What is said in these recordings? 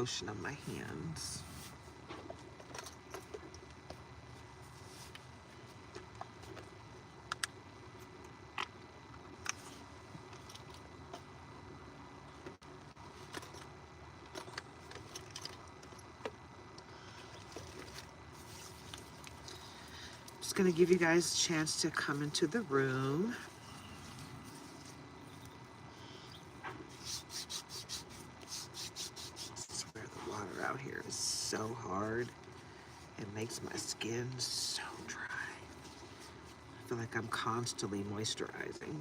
lotion on my hands. Just gonna give you guys a chance to come into the room. I swear the water out here is so hard. It makes my skin so dry. I feel like I'm constantly moisturizing.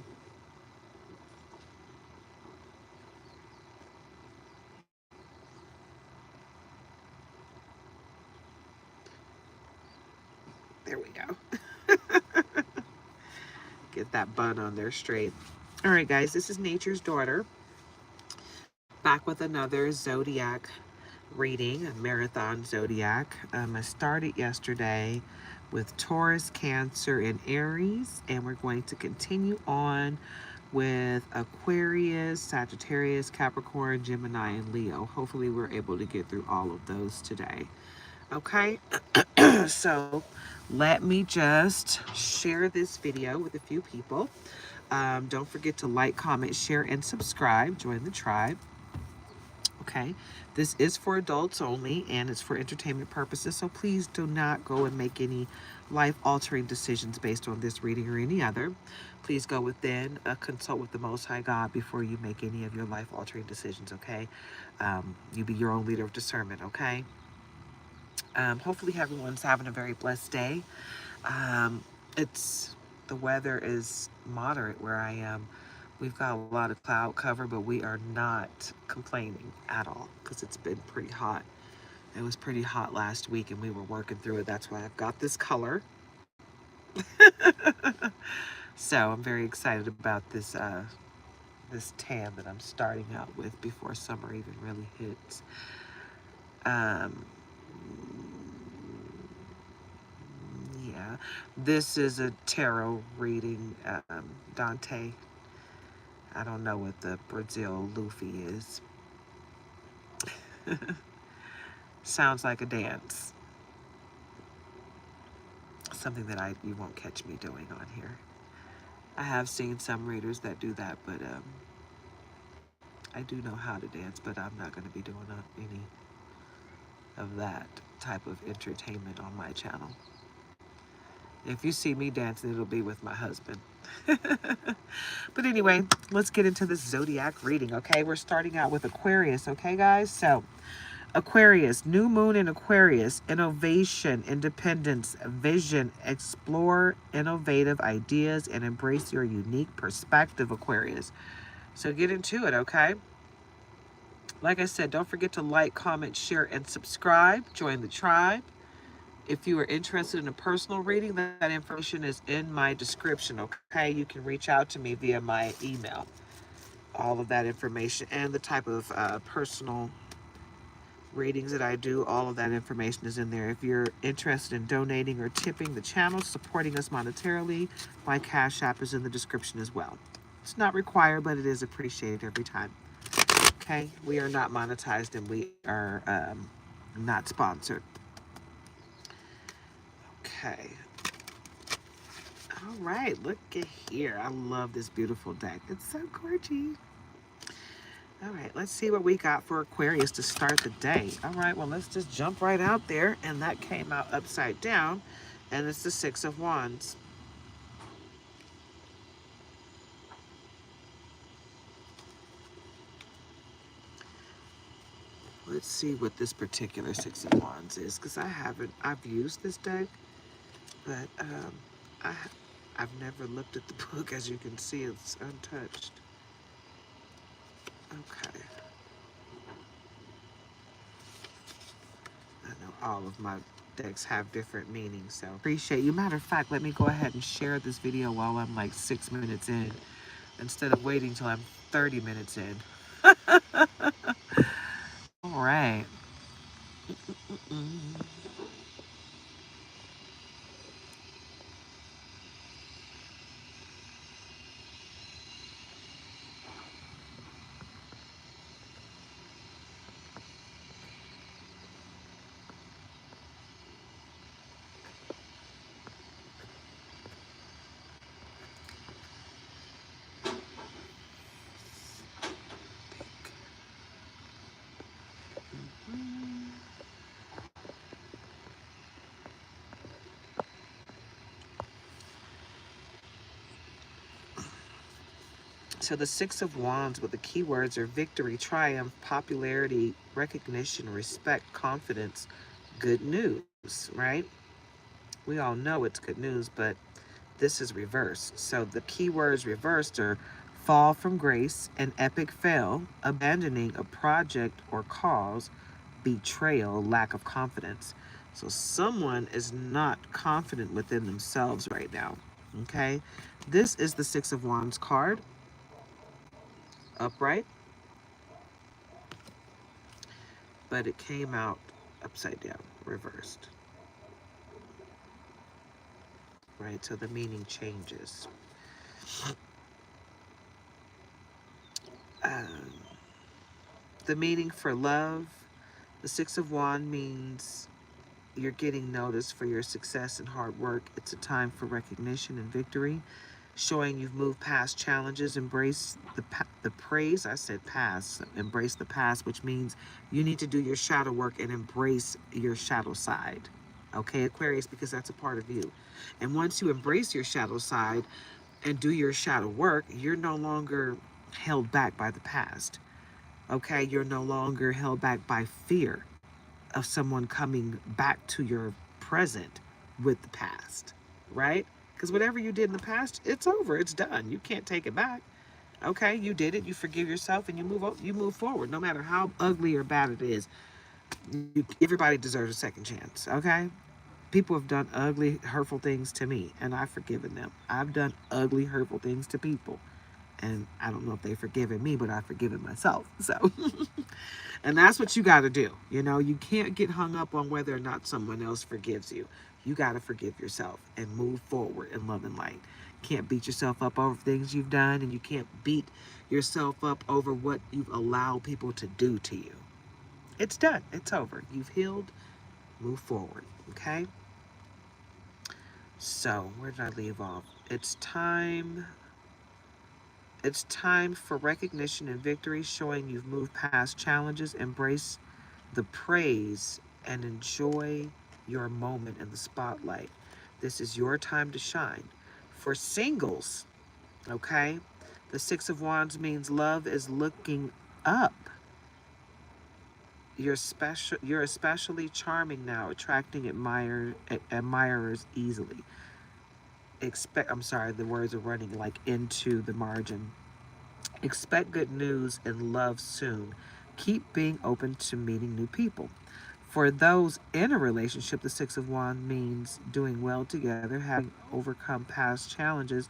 There we go. Get that bun on there straight. All right, guys, this is Nature's Daughter. Back with another Zodiac reading, a marathon Zodiac. I started yesterday with Taurus, Cancer, and Aries, and we're going to continue on with Aquarius, Sagittarius, Capricorn, Gemini, and Leo. Hopefully we're able to get through all of those today. Okay, so let me just share this video with a few people. Don't forget to like, comment, share, and subscribe. Join the tribe. Okay, this is for adults only, and it's for entertainment purposes, so please do not go and make any life-altering decisions based on this reading or any other. Please go within, consult with the Most High God before you make any of your life-altering decisions, okay? You be your own leader of discernment, okay? Hopefully everyone's having a very blessed day. The weather is moderate where I am. We've got a lot of cloud cover, but we are not complaining at all because it's been pretty hot. It was pretty hot last week and we were working through it. That's why I've got this color. So I'm very excited about this this tan that I'm starting out with before summer even really hits. Yeah, this is a tarot reading, Dante. I don't know what the Brazil Luffy is. Sounds like a dance. Something that you won't catch me doing on here. I have seen some readers that do that, but I do know how to dance, but I'm not going to be doing any of that type of entertainment on my channel. If you see me dancing, it'll be with my husband. But anyway, let's get into this Zodiac reading, okay? We're starting out with Aquarius, okay, guys? So, Aquarius, new moon in Aquarius, innovation, independence, vision, explore innovative ideas, and embrace your unique perspective, Aquarius. So get into it, okay? Like I said, don't forget to like, comment, share, and subscribe. Join the tribe. If you are interested in a personal reading, that information is in my description, okay? You can reach out to me via my email. All of that information and the type of personal readings that I do, all of that information is in there. If you're interested in donating or tipping the channel, supporting us monetarily, my Cash App is in the description as well. It's not required, but it is appreciated every time. Okay? We are not monetized and we are not sponsored. Okay. All right, look at here. I love this beautiful deck. It's so gorgeous. All right, let's see what we got for Aquarius to start the day. All right, well, let's just jump right out there. And that came out upside down. And it's the Six of Wands. Let's see what this particular Six of Wands is. Because I've used this deck. But I've never looked at the book. As you can see, it's untouched. Okay. I know all of my decks have different meanings, so appreciate you. Matter of fact, let me go ahead and share this video while I'm like 6 minutes in, instead of waiting till I'm 30 minutes in. All right. So the Six of Wands with the keywords are victory, triumph, popularity, recognition, respect, confidence, good news, right? We all know it's good news, but this is reversed. So the keywords reversed are fall from grace, an epic fail, abandoning a project or cause, betrayal, lack of confidence. So someone is not confident within themselves right now. Okay? This is the Six of Wands card, upright, but it came out upside down, reversed. Right? So the meaning changes. Um, the meaning for love, the Six of Wands means you're getting noticed for your success and hard work. It's a time for recognition and victory, showing you've moved past challenges. Embrace the praise. I said past. Embrace the past, which means you need to do your shadow work and embrace your shadow side. Okay, Aquarius, because that's a part of you. And once you embrace your shadow side and do your shadow work, you're no longer held back by the past. Okay, you're no longer held back by fear of someone coming back to your present with the past, right? Because whatever you did in the past, it's over, it's done. You can't take it back. Okay, you did it, you forgive yourself, and you move forward. No matter how ugly or bad it is, everybody deserves a second chance. Okay, people have done ugly, hurtful things to me, and I've forgiven them. I've done ugly, hurtful things to people, and I don't know if they've forgiven me, but I've forgiven myself. So, and that's what you got to do. You know, you can't get hung up on whether or not someone else forgives you. You got to forgive yourself and move forward in love and light. Can't beat yourself up over things you've done, and you can't beat yourself up over what you've allowed people to do to you. It's done. It's over. You've healed. Move forward. Okay? So, where did I leave off? It's time. It's time for recognition and victory, showing you've moved past challenges. Embrace the praise and enjoy your moment in the spotlight. This is your time to shine. For singles, okay, the Six of Wands means love is looking up. You're especially charming now, attracting admirers easily. I'm sorry, the words are running like into the margin. Expect good news and love soon. Keep being open to meeting new people. For those in a relationship, the Six of Wands means doing well together, having overcome past challenges.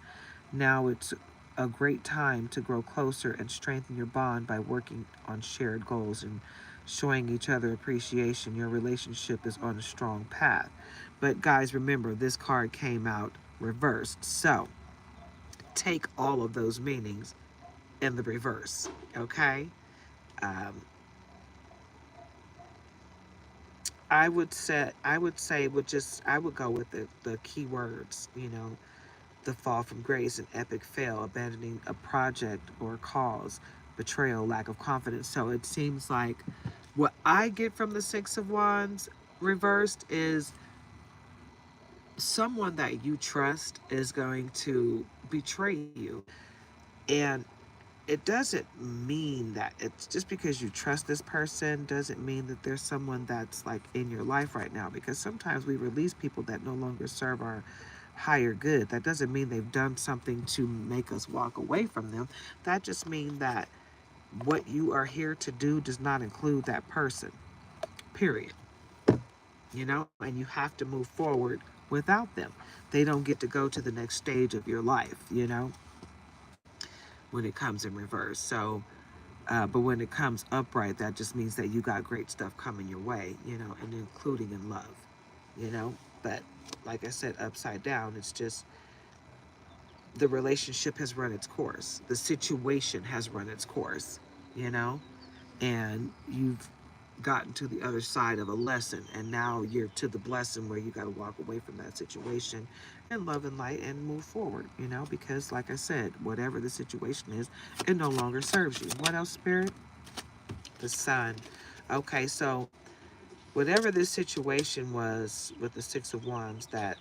Now it's a great time to grow closer and strengthen your bond by working on shared goals and showing each other appreciation. Your relationship is on a strong path. But guys, remember, this card came out reversed. So take all of those meanings in the reverse, okay? Um, I would go with the key words, you know, the fall from grace, an epic fail, abandoning a project or cause, betrayal, lack of confidence. So it seems like what I get from the Six of Wands reversed is someone that you trust is going to betray you. And it doesn't mean that it's just because you trust this person doesn't mean that there's someone that's like in your life right now, because sometimes we release people that no longer serve our higher good. That doesn't mean they've done something to make us walk away from them. That just means that what you are here to do does not include that person, period. You know, and you have to move forward without them. They don't get to go to the next stage of your life, you know, when it comes in reverse. So but when it comes upright, that just means that you got great stuff coming your way, you know, and including in love, you know. But like I said, upside down, it's just the relationship has run its course. The situation has run its course, you know, and you've gotten to the other side of a lesson, and now you're to the blessing where you got to walk away from that situation and love and light and move forward, you know, because like I said, whatever the situation is, it no longer serves you. What else, Spirit? The Sun. Okay, so whatever this situation was with the Six of Wands that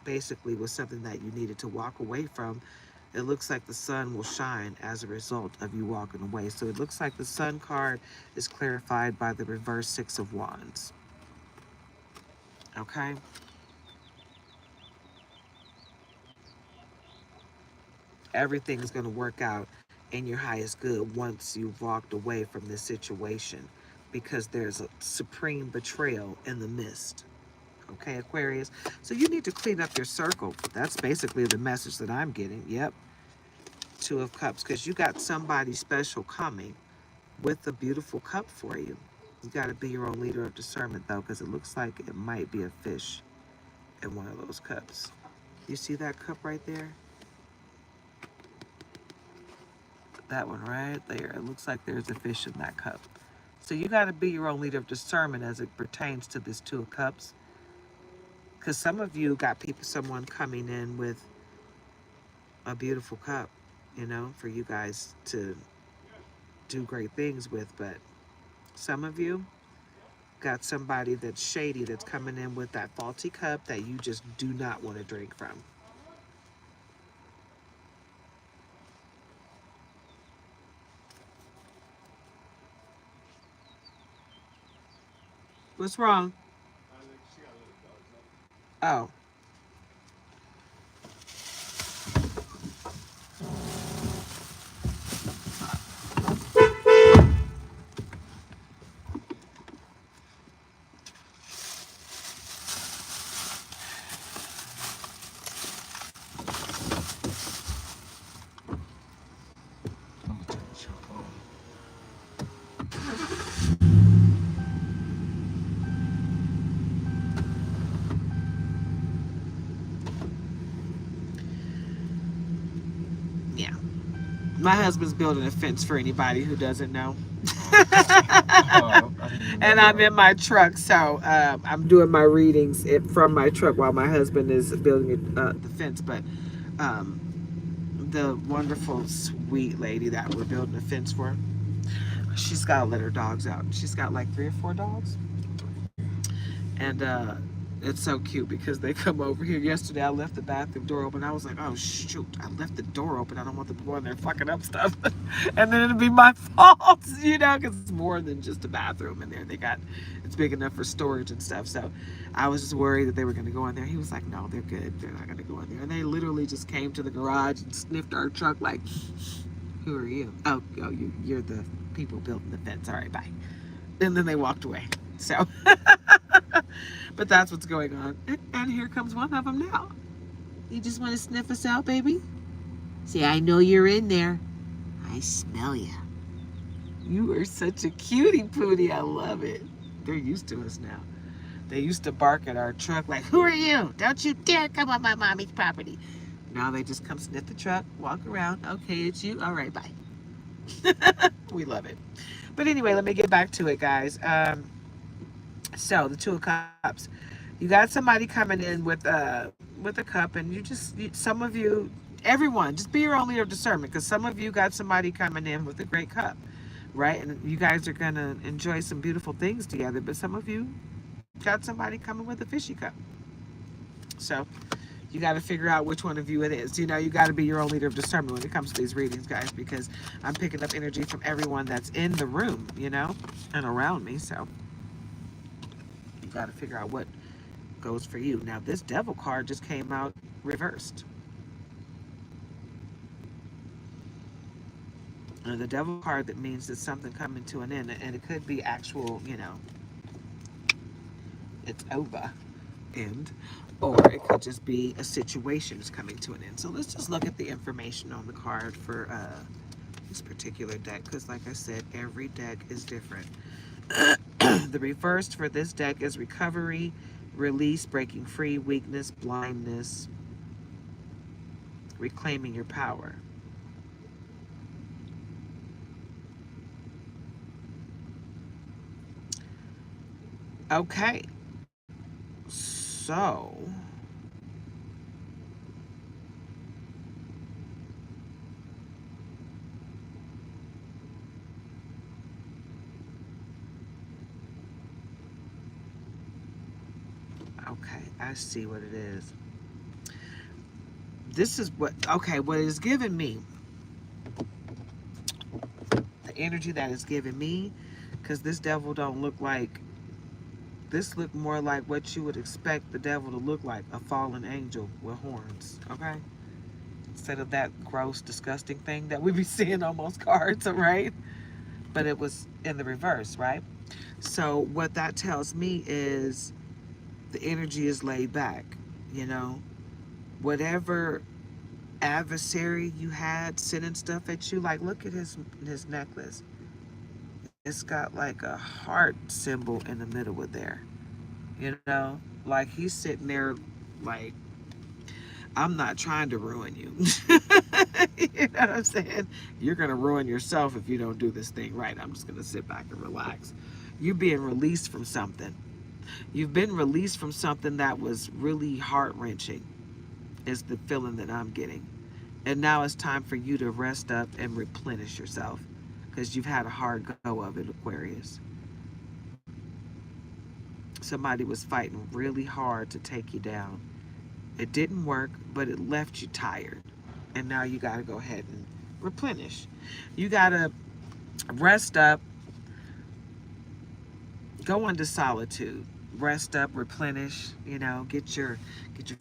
basically was something that you needed to walk away from, it looks like the sun will shine as a result of you walking away. So it looks like the sun card is clarified by the reverse Six of Wands. Okay? Everything is going to work out in your highest good once you've walked away from this situation, because there's a supreme betrayal in the midst. Okay, Aquarius? So you need to clean up your circle. That's basically the message that I'm getting. Yep. Two of Cups, because you got somebody special coming with a beautiful cup for you. You got to be your own leader of discernment, though, because it looks like it might be a fish in one of those cups. You see that cup right there? That one right there. It looks like there's a fish in that cup. So you got to be your own leader of discernment as it pertains to this Two of Cups. Because some of you got someone coming in with a beautiful cup, you know, for you guys to do great things with. But some of you got somebody that's shady that's coming in with that faulty cup that you just do not want to drink from. What's wrong? Oh. Yeah. My husband's building a fence for anybody who doesn't know. And I'm in my truck, so I'm doing my readings from my truck while my husband is building the fence. But the wonderful, sweet lady that we're building a fence for, she's got to let her dogs out. She's got like 3 or 4 dogs. And it's so cute because they come over here. Yesterday, I left the bathroom door open. I was like, oh, shoot, I left the door open. I don't want them to go in there fucking up stuff. And then it'll be my fault, you know, because it's more than just a bathroom in there. It's big enough for storage and stuff. So I was just worried that they were going to go in there. He was like, no, they're good. They're not going to go in there. And they literally just came to the garage and sniffed our truck like, who are you? Oh, you're the people building the fence. All right, bye. And then they walked away. So, but that's what's going on. And here comes one of them now. You just want to sniff us out, baby? See, I know you're in there. I smell you. You are such a cutie pootie. I love it. They're used to us now. They used to bark at our truck like, who are you? Don't you dare come on my mommy's property. Now they just come sniff the truck, walk around. Okay, it's you. All right, bye. We love it. But anyway, let me get back to it, guys. So the Two of Cups, you got somebody coming in with a cup, and some of you, everyone, just be your own leader of discernment, because some of you got somebody coming in with a great cup, right? And you guys are gonna enjoy some beautiful things together. But some of you got somebody coming with a fishy cup. So you got to figure out which one of you it is. You know, you got to be your own leader of discernment when it comes to these readings, guys, because I'm picking up energy from everyone that's in the room, you know, and around me. So you got to figure out what goes for you. Now, this Devil card just came out reversed. And the Devil card, that means that something coming to an end, and it could be actual, you know, it's over end, or it could just be a situation is coming to an end. So let's just look at the information on the card for this particular deck, because like I said, every deck is different. The reversed for this deck is recovery, release, breaking free, weakness, blindness, reclaiming your power. Okay, so okay, I see what it is. this is what, okay, what is giving me, the energy that is giving me, because this devil don't look like, this look more like what you would expect the devil to look like, a fallen angel with horns, okay? Instead of that gross, disgusting thing that we be seeing on most cards, right? But it was in the reverse, right? So what that tells me is the energy is laid back, you know? Whatever adversary you had sending stuff at you, like look at his necklace. It's got like a heart symbol in the middle of there. You know? Like he's sitting there like, I'm not trying to ruin you. You know what I'm saying? You're gonna ruin yourself if you don't do this thing right. I'm just gonna sit back and relax. You're being released from something. You've been released from something that was really heart-wrenching, is the feeling that I'm getting. And now it's time for you to rest up and replenish yourself, because you've had a hard go of it, Aquarius. Somebody was fighting really hard to take you down. It didn't work, but it left you tired. And now you got to go ahead and replenish. You got to rest up, go into solitude, rest up, replenish, you know, get your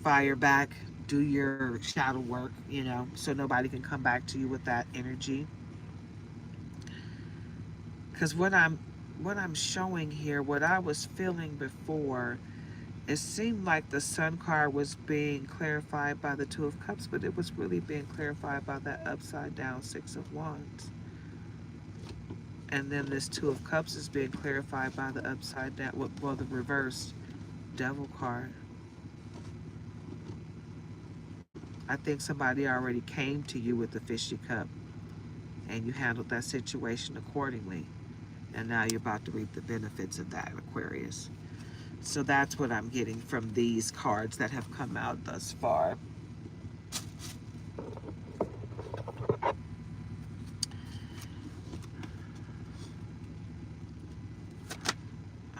fire back, do your shadow work, you know, so nobody can come back to you with that energy. Because what I'm showing here, what I was feeling before, it seemed like the Sun card was being clarified by the Two of Cups, but it was really being clarified by that upside down Six of Wands. And then this Two of Cups is being clarified by the upside down, well, the reversed Devil card. I think somebody already came to you with the fishy cup and you handled that situation accordingly. And now you're about to reap the benefits of that, Aquarius. So that's what I'm getting from these cards that have come out thus far.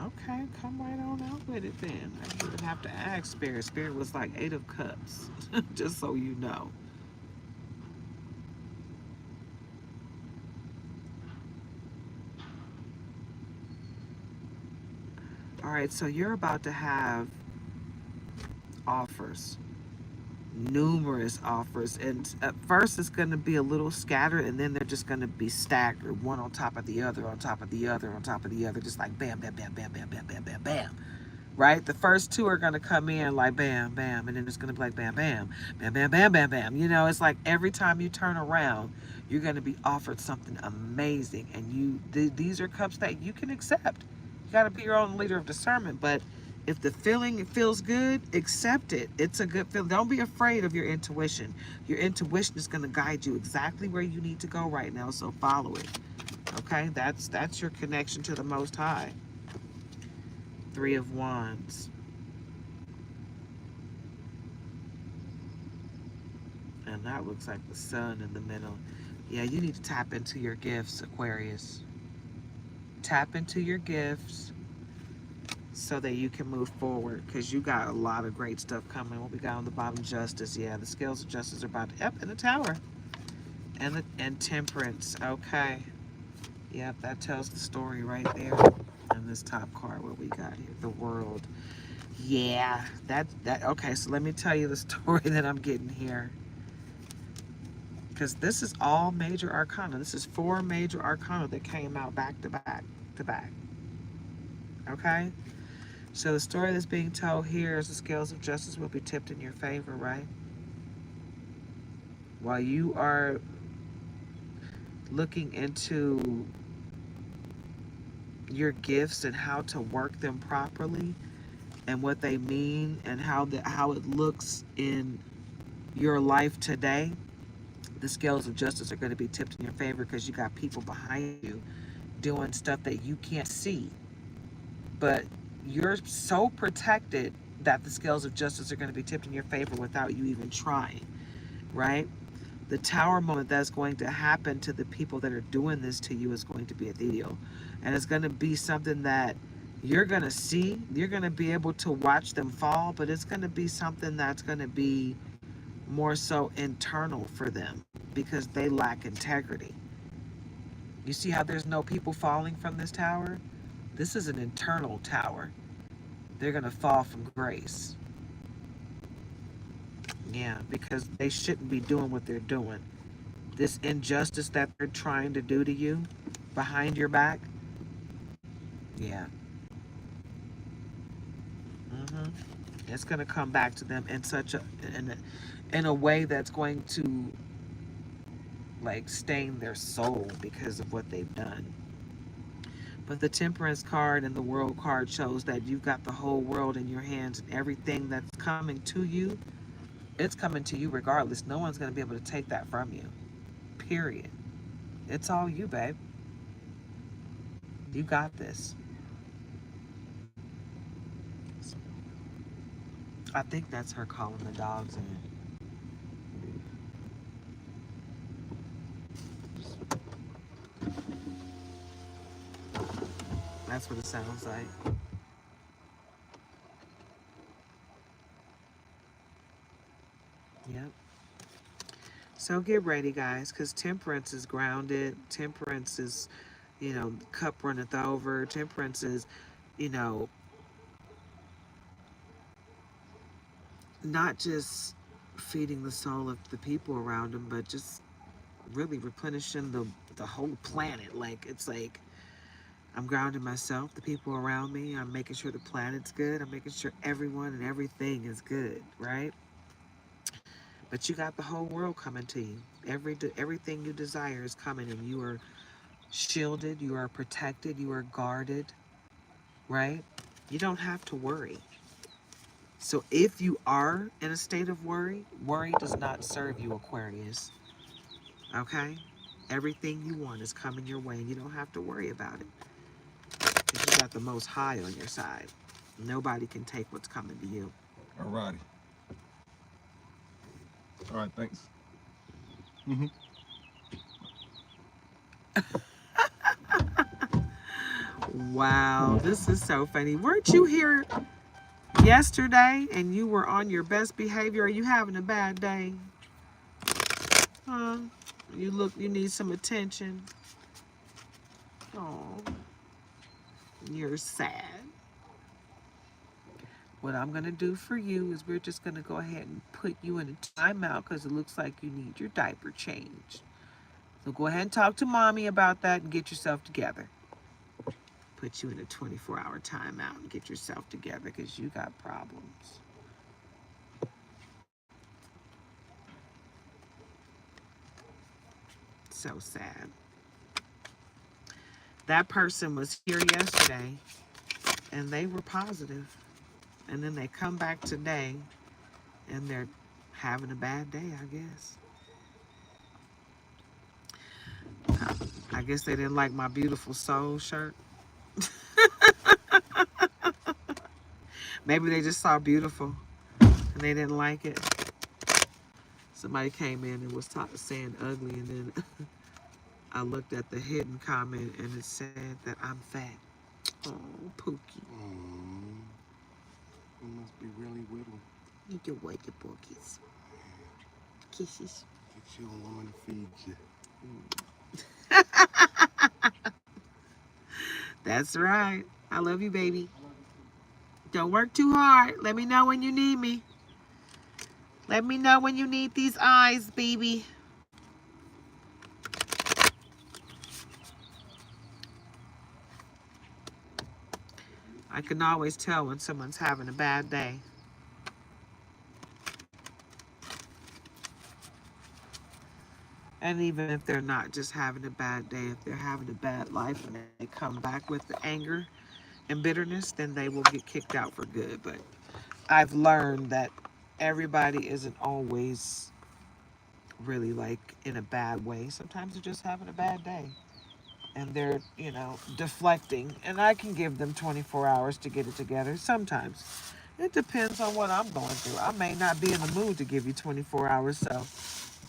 Okay, come right on out with it then. I didn't even have to ask Spirit. Spirit was like 8 of Cups, just so you know. All right, so you're about to have offers, numerous offers, and at first it's going to be a little scattered, and then they're just going to be staggered, one on top of the other, on top of the other, on top of the other, just like bam, bam, bam, bam, bam, bam, bam, bam, bam. Right? The first two are going to come in like bam, bam, and then it's going to be like bam, bam, bam, bam, bam, bam, bam. You know, it's like every time you turn around, you're going to be offered something amazing, and these are cups that you can accept. You got to be your own leader of discernment, but if the feeling feels good, accept it. It's a good feeling. Don't be afraid of your intuition. Your intuition is going to guide you exactly where you need to go right now, so follow it. Okay? That's your connection to the Most High. 3 of Wands. And that looks like the sun in the middle. Yeah, you need to tap into your gifts, Aquarius. Tap into your gifts so that you can move forward, because you got a lot of great stuff coming. What we got on the bottom, Justice. Yeah, the scales of justice are about to, yep, and the Tower. And Temperance. Okay. Yep, that tells the story right there. And this top card, what we got here, the World. Yeah, that okay, so let me tell you the story that I'm getting here. Because this is all major arcana. This is 4 major arcana that came out back to back to back. Okay? So the story that's being told here is the scales of justice will be tipped in your favor, right? While you are looking into your gifts and how to work them properly and what they mean and how it looks in your life today, the scales of justice are going to be tipped in your favor, because you got people behind you doing stuff that you can't see. But you're so protected that the scales of justice are going to be tipped in your favor without you even trying, right? The Tower moment that's going to happen to the people that are doing this to you is going to be a deal. And it's going to be something that you're going to see. You're going to be able to watch them fall, but it's going to be something that's going to be more so internal for them because they lack integrity. You see how there's no people falling from this tower? This is an internal tower. They're going to fall from grace. Yeah, because they shouldn't be doing what they're doing. This injustice that they're trying to do to you behind your back, yeah. hmm It's going to come back to them in such in a way that's going to like stain their soul because of what they've done. But the Temperance card and the World card shows that you've got the whole world in your hands, and everything that's coming to you, it's coming to you regardless. No one's going to be able to take that from you. Period. It's all you, babe. You got this. I think that's her calling the dogs in. That's what it sounds like. Yep. So get ready, guys, because Temperance is grounded. Temperance is, cup runneth over. Temperance is, you know, not just feeding the soul of the people around him, but just really replenishing the whole planet. Like, it's like I'm grounding myself, the people around me. I'm making sure the planet's good. I'm making sure everyone and everything is good, right? But you got the whole world coming to you. Everything you desire is coming, and you are shielded, you are protected, you are guarded, right? You don't have to worry. So if you are in a state of worry, worry does not serve you, Aquarius. Okay? Everything you want is coming your way, and you don't have to worry about it. Because you got the Most High on your side. Nobody can take what's coming to you. All righty. All right, thanks. Wow, this is so funny. Weren't you here yesterday and you were on your best behavior? Are you having a bad day? Huh? You need some attention. Oh, you're sad. What I'm going to do for you is we're just going to go ahead and put you in a timeout because it looks like you need your diaper changed. So go ahead and talk to mommy about that and get yourself together. Put you in a 24-hour timeout and get yourself together because you got problems. So sad. That person was here yesterday and they were positive. And then they come back today and they're having a bad day, I guess. I guess they didn't like my beautiful soul shirt. Maybe they just saw beautiful and they didn't like it. Somebody came in and was saying ugly, and then I looked at the hidden comment and it said that I'm fat. Oh, Pookie. You must be really little. You can wait your Pookies. Kisses. Get you a woman to feed you. That's right. I love you, baby. Don't work too hard. Let me know when you need me. Let me know when you need these eyes, baby. I can always tell when someone's having a bad day. And even if they're not just having a bad day, if they're having a bad life and they come back with the anger and bitterness, then they will get kicked out for good. But I've learned that everybody isn't always really like in a bad way. Sometimes they're just having a bad day and they're, deflecting. And I can give them 24 hours to get it together. Sometimes it depends on what I'm going through. I may not be in the mood to give you 24 hours. So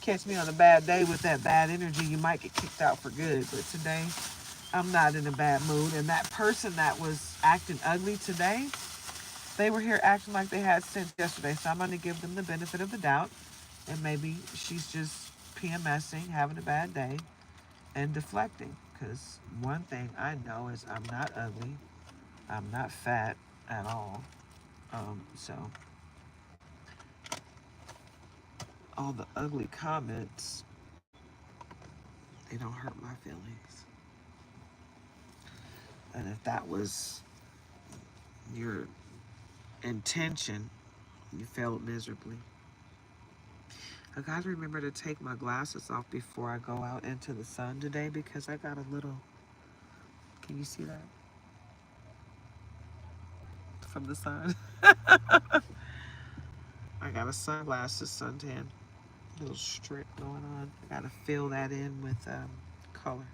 catch me on a bad day with that bad energy, you might get kicked out for good. But today, I'm not in a bad mood. And that person that was acting ugly today, they were here acting like they had sense yesterday. So I'm going to give them the benefit of the doubt And maybe she's just PMSing, having a bad day, and deflecting. Because one thing I know is I'm not ugly. I'm not fat at all. So all the ugly comments, they don't hurt my feelings. And if that was your intention, you failed miserably. I gotta remember to take my glasses off before I go out into the sun today because I got a little, can you see that? From the sun. I got a sunglasses suntan. A little strip going on. I gotta fill that in with color.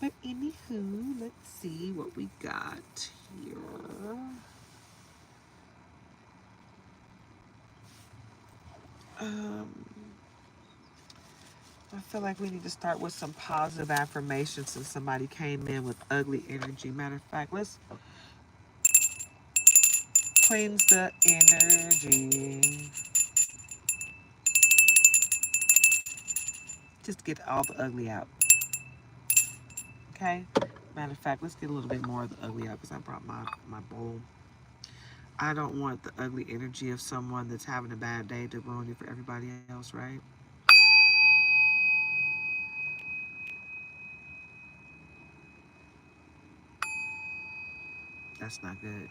But anywho, let's see what we got here. I feel like we need to start with some positive affirmations since somebody came in with ugly energy. Matter of fact, let's cleanse the energy. Just get all the ugly out. Okay? Matter of fact, let's get a little bit more of the ugly out because I brought my bowl. I don't want the ugly energy of someone that's having a bad day to ruin it for everybody else, right? That's not good.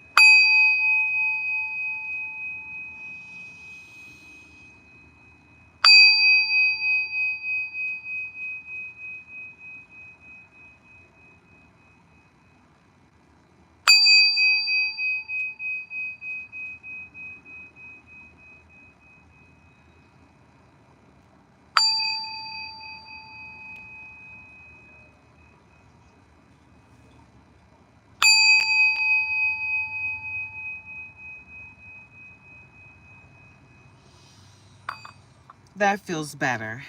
That feels better.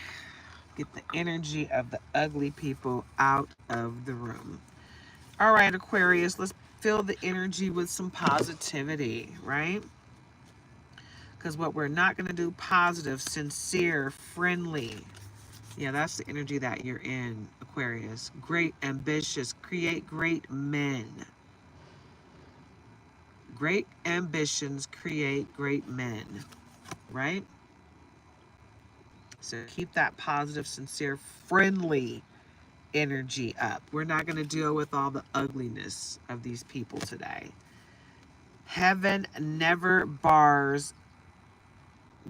Get the energy of the ugly people out of the room. All right, Aquarius, let's fill the energy with some positivity, right? Because what we're not going to do, positive, sincere, friendly. Yeah, that's the energy that you're in, Aquarius. Great, ambitious, create great men. Great ambitions create great men, right? So keep that positive, sincere, friendly energy up. We're not going to deal with all the ugliness of these people today. Heaven never bars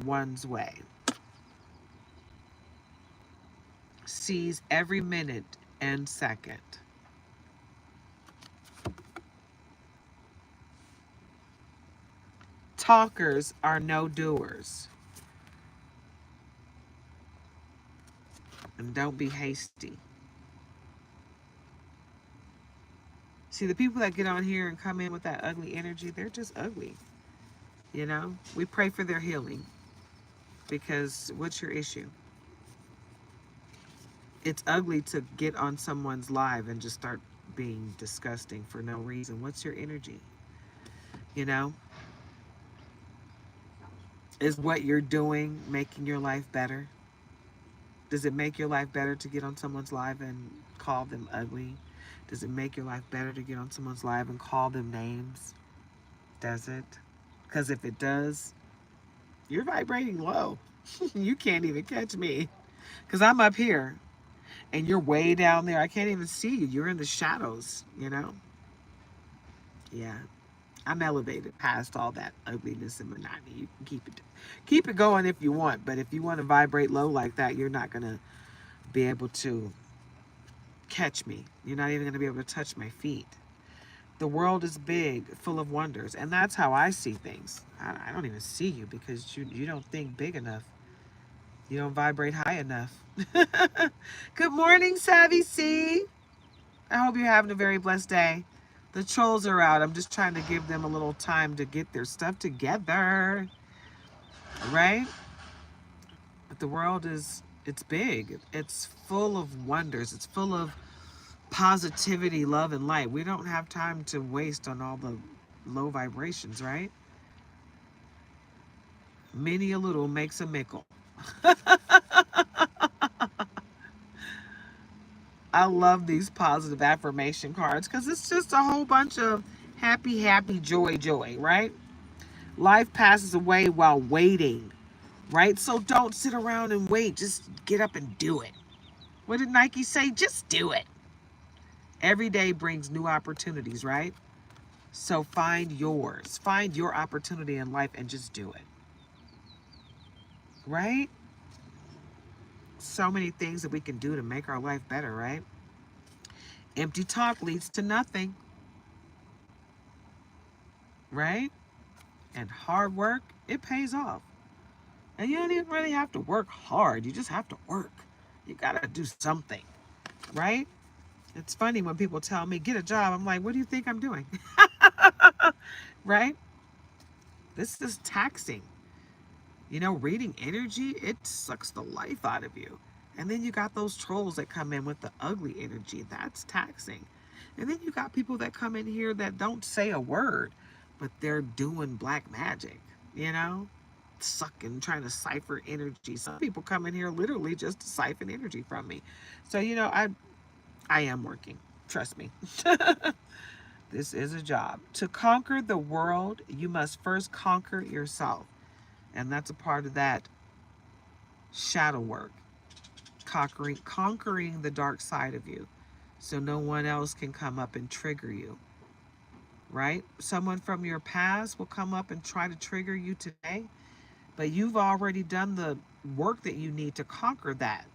one's way. Sees every minute and second. Talkers are no doers. And don't be hasty. See, the people that get on here and come in with that ugly energy, they're just ugly. You know, we pray for their healing because what's your issue? It's ugly to get on someone's live and just start being disgusting for no reason. What's your energy? You know, is what you're doing making your life better? Does it make your life better to get on someone's live and call them ugly? Does it make your life better to get on someone's live and call them names? Does it? Because if it does, you're vibrating low. You can't even catch me because I'm up here and you're way down there. I can't even see you. You're in the shadows, you know? Yeah. I'm elevated past all that ugliness and monotony. You can keep it going if you want, but if you want to vibrate low like that, you're not going to be able to catch me. You're not even going to be able to touch my feet. The world is big, full of wonders, and that's how I see things. I don't even see you because you don't think big enough. You don't vibrate high enough. Good morning, Savvy C. I hope you're having a very blessed day. The trolls are out. I'm just trying to give them a little time to get their stuff together. Right? But the world it's big. It's full of wonders. It's full of positivity, love, and light. We don't have time to waste on all the low vibrations, right? Many a little makes a mickle. I love these positive affirmation cards because it's just a whole bunch of happy, happy, joy, joy, right? Life passes away while waiting, right? So don't sit around and wait. Just get up and do it. What did Nike say? Just do it. Every day brings new opportunities, right? So find yours. Find your opportunity in life and just do it, right? So many things that we can do to make our life better, right? Empty talk leads to nothing, right? And hard work, it pays off. And you don't even really have to work hard. You just have to work. You got to do something, right? It's funny when people tell me, get a job. I'm like, what do you think I'm doing? Right? This is taxing. You know, reading energy, it sucks the life out of you. And then you got those trolls that come in with the ugly energy. That's taxing. And then you got people that come in here that don't say a word, but they're doing black magic, you know? Sucking, trying to cipher energy. Some people come in here literally just to siphon energy from me. So, you know, I am working. Trust me. This is a job. To conquer the world, you must first conquer yourself. And that's a part of that shadow work. Conquering the dark side of you. So no one else can come up and trigger you. Right? Someone from your past will come up and try to trigger you today. But you've already done the work that you need to conquer that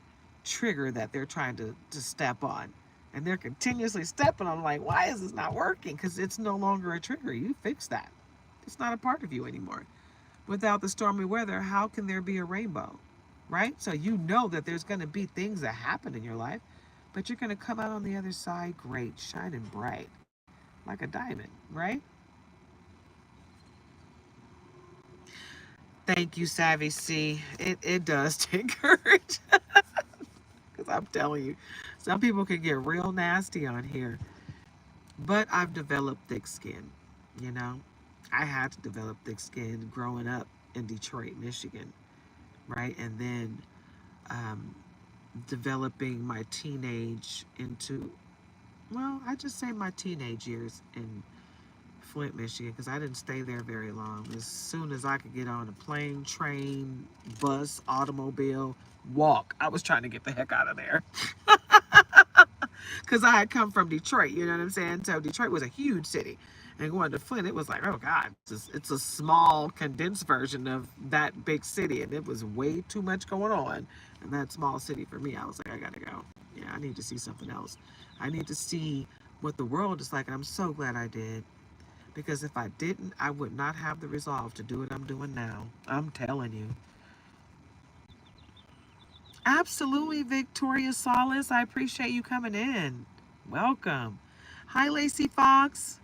trigger that they're trying to step on. And they're continuously stepping on, like, why is this not working? Because it's no longer a trigger. You fix that. It's not a part of you anymore. Without the stormy weather, how can there be a rainbow? Right? So you know that there's going to be things that happen in your life, but you're going to come out on the other side great, shining bright, like a diamond, right? Thank you, Savvy C. It does take courage. Because I'm telling you, some people can get real nasty on here. But I've developed thick skin, you know. I had to develop thick skin growing up in Detroit, Michigan, right? And then developing my teenage into, well, I just say my teenage years in Flint, Michigan, because I didn't stay there very long. As soon as I could get on a plane, train, bus, automobile, walk, I was trying to get the heck out of there. Because I had come from Detroit, you know what I'm saying? So Detroit was a huge city. And going to Flint, it was like, oh God, it's a small, condensed version of that big city. And it was way too much going on in that small city for me. I was like, I gotta go. Yeah, I need to see something else. I need to see what the world is like. And I'm so glad I did. Because if I didn't, I would not have the resolve to do what I'm doing now. I'm telling you. Absolutely, Victoria Solace. I appreciate you coming in. Welcome. Hi, Lacey Fox.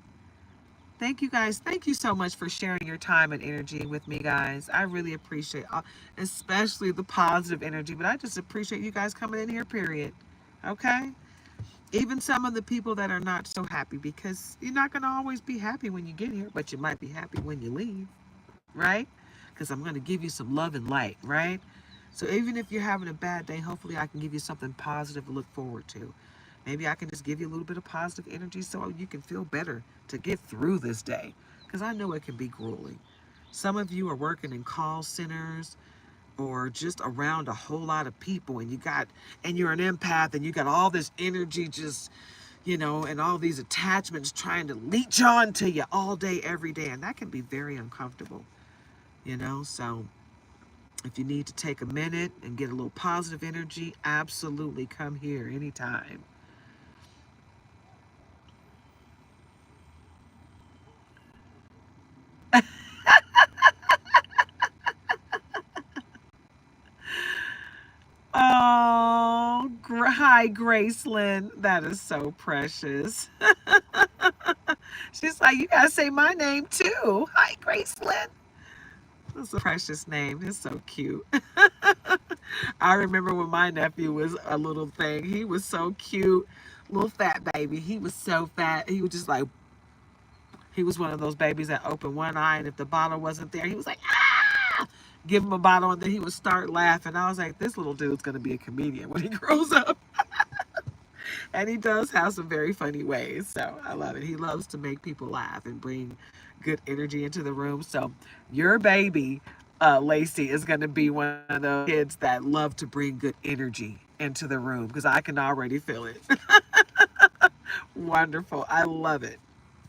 Thank you guys. Thank you so much for sharing your time and energy with me, guys. I really appreciate especially the positive energy, but I just appreciate you guys coming in here, period. Okay? Even some of the people that are not so happy, because you're not going to always be happy when you get here, but you might be happy when you leave, right? Because I'm going to give you some love and light, right? So even if you're having a bad day, hopefully I can give you something positive to look forward to. Maybe I can just give you a little bit of positive energy so you can feel better to get through this day. Because I know it can be grueling. Some of you are working in call centers or just around a whole lot of people, and you're an empath, and you got all this energy just, you know, and all these attachments trying to leech on to you all day, every day. And that can be very uncomfortable, you know. So if you need to take a minute and get a little positive energy, absolutely come here anytime. Oh, hi, Gracelyn. That is so precious. She's like, you gotta say my name too. Hi, Gracelyn. That's a precious name. It's so cute. I remember when my nephew was a little thing. He was so cute. Little fat baby. He was so fat. He was just like, he was one of those babies that opened one eye, and if the bottle wasn't there, he was like, ah! give him a bottle, and then he would start laughing. I was like, this little dude's going to be a comedian when he grows up. And he does have some very funny ways. So I love it. He loves to make people laugh and bring good energy into the room. So your baby, Lacey, is going to be one of those kids that love to bring good energy into the room because I can already feel it. Wonderful. I love it.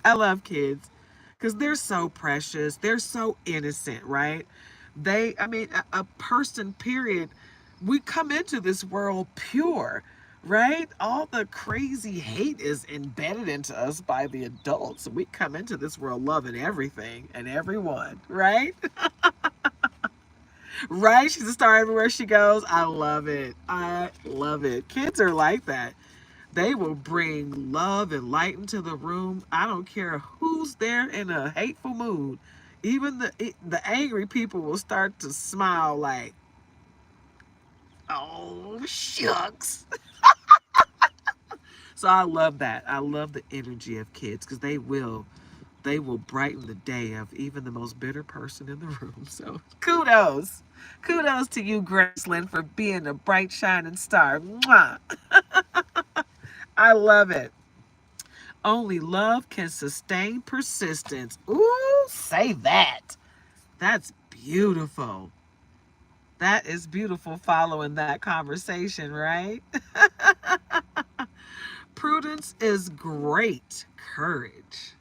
I love kids because they're so precious. They're so innocent, right? I mean, a person, period, we come into this world pure, right? All the crazy hate is embedded into us by the adults. We come into this world loving everything and everyone, right? Right? She's a star everywhere she goes. I love it. I love it. Kids are like that. They will bring love and light into the room. I don't care who's there in a hateful mood. Even the angry people will start to smile like, oh shucks. So I love that. I love the energy of kids because they will brighten the day of even the most bitter person in the room. So kudos. Kudos to you, Graceland, for being a bright shining star. Mwah. I love it. Only love can sustain persistence. Ooh, say that. That's beautiful. That is beautiful following that conversation, right? Prudence is great courage.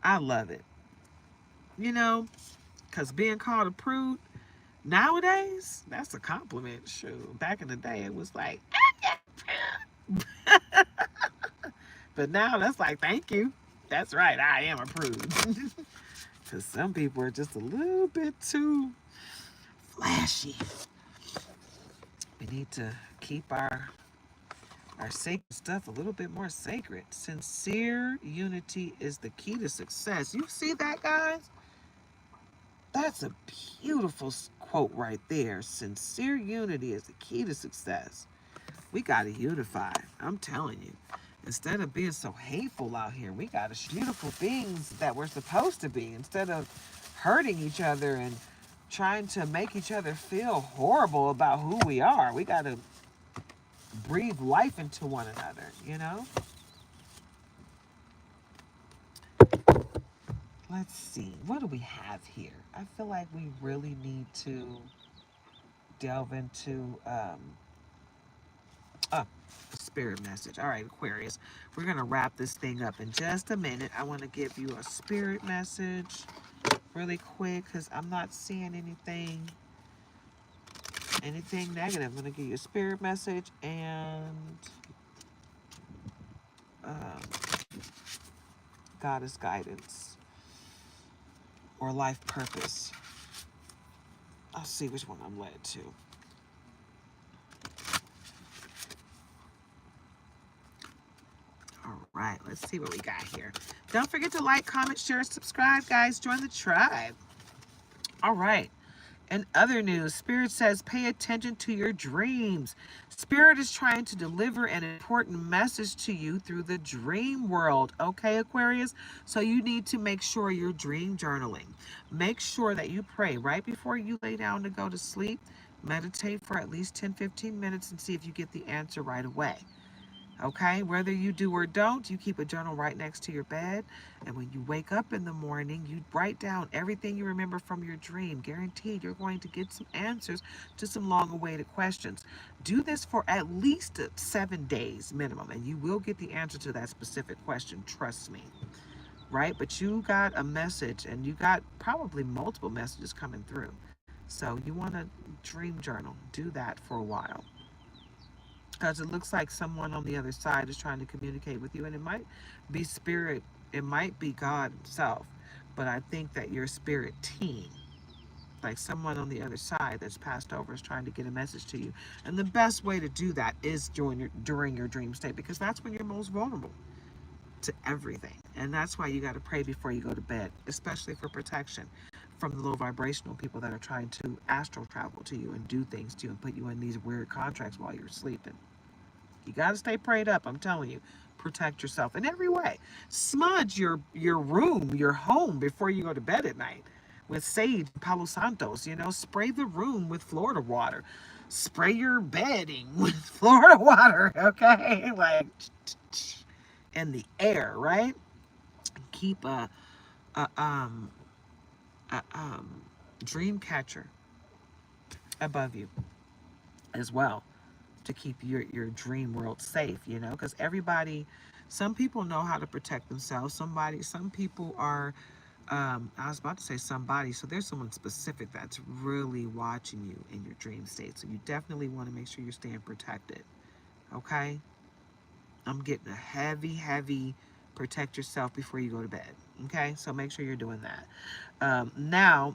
I love it. You know, because being called a prude nowadays, that's a compliment. Shoot, back in the day, it was like, but now that's like, thank you. That's right, I am a prude. Because some people are just a little bit too flashy. We need to keep our sacred stuff a little bit more sacred. Sincere unity is the key to success. You see that, guys? That's a beautiful quote right there. Sincere unity is the key to success. We got to unify. I'm telling you. Instead of being so hateful out here, we got to be beautiful beings that we're supposed to be. Instead of hurting each other and trying to make each other feel horrible about who we are, we got to breathe life into one another, you know? Let's see. What do we have here? I feel like we really need to delve into oh, spirit message. All right, Aquarius. We're going to wrap this thing up in just a minute. I want to give you a spirit message really quick because I'm not seeing anything negative. I'm going to give you a spirit message and um, goddess guidance or life purpose. I'll see which one I'm led to. All right, let's see what we got here. Don't forget to like, comment, share, subscribe, guys. Join the tribe. All right. In other news, Spirit says pay attention to your dreams. Spirit is trying to deliver an important message to you through the dream world. Okay, Aquarius? So you need to make sure you're dream journaling. Make sure that you pray right before you lay down to go to sleep. Meditate for at least 10-15 minutes and see if you get the answer right away. Okay, whether you do or don't, you keep a journal right next to your bed. And when you wake up in the morning, you write down everything you remember from your dream. Guaranteed you're going to get some answers to some long-awaited questions. Do this for at least 7 days minimum, and you will get the answer to that specific question. Trust me. Right? But you got a message, and you got probably multiple messages coming through. So you want to dream journal. Do that for a while. Because it looks like someone on the other side is trying to communicate with you, and it might be spirit, it might be God himself, but I think that your spirit team, like someone on the other side that's passed over, is trying to get a message to you. And the best way to do that is during your dream state, because that's when you're most vulnerable to everything. And that's why you got to pray before you go to bed, especially for protection from the low vibrational people that are trying to astral travel to you and do things to you and put you in these weird contracts while you're sleeping. You got to stay prayed up, I'm telling you. Protect yourself in every way. Smudge your room, your home before you go to bed at night. with sage, Palo Santos, you know, spray the room with Florida water. Spray your bedding with Florida water, okay? Like in the air, right? Keep a a dream catcher above you as well to keep your dream world safe, you know, because everybody, some people know how to protect themselves. Some people are, I was about to say somebody, so there's someone specific that's really watching you in your dream state. So you definitely want to make sure you're staying protected, okay? I'm getting a heavy protect yourself before you go to bed, okay? So make sure you're doing that. Now,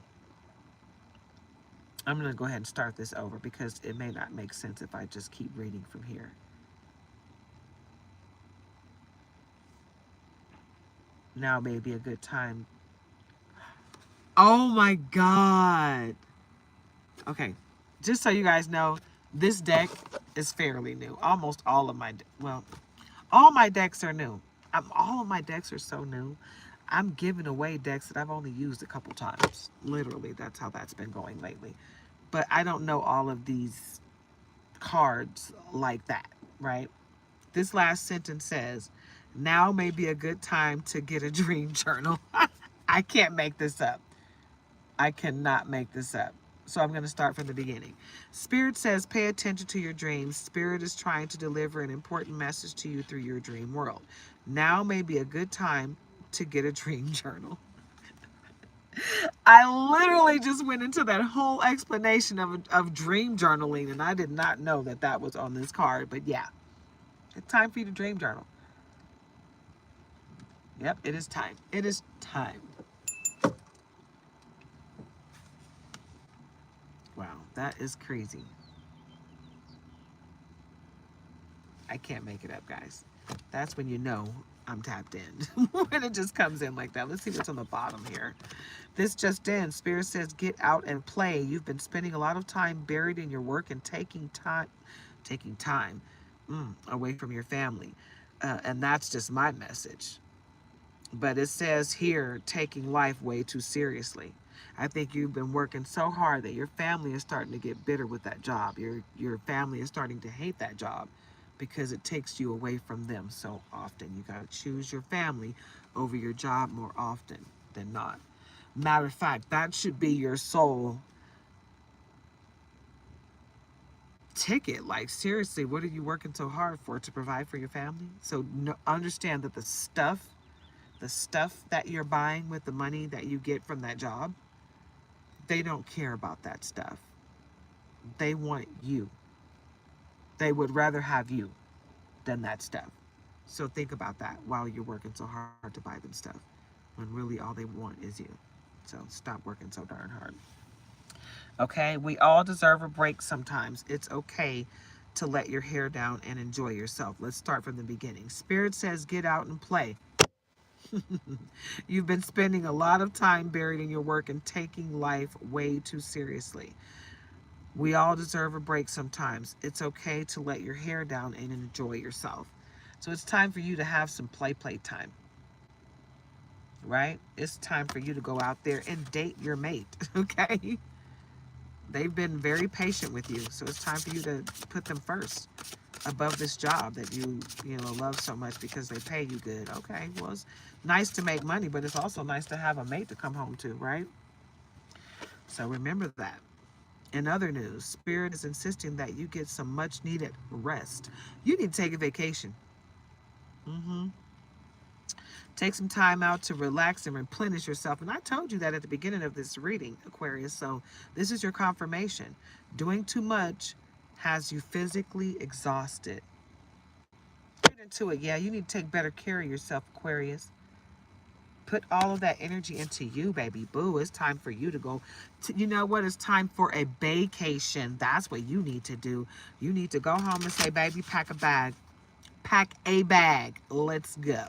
I'm going to go ahead and start this over because it may not make sense if I just keep reading from here. Now may be a good time. Oh my God. Okay. Just so you guys know, this deck is fairly new. Almost all of my, well, all my decks are new. All of my decks are so new. I'm giving away decks that I've only used a couple times. Literally, that's how that's been going lately. But I don't know all of these cards like that, right? This last sentence says, now may be a good time to get a dream journal. I can't make this up. I cannot make this up. So I'm going to start from the beginning. Spirit says, pay attention to your dreams. Spirit is trying to deliver an important message to you through your dream world. Now may be a good time to get a dream journal. I literally just went into that whole explanation of dream journaling, and I did not know that that was on this card. But yeah, it's time for you to dream journal. Yep, it is time. It is time. Wow, that is crazy. I can't make it up, guys. That's when you know I'm tapped in. When it just comes in like that. Let's see what's on the bottom here. This just in. Spirit says, get out and play. You've been spending a lot of time buried in your work and taking time away from your family. And that's just my message. But it says here, taking life way too seriously. I think you've been working so hard that your family is starting to get bitter with that job. Your family is starting to hate that job because it takes you away from them so often. You got to choose your family over your job more often than not. Matter of fact, that should be your sole ticket. Like, seriously, what are you working so hard for? To provide for your family? So understand that the stuff that you're buying with the money that you get from that job, they don't care about that stuff. They want you. They would rather have you than that stuff. So think about that while you're working so hard to buy them stuff, when really all they want is you. So stop working so darn hard. Okay, we all deserve a break sometimes. It's okay to let your hair down and enjoy yourself. Let's start from the beginning. Spirit says, get out and play. You've been spending a lot of time buried in your work and taking life way too seriously. We all deserve a break sometimes. It's okay to let your hair down and enjoy yourself. So it's time for you to have some play time, right? It's time for you to go out there and date your mate, okay? They've been very patient with you, so it's time for you to put them first above this job that you love so much because they pay you good. Okay, well, it's nice to make money, but it's also nice to have a mate to come home to, right? So remember that. In other news, Spirit is insisting that you get some much needed rest. You need to take a vacation. Take some time out to relax and replenish yourself. And I told you that at the beginning of this reading, Aquarius. So this is your confirmation. Doing too much has you physically exhausted. Get into it. Yeah, you need to take better care of yourself, Aquarius. Put all of that energy into you, baby boo. It's time for you to go. You know what? It's time for a vacation. That's what you need to do. You need to go home and say, baby, pack a bag. Pack a bag. Let's go.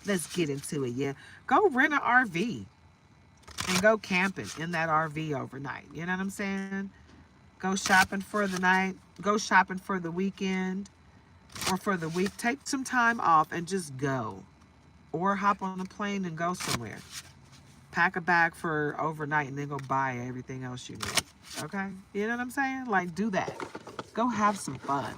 Let's get into it, yeah. Go rent an RV and go camping in that RV overnight. You know what I'm saying? Go shopping for the night. Go shopping for the weekend or for the week. Take some time off and just go. Or hop on a plane and go somewhere. Pack a bag for overnight and then go buy everything else you need. Okay? You know what I'm saying? Like, do that. Go have some fun.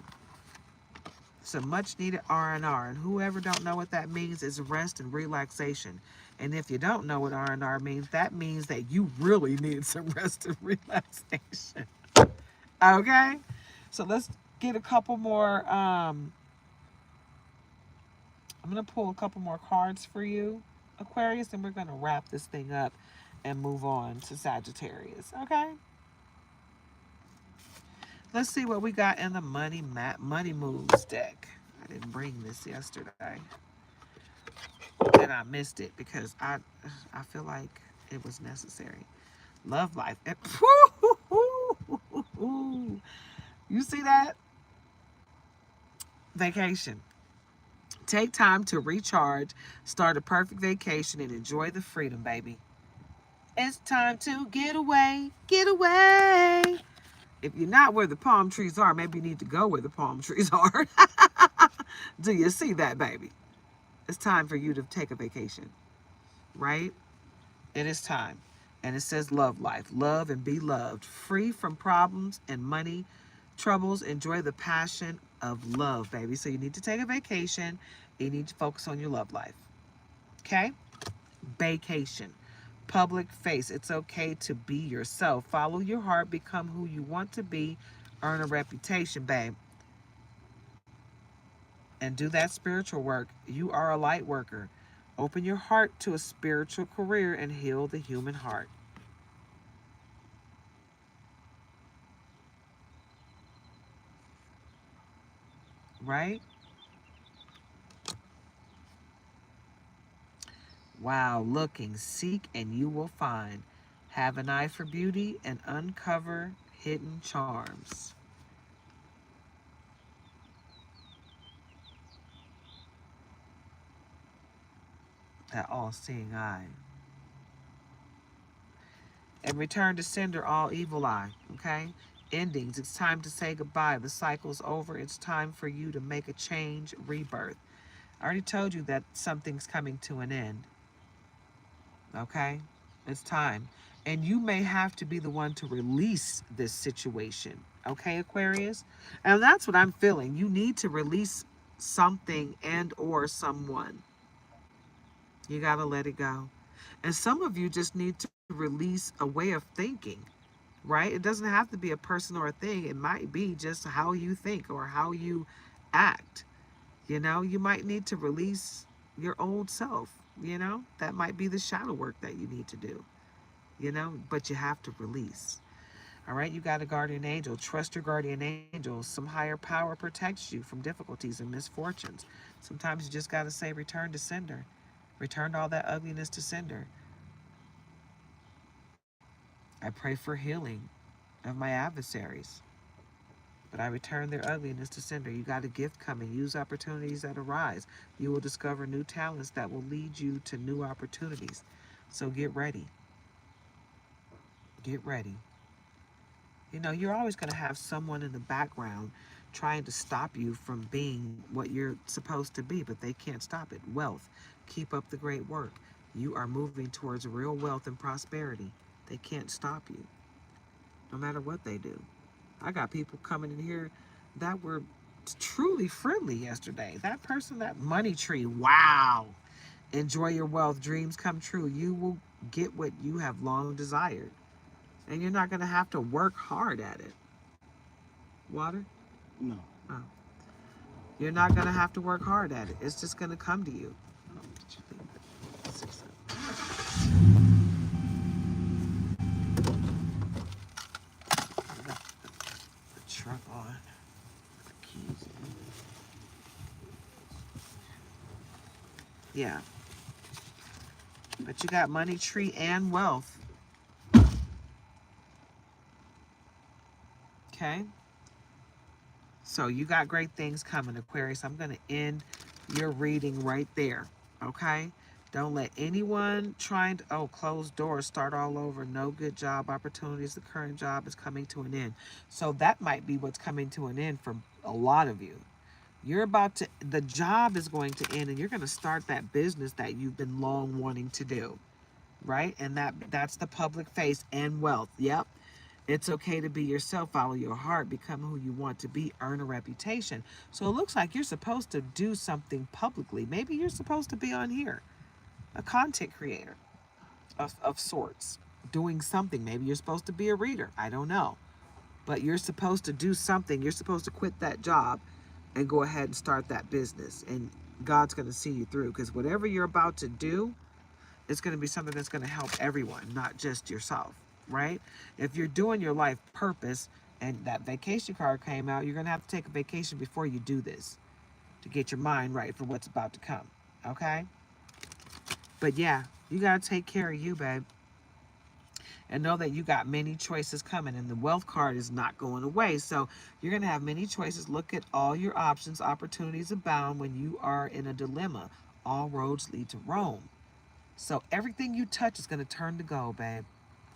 Some much needed R&R. And whoever don't know what that means is rest and relaxation. And if you don't know what R&R means, that means that you really need some rest and relaxation. Okay? So let's get a couple more. I'm going to pull a couple more cards for you, Aquarius, and we're going to wrap this thing up and move on to Sagittarius. Okay? Let's see what we got in the Money Moves deck. I didn't bring this yesterday. And I missed it because I feel like it was necessary. Love life. You see that? Vacation. Take time to recharge, start a perfect vacation, and enjoy the freedom, baby. It's time to get away. Get away. If you're not where the palm trees are, maybe you need to go where the palm trees are. Do you see that, baby? It's time for you to take a vacation, right? It is time. And it says love life. Love and be loved. Free from problems and money troubles. Enjoy the passion of love, baby. So you need to take a vacation. You need to focus on your love life. Okay? Vacation. Public face. It's okay to be yourself. Follow your heart. Become who you want to be. Earn a reputation, babe. And do that spiritual work. You are a light worker. Open your heart to a spiritual career and heal the human heart. Right? Wow, looking, seek, and you will find. Have an eye for beauty and uncover hidden charms. That all-seeing eye. And return to sender all evil eye, okay? Endings, it's time to say goodbye. The cycle's over. It's time for you to make a change, rebirth. I already told you that something's coming to an end, okay? It's time. And you may have to be the one to release this situation, okay, Aquarius? And that's what I'm feeling. You need to release something and or someone. You got to let it go. And some of you just need to release a way of thinking, right? It doesn't have to be a person or a thing. It might be just how you think or how you act. You know, you might need to release your old self, you know? That might be the shadow work that you need to do, you know? But you have to release. All right, you got a guardian angel. Trust your guardian angel. Some higher power protects you from difficulties and misfortunes. Sometimes you just got to say, return to sender. Return all that ugliness to sender. I pray for healing of my adversaries, but I return their ugliness to sender. You got a gift coming. Use opportunities that arise. You will discover new talents that will lead you to new opportunities. So get ready. Get ready. You know, you're always going to have someone in the background trying to stop you from being what you're supposed to be, but they can't stop it. Wealth. Keep up the great work. You are moving towards real wealth and prosperity. They can't stop you, no matter what they do. I got people coming in here that were truly friendly yesterday. That person, that money tree, wow. Enjoy your wealth. Dreams come true. You will get what you have long desired. And you're not going to have to work hard at it. Water? No. Oh. You're not going to have to work hard at it. It's just going to come to you. Oh, the truck on. The keys in. Yeah. But you got money, tree, and wealth. Okay? So you got great things coming, Aquarius. I'm going to end your reading right there. Okay? Don't let anyone trying to, close doors, start all over. No good job opportunities. The current job is coming to an end. So that might be what's coming to an end for a lot of you. You're about to, the job is going to end and you're going to start that business that you've been long wanting to do. right? And that's the public face and wealth. Yep. It's okay to be yourself, follow your heart, become who you want to be, earn a reputation. So it looks like you're supposed to do something publicly. Maybe you're supposed to be on here, a content creator of sorts, doing something. Maybe you're supposed to be a reader. I don't know. But you're supposed to do something. You're supposed to quit that job and go ahead and start that business. And God's going to see you through, because whatever you're about to do, it's going to be something that's going to help everyone, not just yourself, right? If you're doing your life purpose and that vacation card came out, you're going to have to take a vacation before you do this to get your mind right for what's about to come, okay? But yeah, you got to take care of you, babe. And know that you got many choices coming, and the wealth card is not going away. So you're going to have many choices. Look at all your options. Opportunities abound when you are in a dilemma. All roads lead to Rome. So everything you touch is going to turn to gold, babe.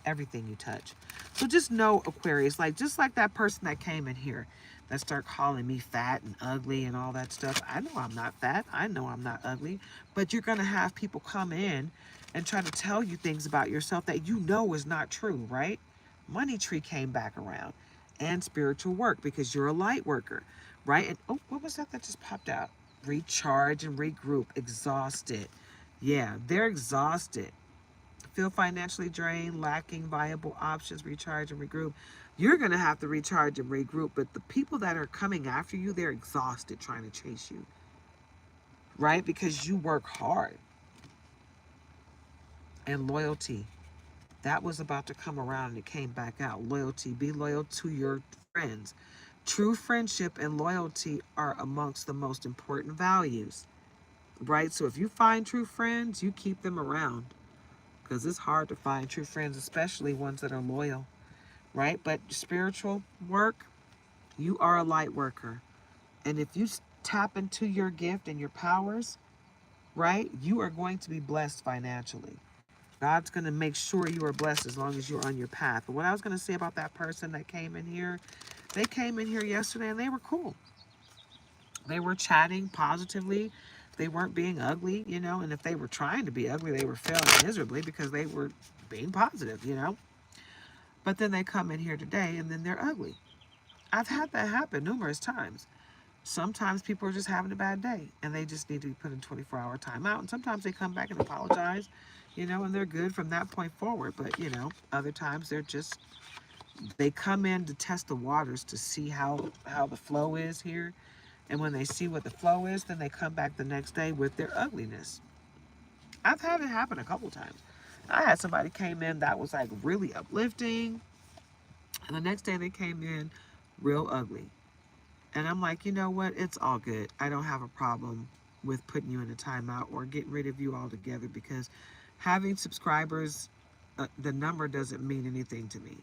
Everything you touch. So just know, Aquarius, like just like that person that came in here that start calling me fat and ugly and all that stuff. I know I'm not fat. I know I'm not ugly. But you're going to have people come in and try to tell you things about yourself that you know is not true, right? Money tree came back around, and spiritual work, because you're a light worker, right? And oh, what was that just popped out? Recharge and regroup. Exhausted. Yeah, they're exhausted. Feel financially drained, lacking viable options, recharge and regroup. You're going to have to recharge and regroup, but the people that are coming after you, they're exhausted trying to chase you, right? Because you work hard. And loyalty, that was about to come around and it came back out. Loyalty, be loyal to your friends. True friendship and loyalty are amongst the most important values, right? So if you find true friends, you keep them around, because it's hard to find true friends, especially ones that are loyal, right? But spiritual work, you are a light worker. And if you tap into your gift and your powers, right, you are going to be blessed financially. God's going to make sure you are blessed as long as you're on your path. But what I was going to say about that person that came in here, they came in here yesterday and they were cool. They were chatting positively. They weren't being ugly, you know, and if they were trying to be ugly, they were failing miserably because they were being positive, you know. But then they come in here today and then they're ugly. I've had that happen numerous times. Sometimes people are just having a bad day and they just need to be put in 24-hour timeout. And sometimes they come back and apologize, you know, and they're good from that point forward. But, you know, other times they're just, they come in to test the waters to see how the flow is here. And when they see what the flow is, then they come back the next day with their ugliness. I've had it happen a couple times. I had somebody came in that was like really uplifting, and the next day they came in real ugly. And I'm like, you know what? It's all good. I don't have a problem with putting you in a timeout or getting rid of you altogether, because having subscribers, the number doesn't mean anything to me.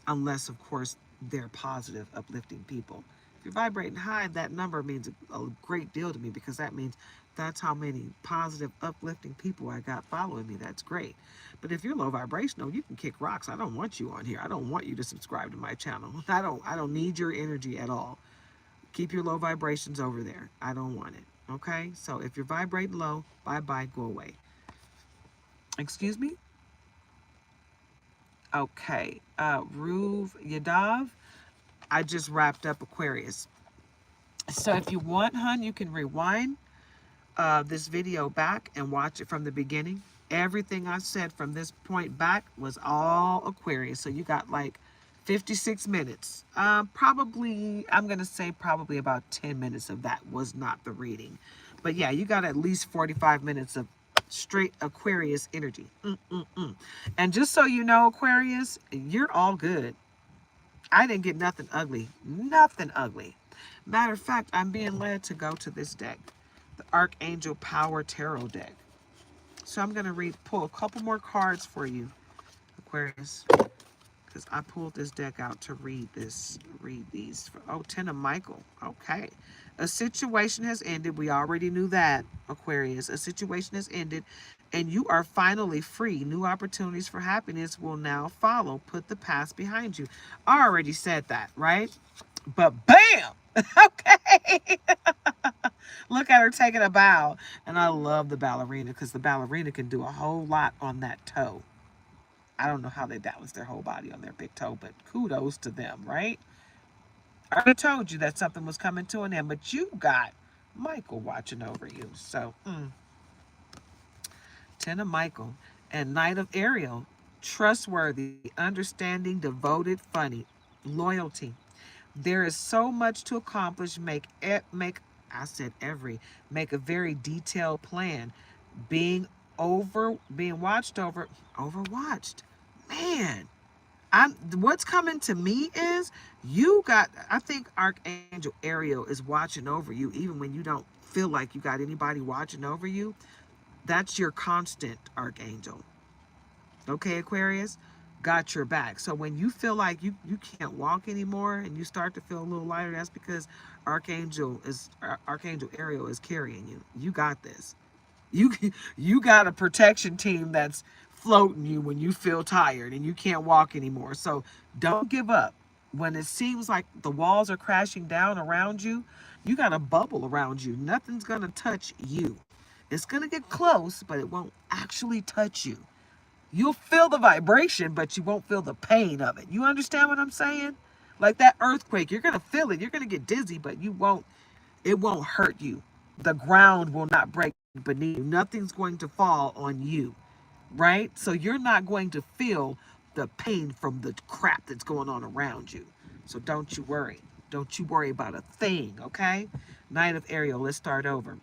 Unless, of course, they're positive, uplifting people. If you're vibrating high, that number means a great deal to me, because that means that's how many positive, uplifting people I got following me. That's great. But if you're low vibrational, you can kick rocks. I don't want you on here. I don't want you to subscribe to my channel. I don't need your energy at all. Keep your low vibrations over there. I don't want it. Okay? So if you're vibrating low, bye-bye, go away. Excuse me? Okay. Ruv Yadav, I just wrapped up Aquarius. So if you want, hun, you can rewind this video back and watch it from the beginning. Everything I said from this point back was all Aquarius. So you got like 56 minutes. Probably, I'm going to say probably about 10 minutes of that was not the reading. But yeah, you got at least 45 minutes of straight Aquarius energy. And just so you know, Aquarius, you're all good. I didn't get nothing ugly. Nothing ugly. Matter of fact, I'm being led to go to this deck, the Archangel Power Tarot deck. So I'm going to pull a couple more cards for you, Aquarius, because I pulled this deck out to read these. Oh, Ten of Michael. Okay. A situation has ended. We already knew that, Aquarius. A situation has ended, and you are finally free. New opportunities for happiness will now follow. Put the past behind you. I already said that, right? But bam! Okay. Look at her taking a bow. And I love the ballerina because the ballerina can do a whole lot on that toe. I don't know how they balance their whole body on their big toe, but kudos to them, right? I already told you that something was coming to an end, but you got Michael watching over you. So, 10 of Michael and Knight of Ariel, trustworthy, understanding, devoted, funny, loyalty. There is so much to accomplish. Make a very detailed plan. Being watched over, overwatched. Man, what's coming to me is I think Archangel Ariel is watching over you even when you don't feel like you got anybody watching over you. That's your constant archangel. Okay, Aquarius? Got your back. So when you feel like you can't walk anymore and you start to feel a little lighter, that's because Archangel Ariel is carrying you. You got this. You you got a protection team that's floating you when you feel tired and you can't walk anymore. So don't give up. When it seems like the walls are crashing down around you, you got a bubble around you. Nothing's gonna touch you. It's gonna get close, but it won't actually touch you. You'll feel the vibration, but you won't feel the pain of it. You understand what I'm saying? Like that earthquake, you're gonna feel it. You're gonna get dizzy, but it won't hurt you. The ground will not break beneath you. Nothing's going to fall on you, right? So you're not going to feel the pain from the crap that's going on around you. So don't you worry. Don't you worry about a thing, okay? Knight of Ariel, let's start over.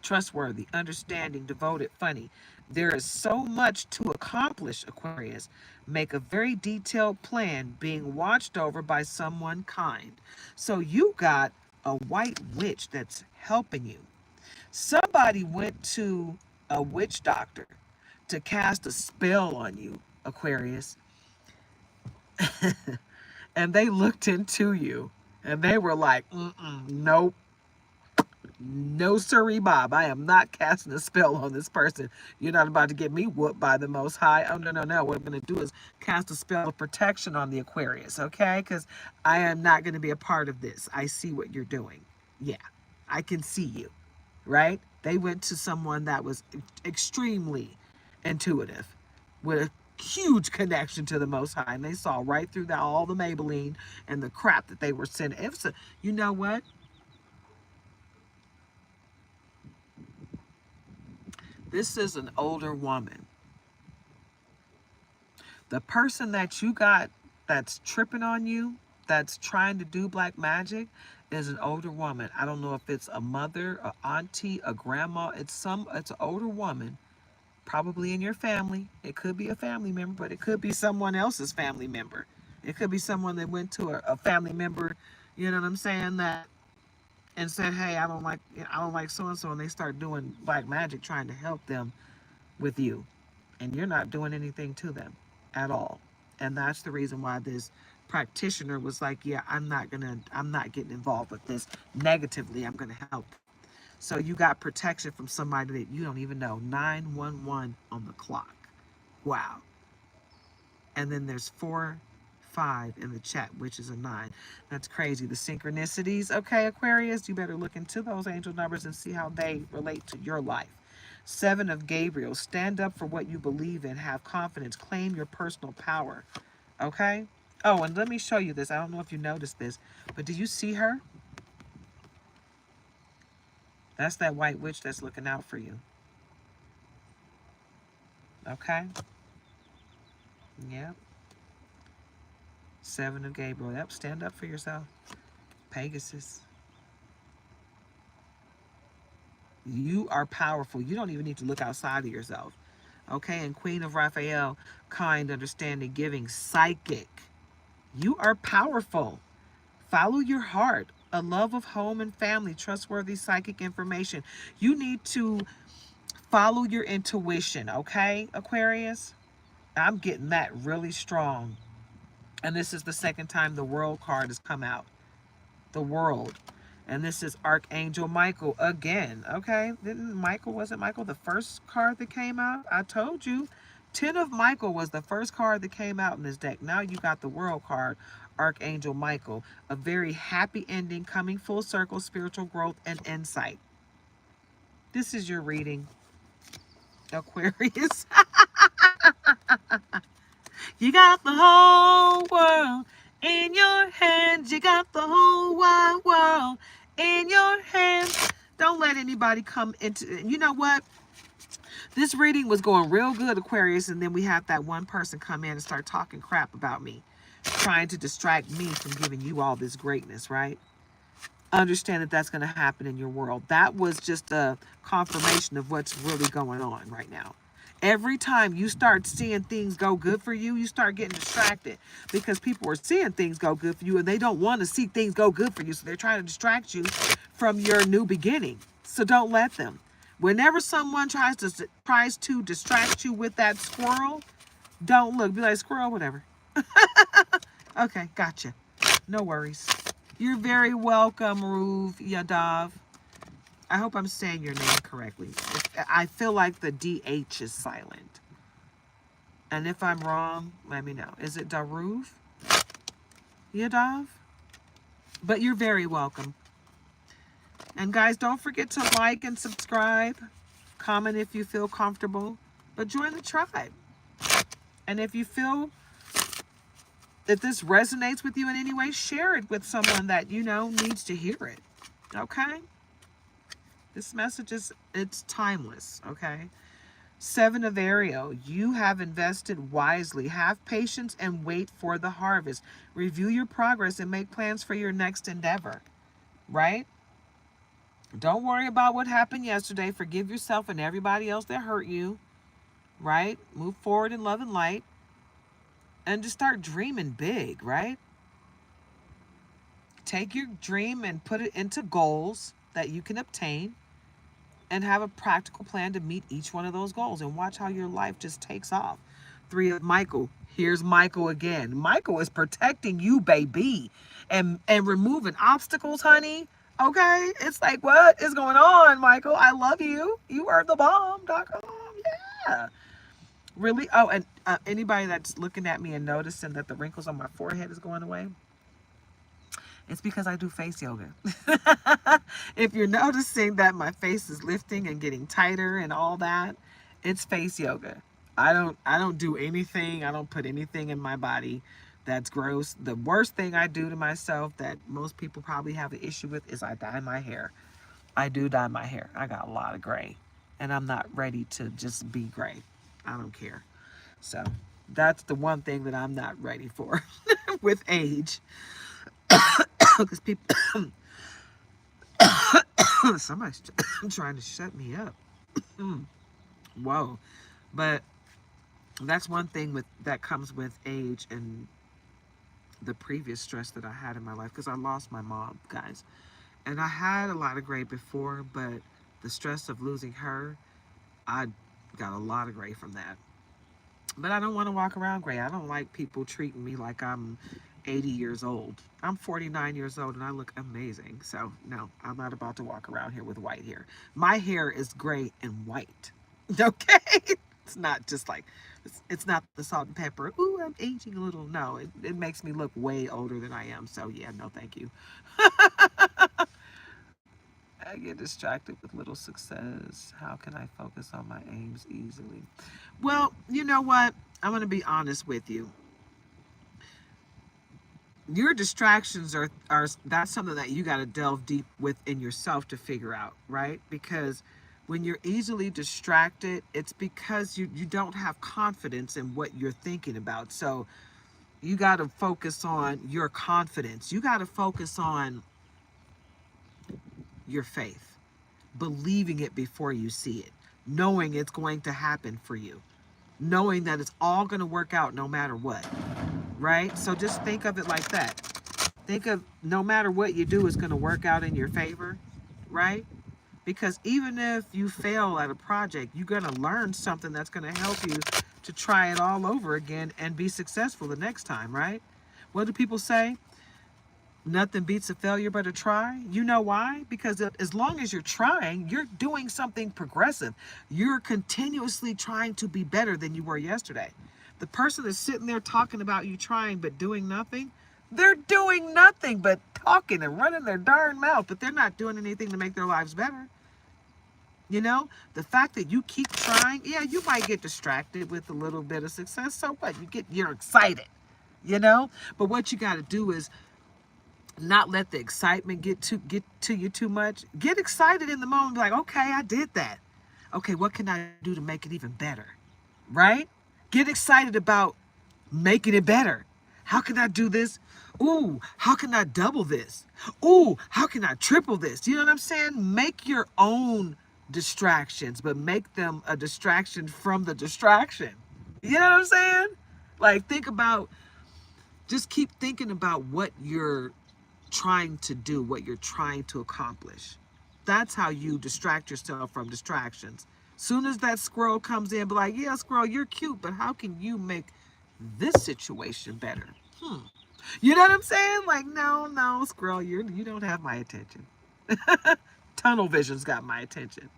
Trustworthy, understanding, devoted, funny. There is so much to accomplish, Aquarius. Make a very detailed plan, being watched over by someone kind. So you got a white witch that's helping you. Somebody went to a witch doctor to cast a spell on you, Aquarius, and they looked into you and they were like, nope. No, sirree, Bob. I am not casting a spell on this person. You're not about to get me whooped by the Most High. Oh, no, no, no. What I'm going to do is cast a spell of protection on the Aquarius, okay? Because I am not going to be a part of this. I see what you're doing. Yeah, I can see you, right? They went to someone that was extremely intuitive with a huge connection to the Most High. And they saw right through that, all the Maybelline and the crap that they were sending. You know what? This is an older woman. The person that you got that's tripping on you, that's trying to do black magic, is an older woman. I don't know if it's a mother, a auntie, a grandma. It's an older woman, probably in your family. It could be a family member, but it could be someone else's family member. It could be someone that went to a family member, you know what I'm saying, that and said, hey, I don't like so and so, and they start doing black magic trying to help them with you, and you're not doing anything to them at all. And that's the reason why this practitioner was like, yeah, I'm not getting involved with this negatively. I'm gonna help. So you got protection from somebody that you don't even know. 911 on the clock. Wow. And then there's 4-5 in the chat, which is a 9. That's crazy. The synchronicities. Okay, Aquarius, you better look into those angel numbers and see how they relate to your life. 7 of Gabriel. Stand up for what you believe in. Have confidence. Claim your personal power. Okay? Oh, and let me show you this. I don't know if you noticed this, but do you see her? That's that white witch that's looking out for you. Okay? Yep. 7 of Gabriel. Yep, stand up for yourself. Pegasus. You are powerful. You don't even need to look outside of yourself. Okay? And Queen of Raphael, kind, understanding, giving, psychic. You are powerful. Follow your heart. A love of home and family, trustworthy psychic information. You need to follow your intuition, okay, Aquarius? I'm getting that really strong. And this is the second time the World card has come out. The World. And this is Archangel Michael again, okay? Wasn't Michael the first card that came out? I told you. 10 of Michael was the first card that came out in this deck. Now you got the World card, Archangel Michael. A very happy ending, coming full circle, spiritual growth and insight. This is your reading, Aquarius. You got the whole world in your hands. You got the whole wide world in your hands. Don't let anybody come into it. You know what? This reading was going real good, Aquarius, and then we had that one person come in and start talking crap about me, trying to distract me from giving you all this greatness, right? Understand that that's going to happen in your world. That was just a confirmation of what's really going on right now. Every time you start seeing things go good for you, you start getting distracted because people are seeing things go good for you and they don't want to see things go good for you. So they're trying to distract you from your new beginning. So don't let them. Whenever someone tries to distract you with that squirrel, don't look. Be like, squirrel, whatever. Okay, gotcha. No worries. You're very welcome, Ruv Yadav. I hope I'm saying your name correctly. I feel like the DH is silent. And if I'm wrong, let me know. Is it Daruv Yadav? But you're very welcome. And guys, don't forget to like and subscribe. Comment if you feel comfortable. But join the tribe. And if you feel that this resonates with you in any way, share it with someone that you know needs to hear it. Okay? This message it's timeless, okay? 7 of Ariel, you have invested wisely. Have patience and wait for the harvest. Review your progress and make plans for your next endeavor, right? Don't worry about what happened yesterday. Forgive yourself and everybody else that hurt you, right? Move forward in love and light. And just start dreaming big, right? Take your dream and put it into goals that you can obtain and have a practical plan to meet each one of those goals and watch how your life just takes off. 3 of Michael. Here's Michael again. Michael is protecting you, baby, and removing obstacles, honey. Okay? It's like, what is going on, Michael? I love you. You are the bomb.com. Yeah. Really? Oh, and anybody that's looking at me and noticing that the wrinkles on my forehead is going away, it's because I do face yoga. If you're noticing that my face is lifting and getting tighter and all that, it's face yoga. I don't do anything. I don't put anything in my body that's gross. The worst thing I do to myself that most people probably have an issue with is I dye my hair. I do dye my hair. I got a lot of gray, and I'm not ready to just be gray. I don't care. So that's the one thing that I'm not ready for with age. Because people, somebody's trying to shut me up. Whoa. But that's one thing that comes with age and the previous stress that I had in my life, because I lost my mom, guys. And I had a lot of gray before, but the stress of losing her, I got a lot of gray from that. But I don't want to walk around gray. I don't like people treating me like I'm 80 years old. I'm 49 years old and I look amazing. So no, I'm not about to walk around here with white hair. My hair is gray and white. Okay? It's not just like, it's not the salt and pepper. Ooh, I'm aging a little. No, it makes me look way older than I am. So yeah, no thank you. I get distracted with little success. How can I focus on my aims easily? Well, you know what? I'm going to be honest with you. Your distractions are that's something that you got to delve deep within yourself to figure out, right? Because when you're easily distracted, it's because you don't have confidence in what you're thinking about. So you got to focus on your confidence. You got to focus on your faith, believing it before you see it, knowing it's going to happen for you, knowing that it's all going to work out no matter what, right? So just think of it like that. Think of no matter what you do, it's going to work out in your favor, right? Because even if you fail at a project, you're going to learn something that's going to help you to try it all over again and be successful the next time, right? What do people say? Nothing beats a failure but a try. You know why? Because as long as you're trying, you're doing something progressive. You're continuously trying to be better than you were yesterday. The person that's sitting there talking about you trying but doing nothing, they're doing nothing but talking and running their darn mouth, but they're not doing anything to make their lives better. You know, the fact that you keep trying, yeah, you might get distracted with a little bit of success. So what? You're excited, you know? But what you got to do is not let the excitement get to you too much. Get excited in the moment, like, okay, I did that. Okay, what can I do to make it even better? Right? Get excited about making it better. How can I do this? Ooh, how can I double this? Ooh, how can I triple this? You know what I'm saying? Make your own distractions, but make them a distraction from the distraction. You know what I'm saying? Like, just keep thinking about what you're trying to do, what you're trying to accomplish. That's how you distract yourself from distractions. Soon as that squirrel comes in, be like, yeah, squirrel, you're cute, but how can you make this situation better? You know what I'm saying? Like, no, no, squirrel, you don't have my attention. Tunnel vision's got my attention.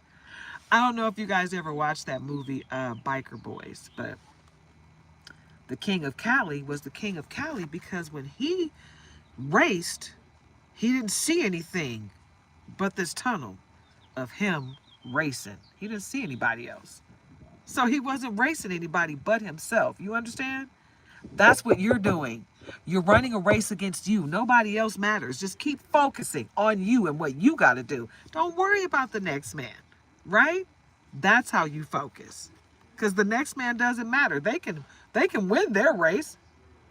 I don't know if you guys ever watched that movie, Biker Boys, but the King of Cali was the King of Cali because when he raced, he didn't see anything but this tunnel of him racing. He didn't see anybody else. So he wasn't racing anybody but himself. You understand? That's what you're doing. You're running a race against you. Nobody else matters. Just keep focusing on you and what you got to do. Don't worry about the next man, right? That's how you focus. Because the next man doesn't matter. They can win their race.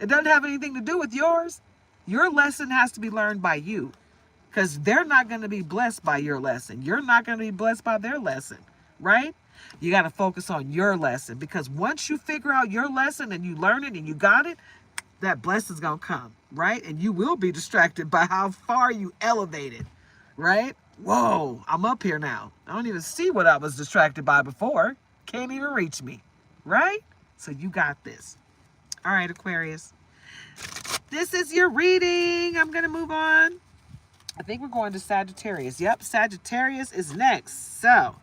It doesn't have anything to do with yours. Your lesson has to be learned by you. Because they're not going to be blessed by your lesson. You're not going to be blessed by their lesson, right? You got to focus on your lesson. Because once you figure out your lesson and you learn it and you got it, that blessing's going to come, right? And you will be distracted by how far you elevated, right? Whoa, I'm up here now. I don't even see what I was distracted by before. Can't even reach me, right? So you got this. All right, Aquarius. This is your reading. I'm going to move on. I think we're going to Sagittarius. Yep, Sagittarius is next. So,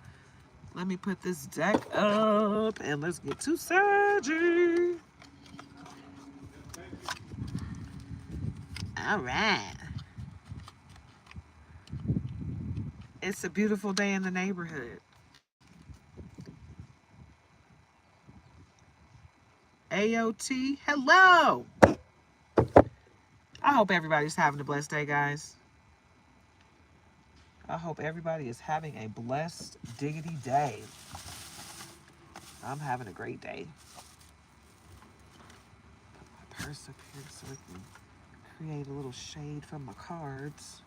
let me put this deck up and let's get to Saggy. All right. It's a beautiful day in the neighborhood. AOT, hello. I hope everybody's having a blessed day, guys. I hope everybody is having a blessed diggity day. I'm having a great day. Put my purse up here so we can create a little shade from my cards.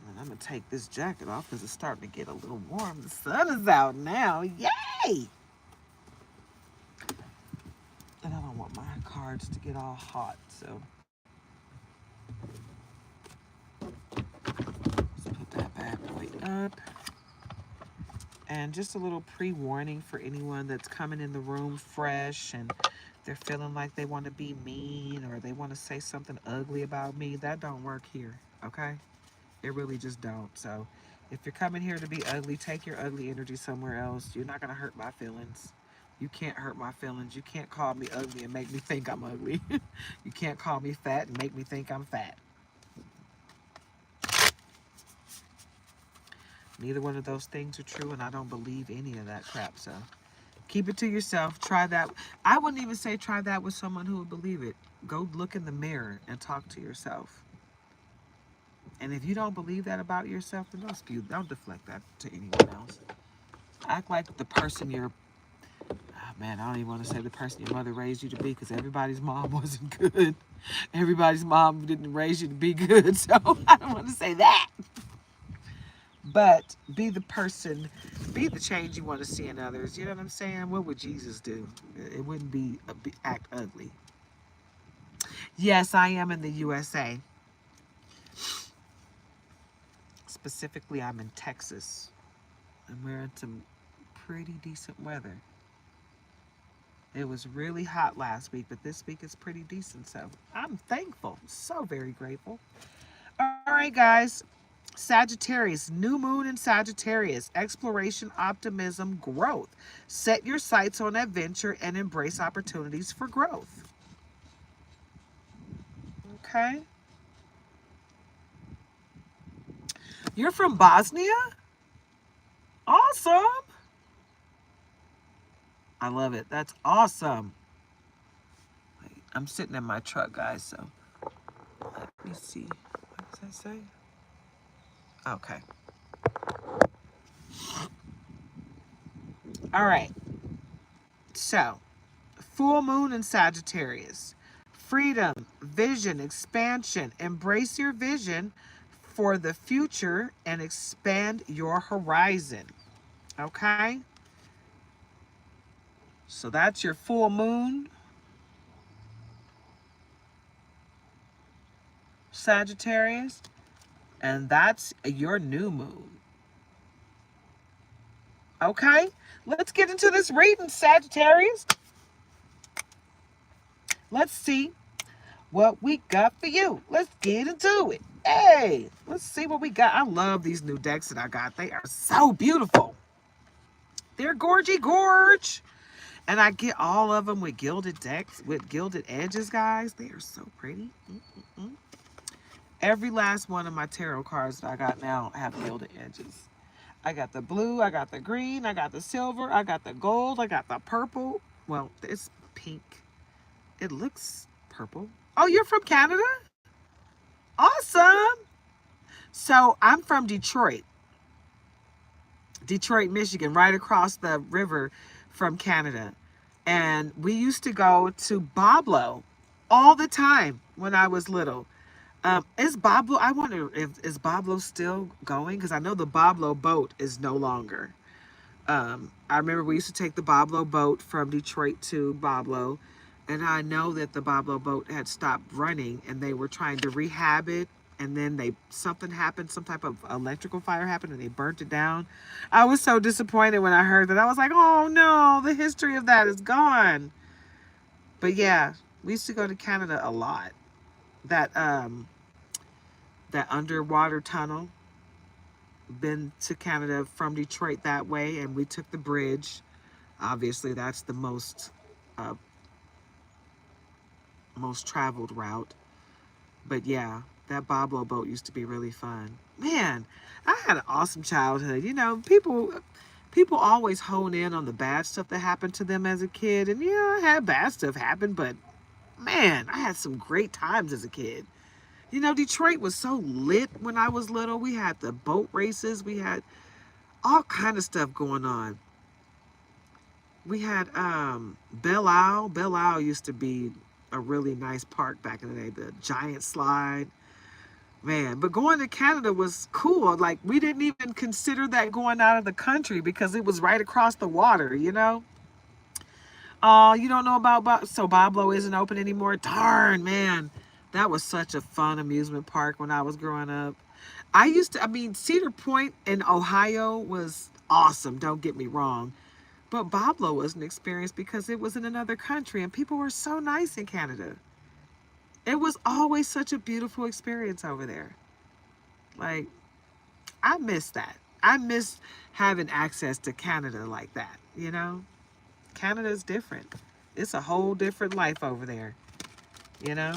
And I'm going to take this jacket off because it's starting to get a little warm. The sun is out now. Yay! And I don't want my cards to get all hot, so let's put that bad boy up. And just a little pre-warning for anyone that's coming in the room fresh and they're feeling like they want to be mean or they want to say something ugly about me. That don't work here, okay? It really just don't. So if you're coming here to be ugly, take your ugly energy somewhere else. You're not going to hurt my feelings. You can't hurt my feelings. You can't call me ugly and make me think I'm ugly. You can't call me fat and make me think I'm fat. Neither one of those things are true, and I don't believe any of that crap. So keep it to yourself. Try that. I wouldn't even say try that with someone who would believe it. Go look in the mirror and talk to yourself. And if you don't believe that about yourself, then don't deflect that to anyone else. Act like the person you're, man, I don't even want to say the person your mother raised you to be because everybody's mom wasn't good. Everybody's mom didn't raise you to be good, so I don't want to say that. But be the person, be the change you want to see in others. You know what I'm saying? What would Jesus do? It wouldn't be act ugly. Yes, I am in the USA. Specifically, I'm in Texas. And we're in some pretty decent weather. It was really hot last week, but this week is pretty decent. So I'm thankful. So very grateful. All right, guys. Sagittarius, new moon in Sagittarius, exploration, optimism, growth. Set your sights on adventure and embrace opportunities for growth. Okay. You're from Bosnia? Awesome. I love it. That's awesome. Wait, I'm sitting in my truck, guys, so let me see. What does that say? Okay. All right. So, full moon in Sagittarius. Freedom, vision, expansion. Embrace your vision for the future and expand your horizon. Okay? So that's your full moon, Sagittarius, and that's your new moon. Okay? Let's get into this reading, Sagittarius. Let's see what we got for you. Let's get into it. Hey, let's see what we got. I love these new decks that I got. They are so beautiful. They're gorgy gorge. And I get all of them with gilded decks, with gilded edges, guys. They are so pretty. Every last one of my tarot cards that I got now have gilded edges. I got the blue, I got the green, I got the silver, I got the gold, I got the purple. Well, it's pink. It looks purple. Oh, you're from Canada? Awesome. So I'm from Detroit, Michigan, right across the river from Canada. And we used to go to Boblo all the time when I was little. Is Boblo, I wonder if is Boblo still going? Because I know the Boblo boat is no longer. I remember we used to take the Boblo boat from Detroit to Boblo. And I know that the Boblo boat had stopped running and they were trying to rehab it. And then something happened, some type of electrical fire happened and they burnt it down. I was so disappointed when I heard that. I was like, oh no, the history of that is gone. But yeah, we used to go to Canada a lot. That underwater tunnel, been to Canada from Detroit that way, and we took the bridge. Obviously, that's the uh, most traveled route. But yeah, that Boblo boat used to be really fun. Man, I had an awesome childhood. You know, people always hone in on the bad stuff that happened to them as a kid. And yeah, I had bad stuff happen, but man, I had some great times as a kid. You know, Detroit was so lit when I was little. We had the boat races. We had all kind of stuff going on. We had Belle Isle. Belle Isle used to be a really nice park back in the day. The giant slide. Man, but going to Canada was cool. Like, we didn't even consider that going out of the country because it was right across the water, you know? Oh, you don't know about so Boblo isn't open anymore? Darn, man. That was such a fun amusement park when I was growing up. I mean, Cedar Point in Ohio was awesome, don't get me wrong. But Boblo was an experience because it was in another country and people were so nice in Canada. It was always such a beautiful experience over there. Like, I miss that. I miss having access to Canada like that, you know? Canada's different. It's a whole different life over there, you know?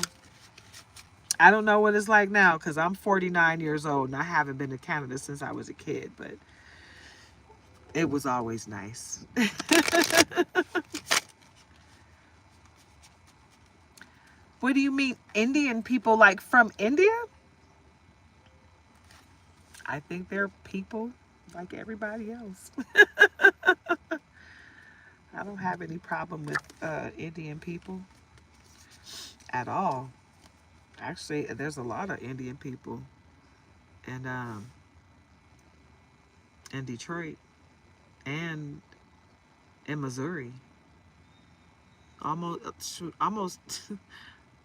I don't know what it's like now because I'm 49 years old and I haven't been to Canada since I was a kid, but it was always nice. What do you mean, Indian people like from India? I think they're people like everybody else. I don't have any problem with Indian people at all. Actually, there's a lot of Indian people in Detroit and in Missouri. Almost,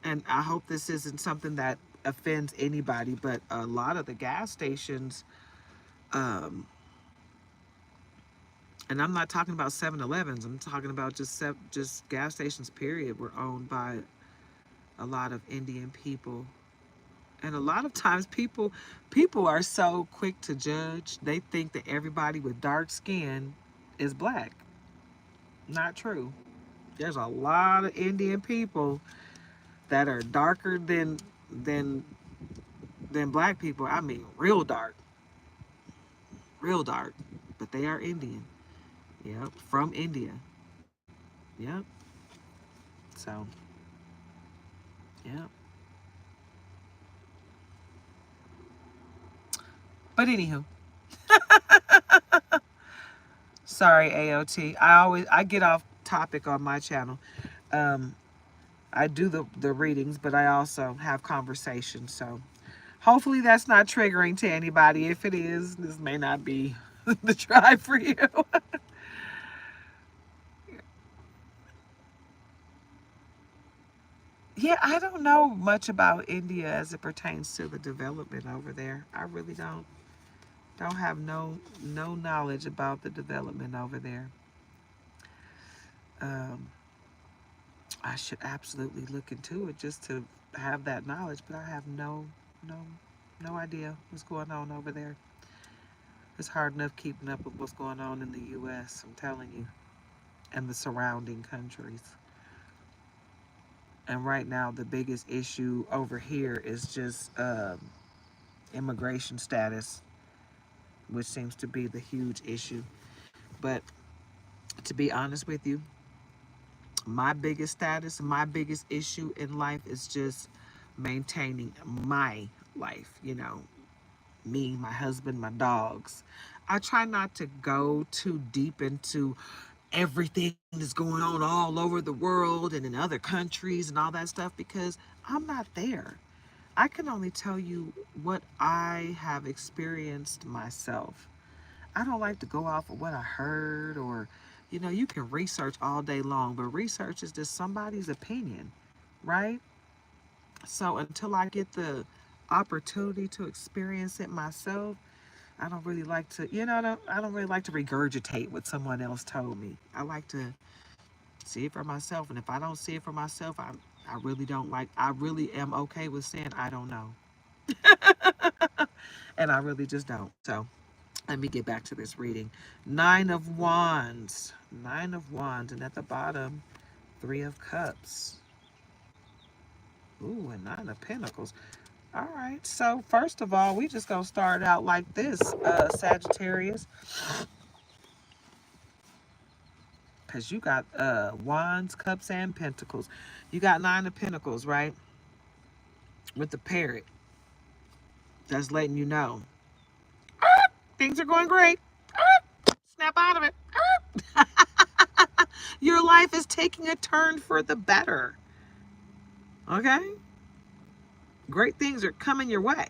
and I hope this isn't something that offends anybody, but a lot of the gas stations, um, and I'm not talking about 7-Elevens. I'm talking about just gas stations. Period. Were owned by a lot of Indian people, and a lot of times people are so quick to judge. They think that everybody with dark skin is black. Not true. There's a lot of Indian people that are darker than than black people. I mean, real dark, real dark. but they are Indian. Yep, from India. Yep. So, yeah. But anywho, sorry, AOT. I get off topic on my channel. Um, I do the readings, but I also have conversations. So hopefully that's not triggering to anybody. If it is, this may not be the tribe for you. Yeah, I don't know much about India as it pertains to the development over there. I really don't have no knowledge about the development over there. Um, I should absolutely look into it just to have that knowledge, but I have no no idea what's going on over there. It's hard enough keeping up with what's going on in the US, I'm telling you, and the surrounding countries. And right now the biggest issue over here is just immigration status, which seems to be the huge issue. But to be honest with you, my biggest status, my biggest issue in life is just maintaining my life, me, my husband, my dogs. I try not to go too deep into everything that's going on all over the world and in other countries and all that stuff because I'm not there. I can only tell you what I have experienced myself. I don't like to go off of what I heard or, you can research all day long, but research is just somebody's opinion, right? So until I get the opportunity to experience it myself, I don't really like to, I don't really like to regurgitate what someone else told me. I like to see it for myself. And if I don't see it for myself, I really don't like, I really am okay with saying I don't know. And I really just don't. So let me get back to this reading. Nine of Wands. Nine of Wands. And at the bottom, Three of Cups. Ooh, and Nine of Pentacles. All right. So first of all, we just going to start out like this, Sagittarius. Because you got Wands, Cups, and Pentacles. You got Nine of Pentacles, right? With the parrot. That's letting you know. Things are going great. Snap out of it. Your life is taking a turn for the better. Okay? Great things are coming your way.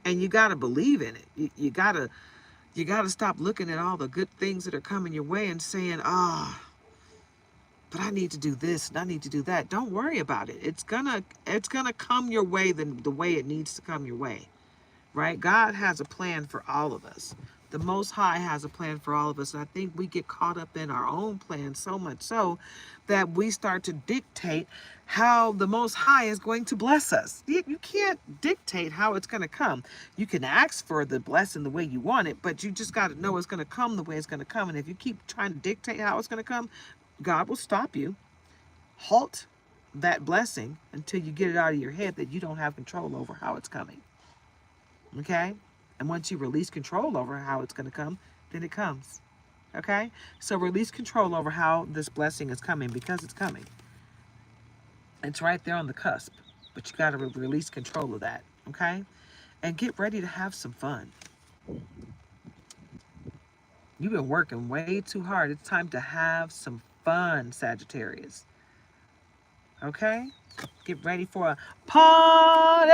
And you got to believe in it. You got to stop looking at all the good things that are coming your way and saying, but I need to do this and I need to do that. Don't worry about it. It's gonna come your way the way it needs to come your way. Right? God has a plan for all of us. The Most High has a plan for all of us. And I think we get caught up in our own plan so much so that we start to dictate how the Most High is going to bless us. You can't dictate how it's going to come. You can ask for the blessing the way you want it, but you just got to know it's going to come the way it's going to come. And if you keep trying to dictate how it's going to come, God will stop you, halt that blessing until you get it out of your head that you don't have control over how it's coming. Okay? And once you release control over how it's going to come, then it comes. Okay? So release control over how this blessing is coming because it's coming. It's right there on the cusp. But you got to release control of that. Okay? And get ready to have some fun. You've been working way too hard. It's time to have some fun, Sagittarius. Okay? Get ready for a party.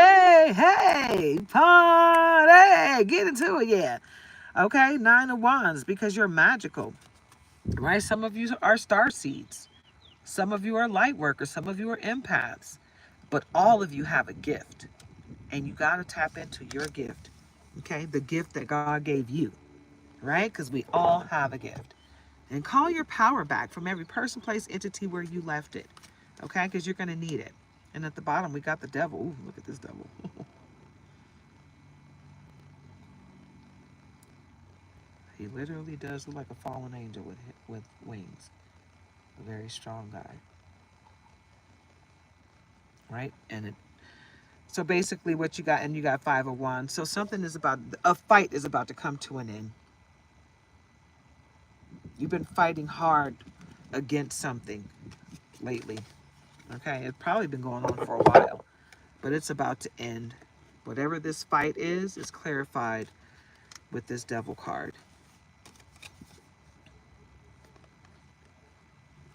Hey, party. Get into it, yeah. Okay, Nine of Wands, because you're magical, right? Some of you are star seeds. Some of you are light workers. Some of you are empaths. But all of you have a gift. And you got to tap into your gift, okay? The gift that God gave you, right? Because we all have a gift. And call your power back from every person, place, entity where you left it, okay? Because you're going to need it. And at the bottom, we got the devil. Ooh, look at this devil. He literally does look like a fallen angel with wings. A very strong guy, right? And So basically what you got, and you got 5 of Wands. So something is about, a fight is about to come to an end. You've been fighting hard against something lately. Okay, it's probably been going on for a while, but it's about to end. Whatever this fight is clarified with this Devil card.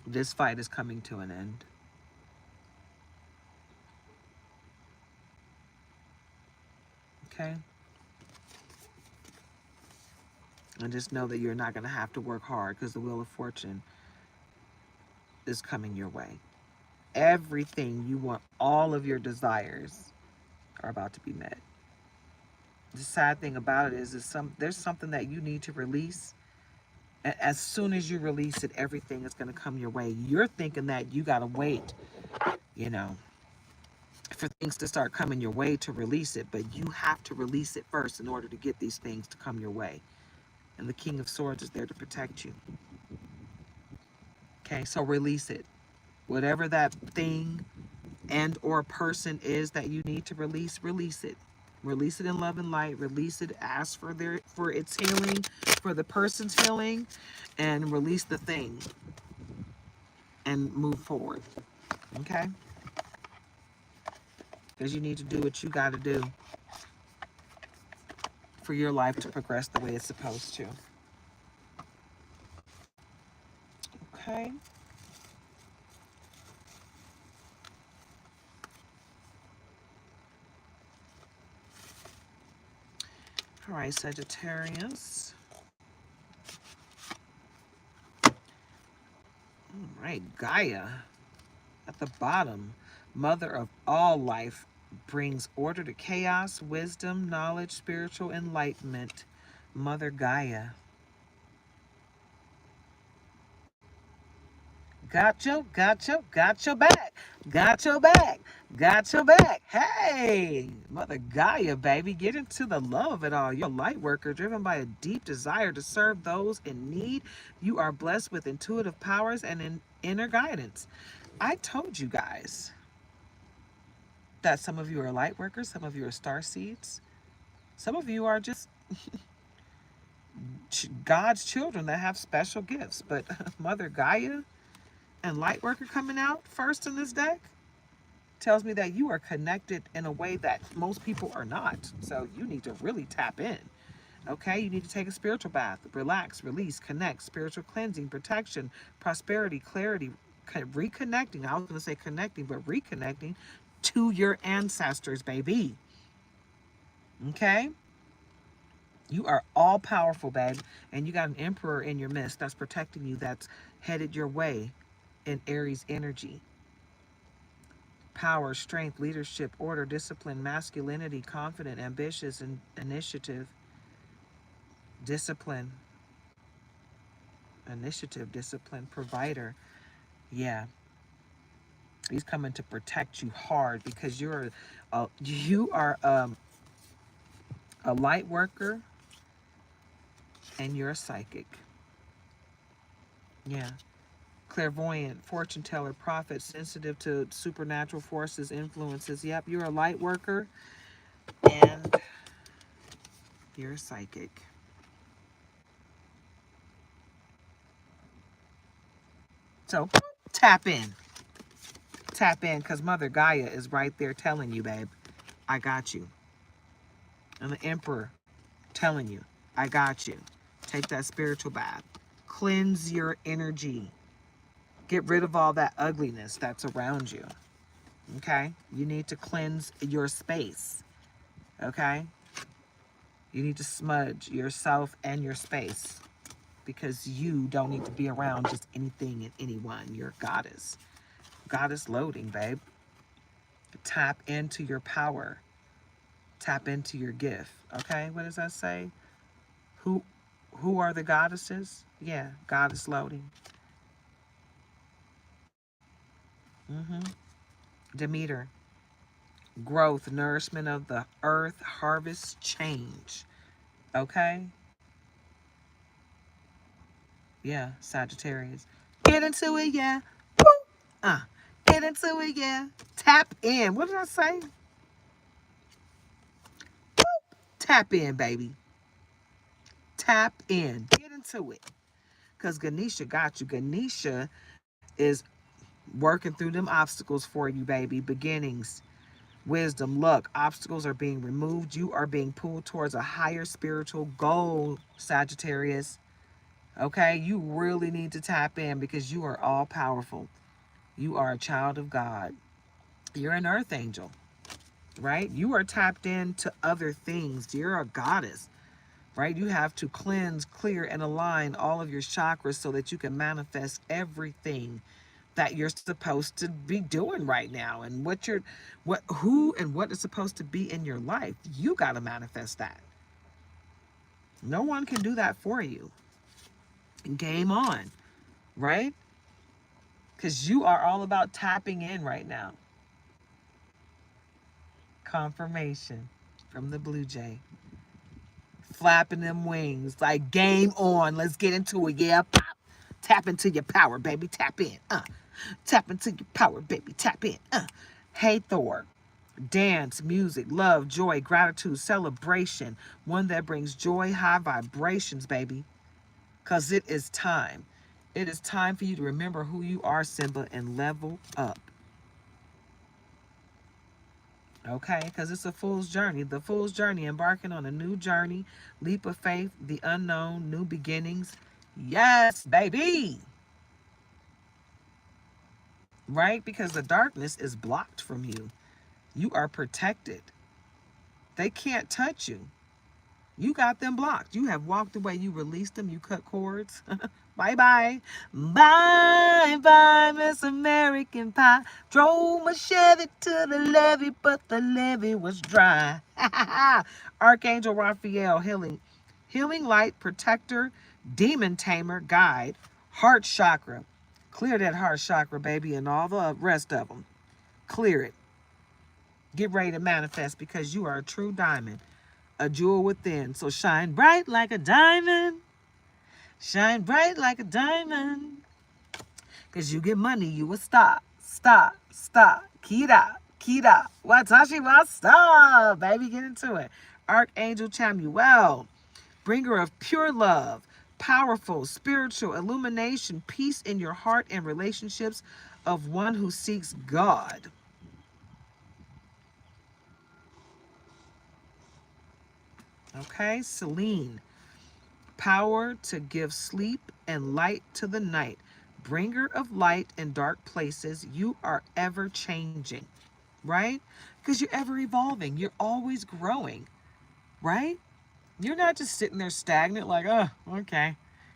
This fight is coming to an end. Okay? And just know that you're not going to have to work hard because the Wheel of Fortune is coming your way. Everything you want, all of your desires are about to be met. The sad thing about it is there's something that you need to release. As soon as you release it, everything is going to come your way. You're thinking that you got to wait, you know, for things to start coming your way to release it. But you have to release it first in order to get these things to come your way. And the King of Swords is there to protect you. Okay, so release it. Whatever that thing and or person is that you need to release, release it. Release it in love and light. Release it. Ask for its healing, for the person's healing, and release the thing and move forward. Okay? Because you need to do what you got to do for your life to progress the way it's supposed to. Okay? All right, Sagittarius. All right, Gaia at the bottom. Mother of all life, brings order to chaos, wisdom, knowledge, spiritual enlightenment. Mother Gaia. Got your back. Got your back. Got your back. Hey, Mother Gaia, baby. Get into the love of it all. You're a light worker driven by a deep desire to serve those in need. You are blessed with intuitive powers and inner guidance. I told you guys that some of you are light workers. Some of you are star seeds. Some of you are just God's children that have special gifts. But Mother Gaia and light worker coming out first in this deck tells me that you are connected in a way that most people are not. So you need to really tap in. Okay, you need to take a spiritual bath, relax, release, connect, spiritual cleansing, protection, prosperity, clarity, reconnecting. I was going to say connecting, but reconnecting to your ancestors, baby. Okay, you are all powerful, babe, and you got an emperor in your midst that's protecting you, that's headed your way in Aries energy. Power, strength, leadership, order, discipline, masculinity, confident, ambitious, and initiative. Discipline. Initiative, discipline, provider. Yeah. He's coming to protect you hard because you are a light worker and you're a psychic. Yeah. Clairvoyant, fortune teller, prophet, sensitive to supernatural forces, influences. Yep, you're a light worker and you're a psychic. So tap in. Tap in because Mother Gaia is right there telling you, babe, I got you. And the Emperor telling you, I got you. Take that spiritual bath. Cleanse your energy. Get rid of all that ugliness that's around you. Okay? You need to cleanse your space. Okay? You need to smudge yourself and your space because you don't need to be around just anything and anyone. You're a goddess. Goddess loading, babe. Tap into your power. Tap into your gift. Okay? What does that say? Who are the goddesses? Yeah, goddess loading. Demeter. Growth, nourishment of the earth, harvest, change. Okay? Yeah, Sagittarius. Get into it, yeah. Woo! Get into it, yeah. Tap in. What did I say? Tap in, baby. Tap in. Get into it. Because Ganesha got you. Ganesha is working through them obstacles for you, baby. Beginnings, wisdom, luck. Obstacles are being removed. You are being pulled towards a higher spiritual goal, Sagittarius. Okay? You really need to tap in because you are all powerful. You are a child of God. You're an earth angel, right? You are tapped into other things. You're a goddess, right? You have to cleanse, clear, and align all of your chakras so that you can manifest everything that you're supposed to be doing right now, and who and what is supposed to be in your life. You got to manifest that. No one can do that for you. Game on, right? Because you are all about tapping in right now. Confirmation from the Blue Jay. Flapping them wings like game on. Let's get into it. Yeah, pop. Tap into your power, baby. Tap in. Tap into your power, baby. Tap in. Hey, Thor. Dance, music, love, joy, gratitude, celebration. One that brings joy, high vibrations, baby. Because it is time. It is time for you to remember who you are, Simba, and level up. Okay, because it's a fool's journey. The fool's journey, embarking on a new journey, leap of faith, the unknown, new beginnings. Yes, baby. Right? Because the darkness is blocked from you. You are protected. They can't touch you. You got them blocked. You have walked away. You released them. You cut cords. Bye-bye. Bye-bye, Miss American Pie. Drove my Chevy to the levee, but the levee was dry. Archangel Raphael, healing light, protector, demon tamer, guide, heart chakra. Clear that heart chakra, baby, and all the rest of them. Clear it. Get ready to manifest because you are a true diamond, a jewel within. So shine bright like a diamond. Shine bright like a diamond. Because you get money, you will stop. Kira. Watashi wa stop. Baby, get into it. Archangel Chamuel, bringer of pure love, powerful, spiritual illumination, peace in your heart and relationships of one who seeks God. Okay, Selene, power to give sleep and light to the night, bringer of light in dark places. You are ever changing, right? Because you're ever evolving. You're always growing, right? You're not just sitting there stagnant like, oh, okay,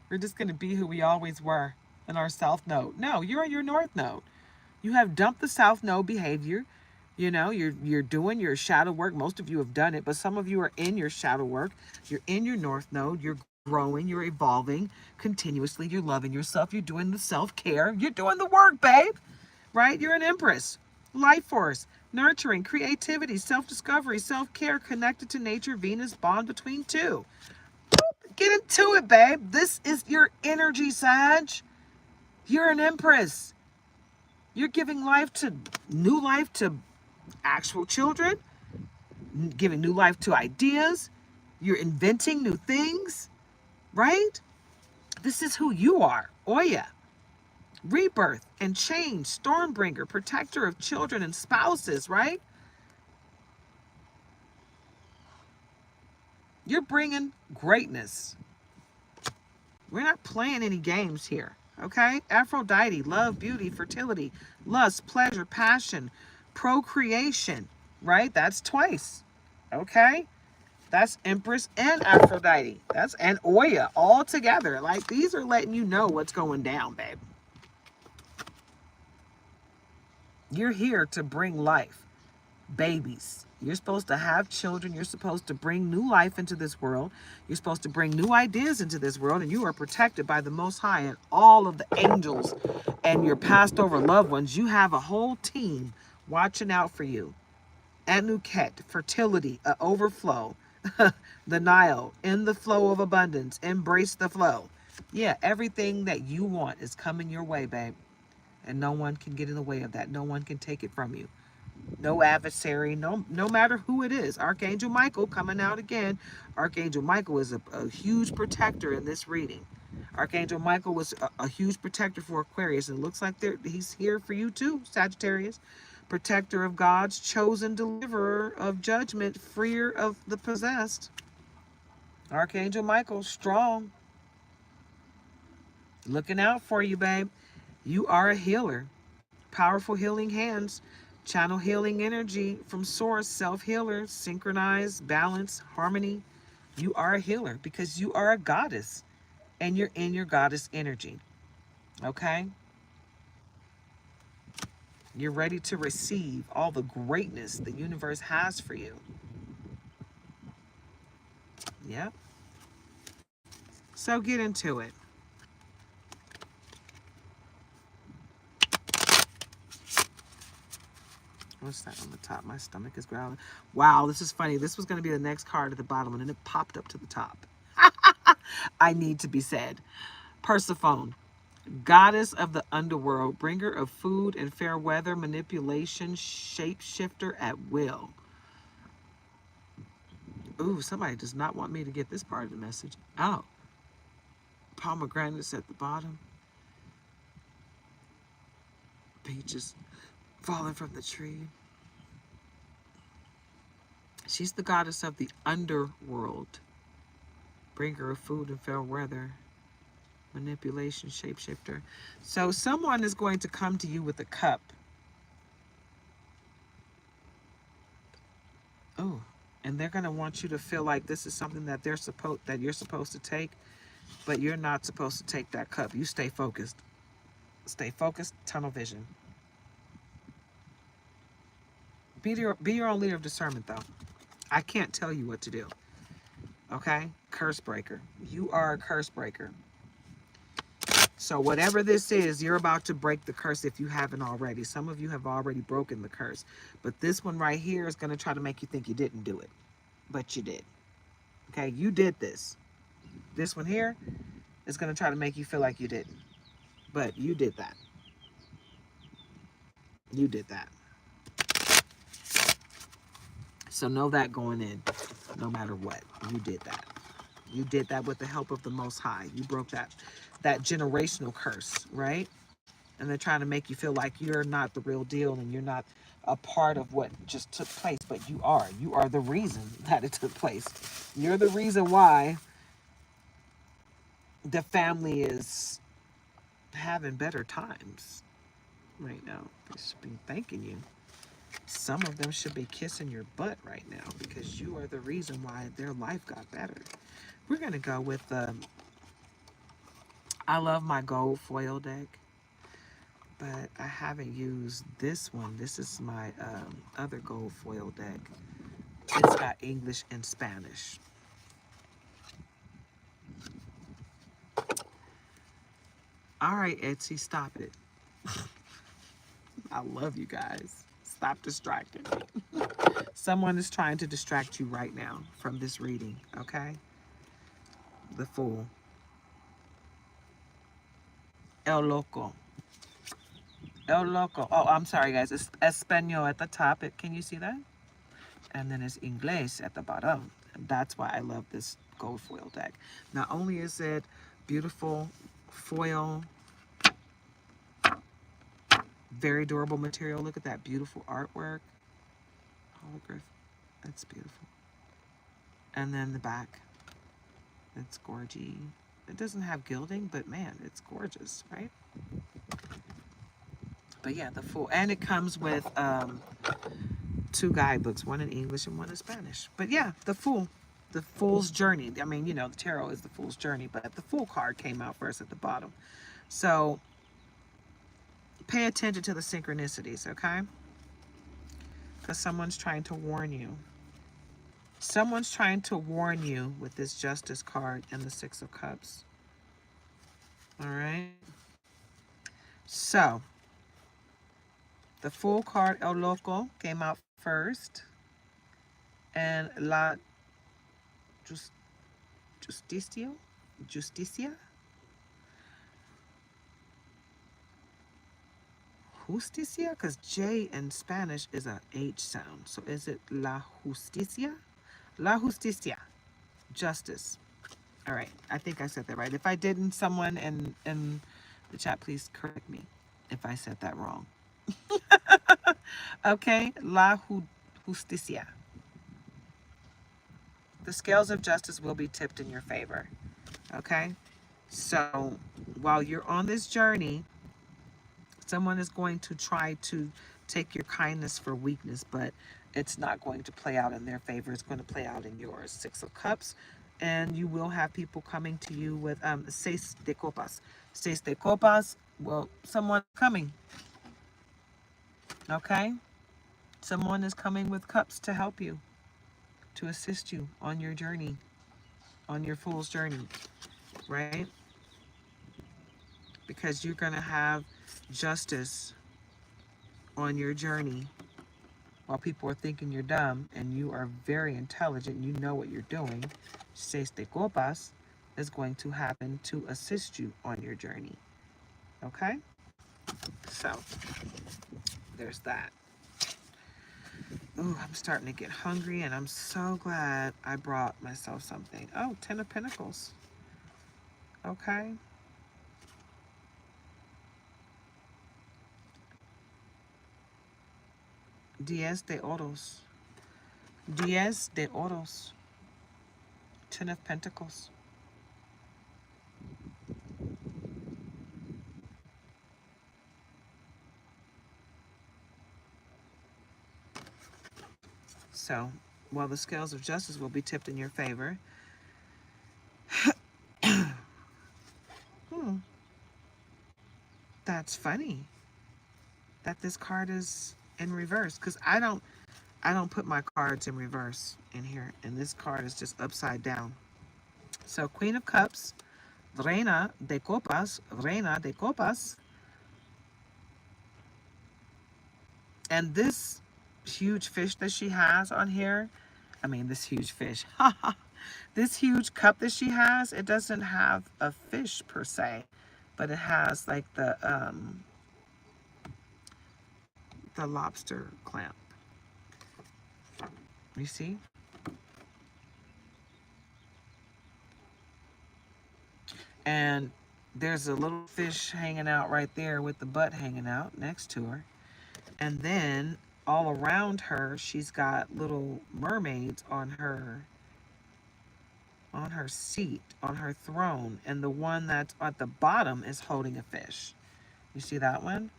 we're just going to be who we always were in our south node. No, you're in your north node. You have dumped the south node behavior. You know, you're doing your shadow work. Most of you have done it, but some of you are in your shadow work. You're in your north node. You're growing. You're evolving continuously. You're loving yourself. You're doing the self-care. You're doing the work, babe. Right? You're an empress. Life force. Nurturing. Creativity. Self-discovery. Self-care. Connected to nature. Venus. Bond between two. Get into it, babe. This is your energy, Sag. You're an empress. You're giving new life to actual children, giving new life to ideas. You're inventing new things, right? This is who you are. Oya. Rebirth and change, stormbringer, protector of children and spouses, right? You're bringing greatness. We're not playing any games here, okay? Aphrodite, love, beauty, fertility, lust, pleasure, passion, procreation, right? That's twice, okay? That's Empress and Aphrodite. That's and Oya all together. Like, these are letting you know what's going down, babe. You're here to bring life, babies. You're supposed to have children. You're supposed to bring new life into this world. You're supposed to bring new ideas into this world, and you are protected by the Most High and all of the angels and your passed over loved ones. You have a whole team watching out for you. Anuket, fertility, overflow, the Nile, in the flow of abundance, embrace the flow. Yeah, everything that you want is coming your way, babe. And no one can get in the way of that. No one can take it from you. No adversary, no matter who it is. Archangel Michael coming out again. Archangel Michael is a huge protector in this reading. Archangel Michael was a huge protector for Aquarius. And it looks like he's here for you too, Sagittarius. Protector of God's chosen deliverer of judgment, freer of the possessed. Archangel Michael, strong. Looking out for you, babe. You are a healer. Powerful healing hands. Channel healing energy from source. Self-healer. Synchronize, balance, harmony. You are a healer because you are a goddess. And you're in your goddess energy. Okay? You're ready to receive all the greatness the universe has for you. Yep. So get into it. What's that on the top? My stomach is growling. Wow, this is funny. This was going to be the next card at the bottom, and then it popped up to the top. I need to be said. Persephone, goddess of the underworld, bringer of food and fair weather, manipulation, shapeshifter at will. Ooh, somebody does not want me to get this part of the message. Oh, pomegranates at the bottom. Peaches falling from the tree. She's the goddess of the underworld, bringer of food and fair weather, manipulation, shapeshifter. So someone is going to come to you with a cup. Oh, and they're going to want you to feel like this is something that you're supposed to take, but you're not supposed to take that cup. You stay focused. Stay focused, tunnel vision. Be your own leader of discernment, though. I can't tell you what to do. Okay? Curse breaker. You are a curse breaker. So whatever this is, you're about to break the curse if you haven't already. Some of you have already broken the curse. But this one right here is going to try to make you think you didn't do it. But you did. Okay? You did this. This one here is going to try to make you feel like you didn't. But you did that. You did that. So know that going in, no matter what, you did that. You did that with the help of the Most High. You broke that generational curse, right? And they're trying to make you feel like you're not the real deal and you're not a part of what just took place, but you are. You are the reason that it took place. You're the reason why the family is having better times right now. They should be thanking you. Some of them should be kissing your butt right now because you are the reason why their life got better. We're going to go with, I love my gold foil deck, but I haven't used this one. This is my other gold foil deck. It's got English and Spanish. All right, Etsy, stop it. I love you guys. Stop distracting me. Someone is trying to distract you right now from this reading, okay? The Fool. El Loco. El Loco. Oh, I'm sorry, guys. It's Espanol at the top. Can you see that? And then it's Inglés at the bottom. And that's why I love this gold foil deck. Not only is it beautiful foil, very durable material. Look at that beautiful artwork. Holograph. That's beautiful. And then the back. It's gorgeous. It doesn't have gilding, but man, it's gorgeous, right? But yeah, the Fool. And it comes with 2 guidebooks, one in English and one in Spanish. But yeah, the Fool. The Fool's Journey. I mean, you know, the tarot is the Fool's Journey, but the Fool card came out first at the bottom. So pay attention to the synchronicities, okay? Because someone's trying to warn you. Someone's trying to warn you with this Justice card and the 6 of Cups. All right? So, the Fool card, El Loco, came out first. And La Justicia? justicia? Because J in Spanish is a H sound. So is it la justicia? La justicia. Justice. All right. I think I said that right. If I didn't, someone in the chat, please correct me if I said that wrong. Okay. Justicia. The scales of justice will be tipped in your favor. Okay. So while you're on this journey, someone is going to try to take your kindness for weakness, but it's not going to play out in their favor. It's going to play out in yours. Six of Cups. And you will have people coming to you with seis de copas. Seis de copas. Well, someone coming. Okay? Someone is coming with cups to help you, to assist you on your journey, on your fool's journey, right? Because you're going to have justice on your journey while people are thinking you're dumb and you are very intelligent, you know what you're doing. Seis de copas is going to happen to assist you on your journey. Okay? So, there's that. Ooh, I'm starting to get hungry and I'm so glad I brought myself something. Oh, Ten of Pentacles. Okay. Diez de Oros. Diez de Oros. Ten of Pentacles. So, while the scales of justice will be tipped in your favor, that's funny that this card is in reverse because I don't put my cards in reverse in here, and this card is just upside down. So Queen of Cups, Reina de Copas, and this huge fish that she has on here, this huge fish, this huge cup that she has, it doesn't have a fish per se, but it has like the lobster clamp. You see? And there's a little fish hanging out right there with the butt hanging out next to her. And then all around her, she's got little mermaids on her seat, on her throne. And the one that's at the bottom is holding a fish. You see that one?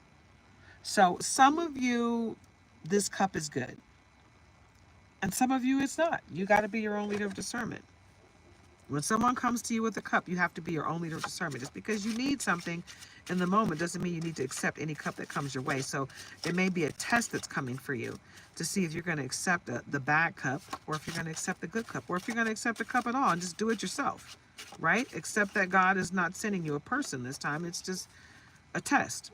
So some of you, this cup is good. And some of you, it's not. You got to be your own leader of discernment. When someone comes to you with a cup, you have to be your own leader of discernment. Just because you need something in the moment doesn't mean you need to accept any cup that comes your way. So it may be a test that's coming for you to see if you're going to accept the bad cup or if you're going to accept the good cup or if you're going to accept a cup at all and just do it yourself, right? Accept that God is not sending you a person this time. It's just a test.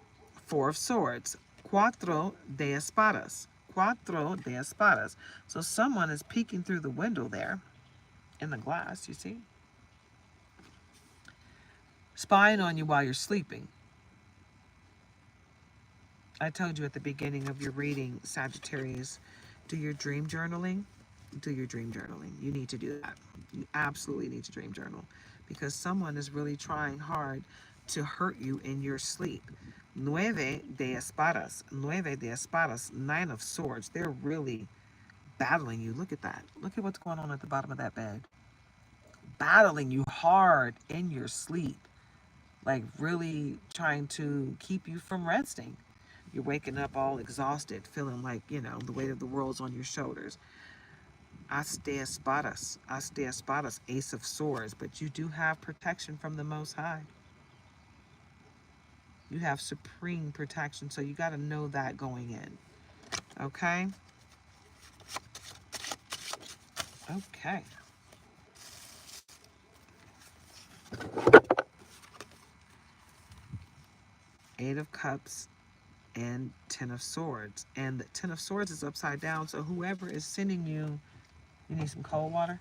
Four of Swords. Cuatro de espadas. Cuatro de espadas. So someone is peeking through the window there. In the glass, you see? Spying on you while you're sleeping. I told you at the beginning of your reading, Sagittarius, do your dream journaling. Do your dream journaling. You need to do that. You absolutely need to dream journal because someone is really trying hard to hurt you in your sleep. Nueve de espadas. Nueve de espadas. Nine of Swords. They're really battling you. Look at that. Look at what's going on at the bottom of that bed. Battling you hard in your sleep, like really trying to keep you from resting. You're waking up all exhausted, feeling like, the weight of the world's on your shoulders. As de espadas, Ace of Swords, but you do have protection from the Most High. You have supreme protection, so you got to know that going in. Okay? Okay. Eight of Cups and Ten of Swords. And the Ten of Swords is upside down, so whoever is sending you, you need some cold water?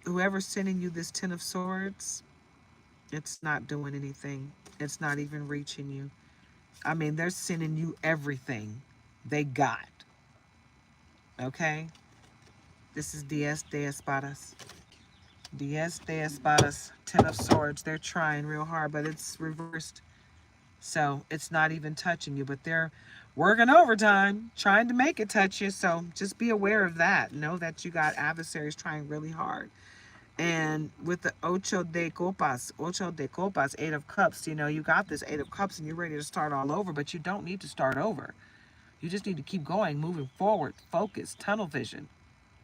Whoever's sending you this Ten of Swords, It's not doing anything. It's not even reaching you. I mean, they're sending you everything they got. Okay? This is Diez de Espadas. Diez de Espadas, Ten of Swords. They're trying real hard, but it's reversed. So it's not even touching you, but they're working overtime, trying to make it touch you. So just be aware of that. Know that you got adversaries trying really hard. And with the Ocho de Copas, Eight of Cups, you know, you got this Eight of Cups and you're ready to start all over, but you don't need to start over. You just need to keep going, moving forward, focus, tunnel vision.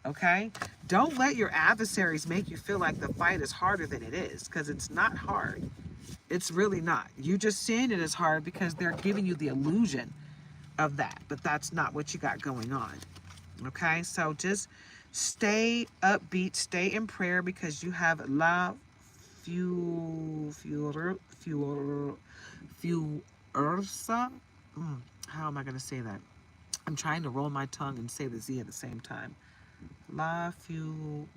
Okay? Don't let your adversaries make you feel like the fight is harder than it is, because it's not hard. It's really not. You just seeing it as hard because they're giving you the illusion of that, but that's not what you got going on. Okay? So just stay upbeat, stay in prayer, because you have La Fuerza. How am I going to say that? I'm trying to roll my tongue and say the Z at the same time. La Fuerza.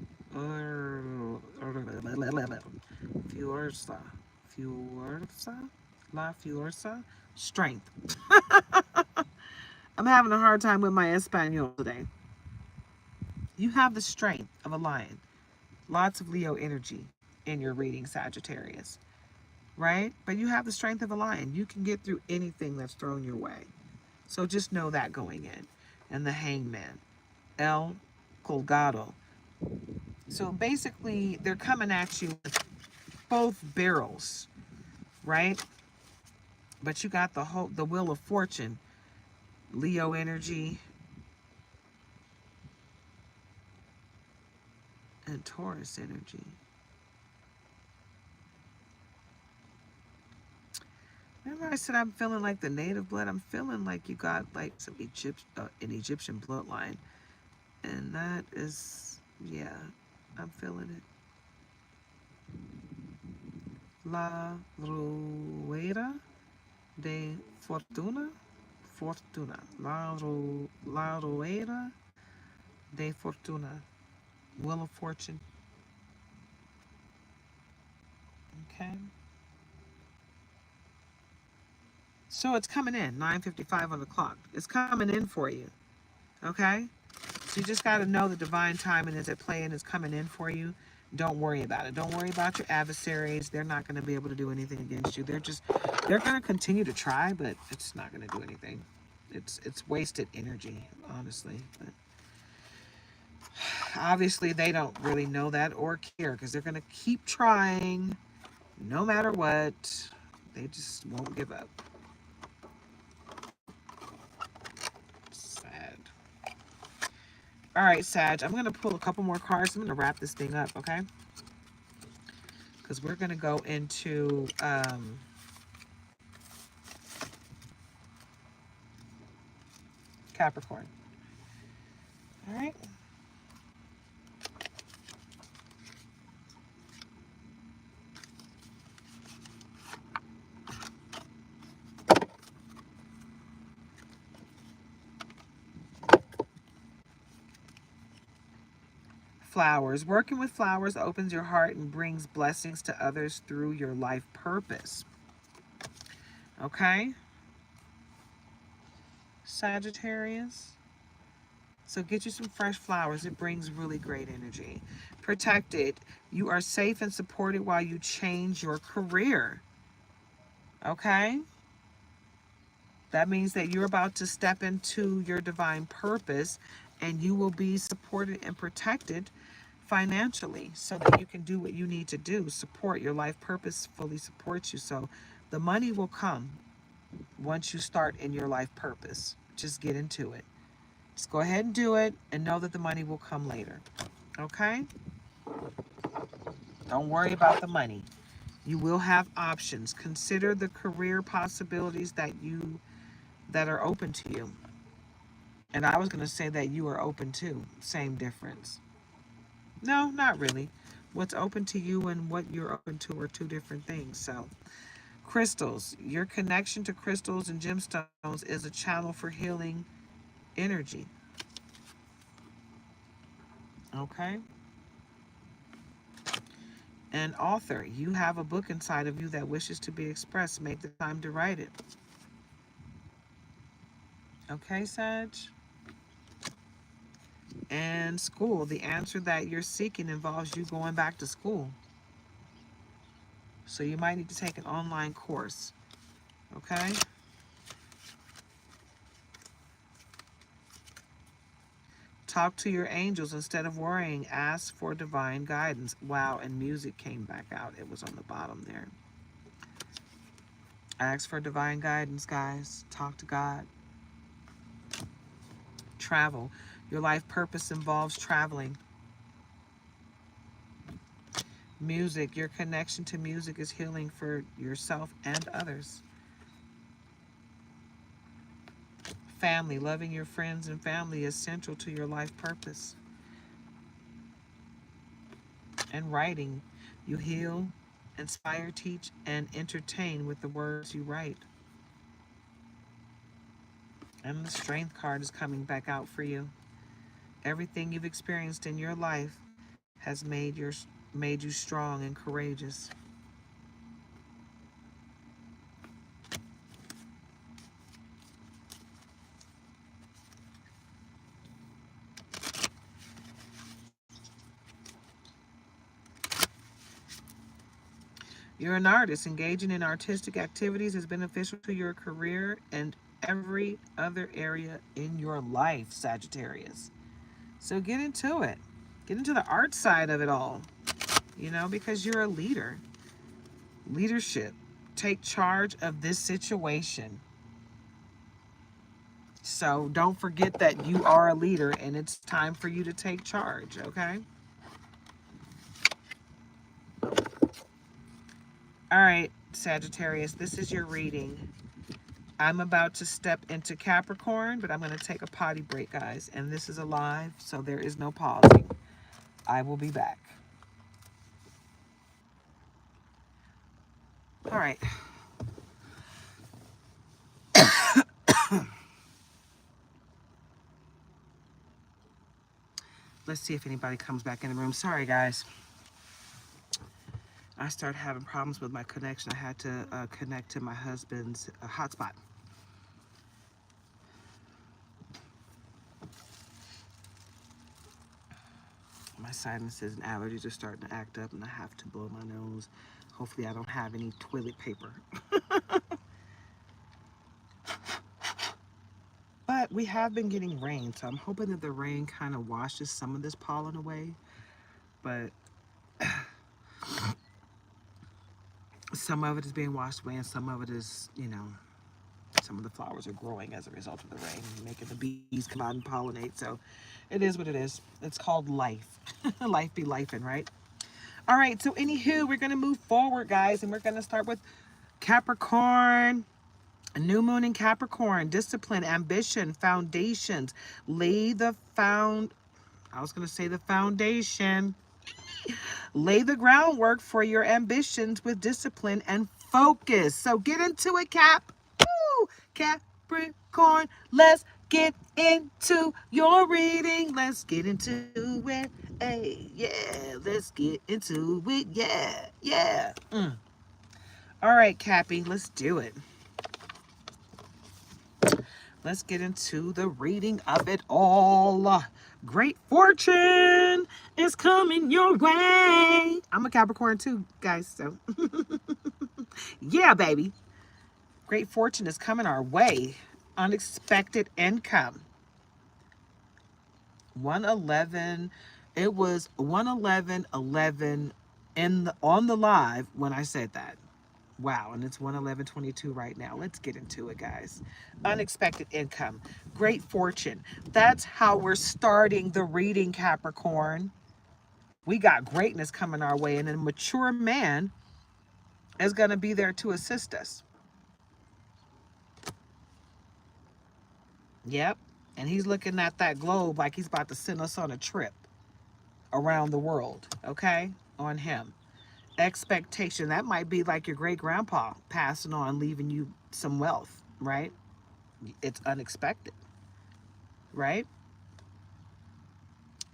Fuerza? La Fuerza? Strength. I'm having a hard time with my Espanol today. You have the strength of a lion. Lots of Leo energy in your reading, Sagittarius. Right? But you have the strength of a lion. You can get through anything that's thrown your way. So just know that going in. And the hangman. El Colgado. So basically, they're coming at you with both barrels, right? But you got the Wheel of Fortune, Leo energy, and Taurus energy. Remember I said I'm feeling like the native blood? I'm feeling like you got like some an Egyptian bloodline. And that is, yeah, I'm feeling it. La Rueda de Fortuna. Fortuna. La Rueda de Fortuna. Wheel of Fortune. Okay. So it's coming in, 9:55 on the clock. It's coming in for you. Okay? So you just got to know the divine timing is at play and it's coming in for you. Don't worry about it. Don't worry about your adversaries. They're not going to be able to do anything against you. They're going to continue to try, but it's not going to do anything. It's wasted energy, honestly. But obviously they don't really know that or care, because they're going to keep trying no matter what. They just won't give up. Sad. All right, Sag, I'm going to pull a couple more cards. I'm going to wrap this thing up, okay? Because we're going to go into Capricorn. All right. Flowers. Working with flowers opens your heart and brings blessings to others through your life purpose. Okay? Sagittarius. So get you some fresh flowers. It brings really great energy. Protected. You are safe and supported while you change your career. Okay? That means that you're about to step into your divine purpose and you will be supported and protected financially so that you can do what you need to do. Support your life purpose fully supports you. So the money will come once you start in your life purpose. Just get into it. Just go ahead and do it and know that the money will come later. Okay? Don't worry about the money. You will have options. Consider the career possibilities that are open to you. And I was going to say that you are open too. Same difference. No, not really. What's open to you and what you're open to are two different things. So, crystals. Your connection to crystals and gemstones is a channel for healing energy. Okay? An author. You have a book inside of you that wishes to be expressed. Make the time to write it. Okay, Sag? And school. The answer that you're seeking involves you going back to school. So you might need to take an online course. Okay? Talk to your angels instead of worrying. Ask for divine guidance. Wow, and music came back out. It was on the bottom there. Ask for divine guidance, guys. Talk to God. Travel. Your life purpose involves traveling. Music. Your connection to music is healing for yourself and others. Family. Loving your friends and family is central to your life purpose. And writing. You heal, inspire, teach, and entertain with the words you write. And the strength card is coming back out for you. Everything you've experienced in your life has made you strong and courageous. You're an artist. Engaging in artistic activities is beneficial to your career and every other area in your life, Sagittarius. So get into it. Get into the art side of it all, because you're a leader. Leadership. Take charge of this situation. So don't forget that you are a leader and it's time for you to take charge, okay? All right, Sagittarius, this is your reading. I'm about to step into Capricorn, but I'm going to take a potty break, guys. And this is a live, so there is no pausing. I will be back. All right. Let's see if anybody comes back in the room. Sorry, guys. I started having problems with my connection. I had to connect to my husband's hotspot. My sinuses and allergies are starting to act up and I have to blow my nose. Hopefully I don't have any toilet paper. But we have been getting rain, so I'm hoping that the rain kind of washes some of this pollen away. But some of it is being washed away and some of it is, some of the flowers are growing as a result of the rain, making the bees come out and pollinate. So it is what it is. It's called life. Life be lifing, right? All right, so anywho, we're going to move forward, guys, and we're going to start with Capricorn. A new moon in Capricorn. Discipline, ambition, foundations. Lay the foundation. Lay the groundwork for your ambitions with discipline and focus. So get into it, Cap. Woo! Capricorn, let's get into your reading. Let's get into it. Hey, yeah, let's get into it. Yeah, yeah. All right, Cappy, let's do it. Let's get into the reading of it all. Great fortune is coming your way. I'm a Capricorn too, guys, so. Yeah, baby. Great fortune is coming our way. Unexpected income. 111. It was 111:11 on the live when I said that. Wow, and it's 111:22 right now. Let's get into it, guys. Unexpected income, great fortune. That's how we're starting the reading, Capricorn. We got greatness coming our way, and a mature man is going to be there to assist us. Yep, and he's looking at that globe like he's about to send us on a trip around the world, okay? On him. Expectation, that might be like your great grandpa passing on, leaving you some wealth, right? It's unexpected, right?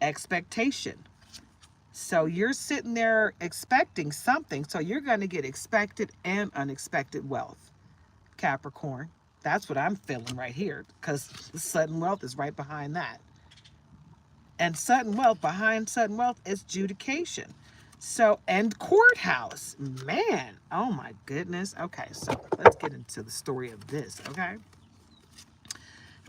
Expectation. So you're sitting there expecting something. So you're going to get expected and unexpected wealth, Capricorn. That's what I'm feeling right here, because sudden wealth is right behind that. And sudden wealth, behind sudden wealth is judication. So, and courthouse. Man, oh my goodness. Okay, so let's get into the story of this, okay?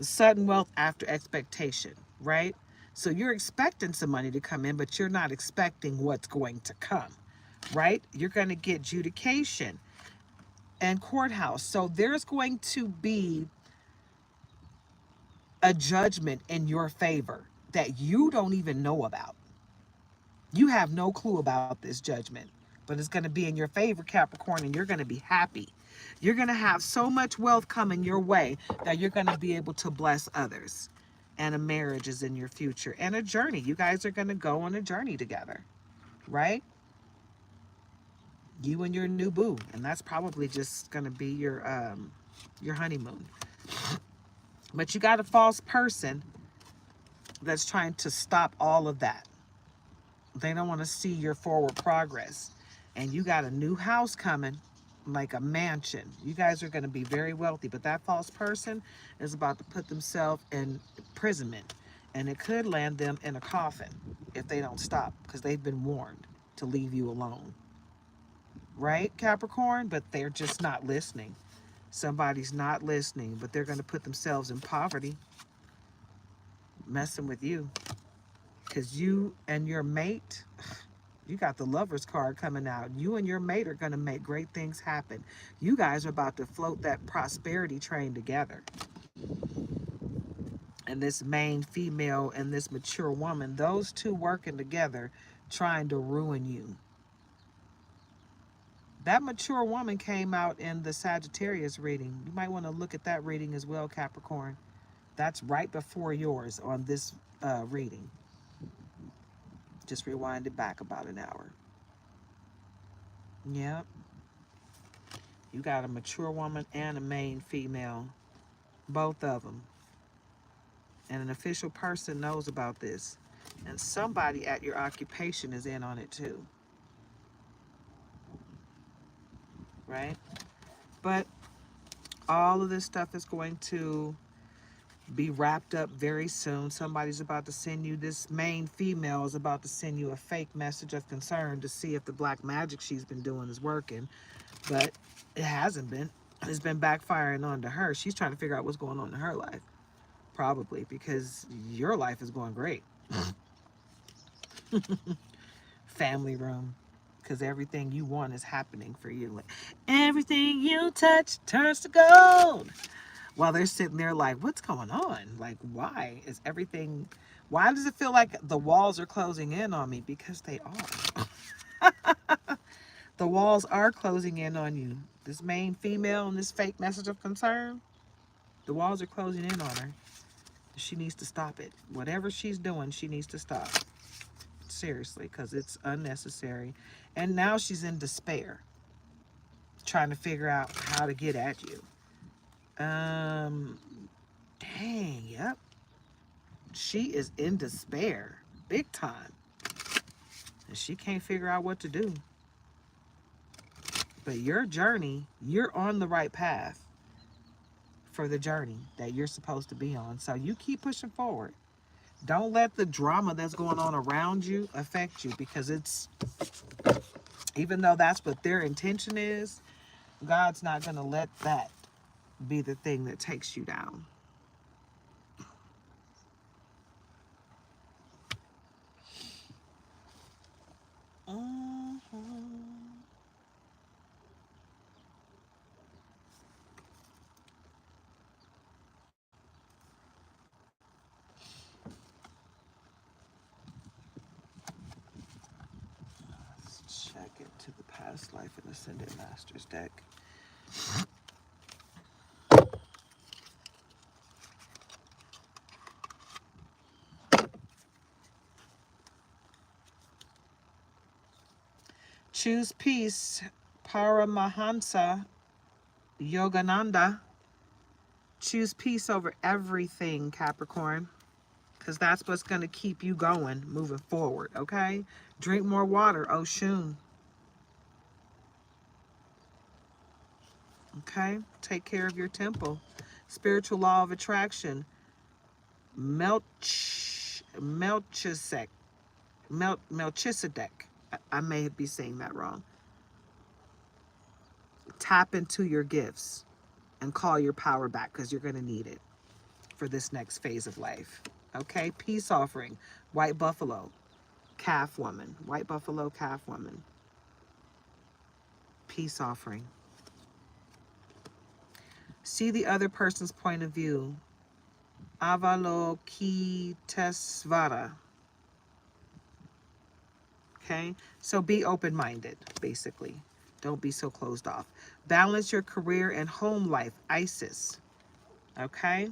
Sudden wealth after expectation, right? So you're expecting some money to come in, but you're not expecting what's going to come, right? You're going to get judication and courthouse. So there's going to be a judgment in your favor that you don't even know about. You have no clue about this judgment, but it's going to be in your favor, Capricorn, and you're going to be happy. You're going to have so much wealth coming your way that you're going to be able to bless others. And a marriage is in your future, and a journey. You guys are going to go on a journey together, right? You and your new boo, and that's probably just going to be your honeymoon. But you got a false person that's trying to stop all of that. They don't want to see your forward progress. And you got a new house coming, like a mansion. You guys are going to be very wealthy, but that false person is about to put themselves in imprisonment, and it could land them in a coffin if they don't stop, because they've been warned to leave you alone. Right, Capricorn? But they're just not listening. Somebody's not listening, but they're going to put themselves in poverty, messing with you. Because you and your mate, you got the Lover's card coming out. You and your mate are going to make great things happen. You guys are about to float that prosperity train together. And this main female and this mature woman, those two working together, trying to ruin you. That mature woman came out in the Sagittarius reading. You might want to look at that reading as well, Capricorn. That's right before yours on this reading. Just rewind it back about an hour. Yep. You got a mature woman and a main female. Both of them. And an official person knows about this. And somebody at your occupation is in on it too. Right? But all of this stuff is going to be wrapped up very soon. Somebody's about to send you, this main female is about to send you a fake message of concern to see if the black magic she's been doing is working. But it hasn't been. It's been backfiring onto her. She's trying to figure out what's going on in her life. Probably because your life is going great. Family room. Because everything you want is happening for you. Like, everything you touch turns to gold. While they're sitting there like, what's going on? Like, why is everything... Why does it feel like the walls are closing in on me? Because they are. The walls are closing in on you. This main female and this fake message of concern, the walls are closing in on her. She needs to stop it. Whatever she's doing, she needs to stop. Seriously, because it's unnecessary. And now she's in despair, trying to figure out how to get at you. Dang, yep. She is in despair, big time. And she can't figure out what to do. But your journey, you're on the right path for the journey that you're supposed to be on. So you keep pushing forward. Don't let the drama that's going on around you affect you, because it's, even though that's what their intention is, God's not going to let that be the thing that takes you down. Let's check into the past life and Ascended Masters deck. Choose peace, Paramahansa Yogananda. Choose peace over everything, Capricorn. because that's what's going to keep you going, moving forward, okay? Drink more water, Oshun. Okay? Take care of your temple. Spiritual law of attraction. Melchizedek. Melchizedek. I may be saying that wrong. Tap into your gifts and call your power back because you're going to need it for this next phase of life. Okay? Peace offering. White buffalo. Calf woman. White buffalo, calf woman. Peace offering. See the other person's point of view. Avalokitesvara. Okay? So be open-minded, basically. Don't be so closed off. Balance your career and home life, Isis. Okay?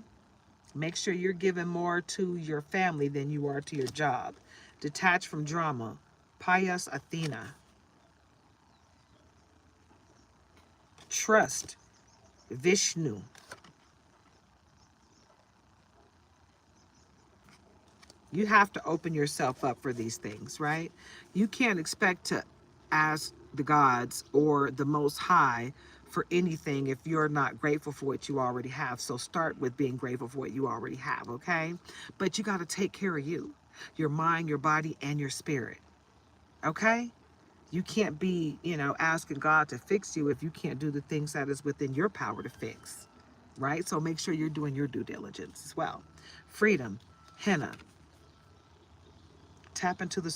Make sure you're giving more to your family than you are to your job. Detach from drama, Pious Athena. Trust, Vishnu. You have to open yourself up for these things, right? You can't expect to ask the gods or the Most High for anything if you're not grateful for what you already have. So start with being grateful for what you already have, okay? But you got to take care of you, your mind, your body, and your spirit, okay? You can't be, asking God to fix you if you can't do the things that is within your power to fix, right? So make sure you're doing your due diligence as well. Freedom, henna. Tap into the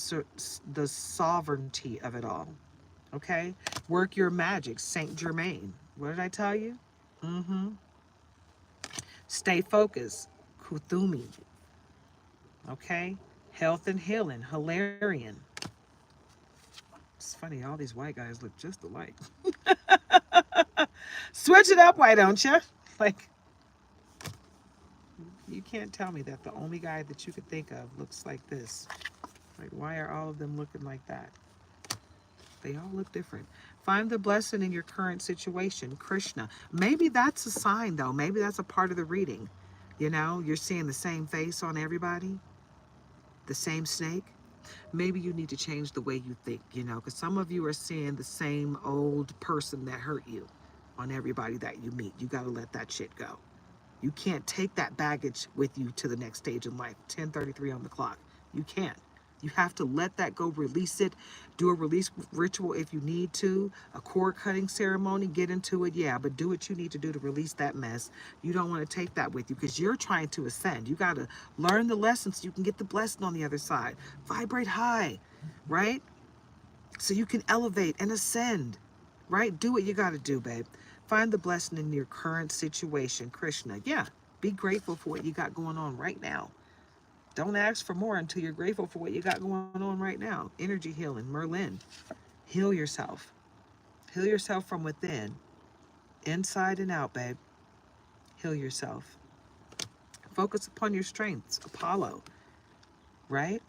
sovereignty of it all, okay? Work your magic, Saint Germain. What did I tell you? Stay focused, Kuthumi. Okay? Health and healing, Hilarion. It's funny, all these white guys look just alike. Switch it up, why don't you? Like, you can't tell me that the only guy that you could think of looks like this. Like, why are all of them looking like that? They all look different. Find the blessing in your current situation, Krishna. Maybe that's a sign, though. Maybe that's a part of the reading. You're seeing the same face on everybody, the same snake. Maybe you need to change the way you think, because some of you are seeing the same old person that hurt you on everybody that you meet. You got to let that shit go. You can't take that baggage with you to the next stage in life. 10:33 on the clock. You can't. You have to let that go, release it, do a release ritual if you need to, a cord cutting ceremony, get into it, yeah, but do what you need to do to release that mess. You don't want to take that with you because you're trying to ascend. You got to learn the lessons so you can get the blessing on the other side. Vibrate high, right? So you can elevate and ascend, right? Do what you got to do, babe. Find the blessing in your current situation, Krishna. Yeah, be grateful for what you got going on right now. Don't ask for more until you're grateful for what you got going on right now. Energy healing, Merlin. Heal yourself. Heal yourself from within. Inside and out, babe. Heal yourself. Focus upon your strengths, Apollo. Right?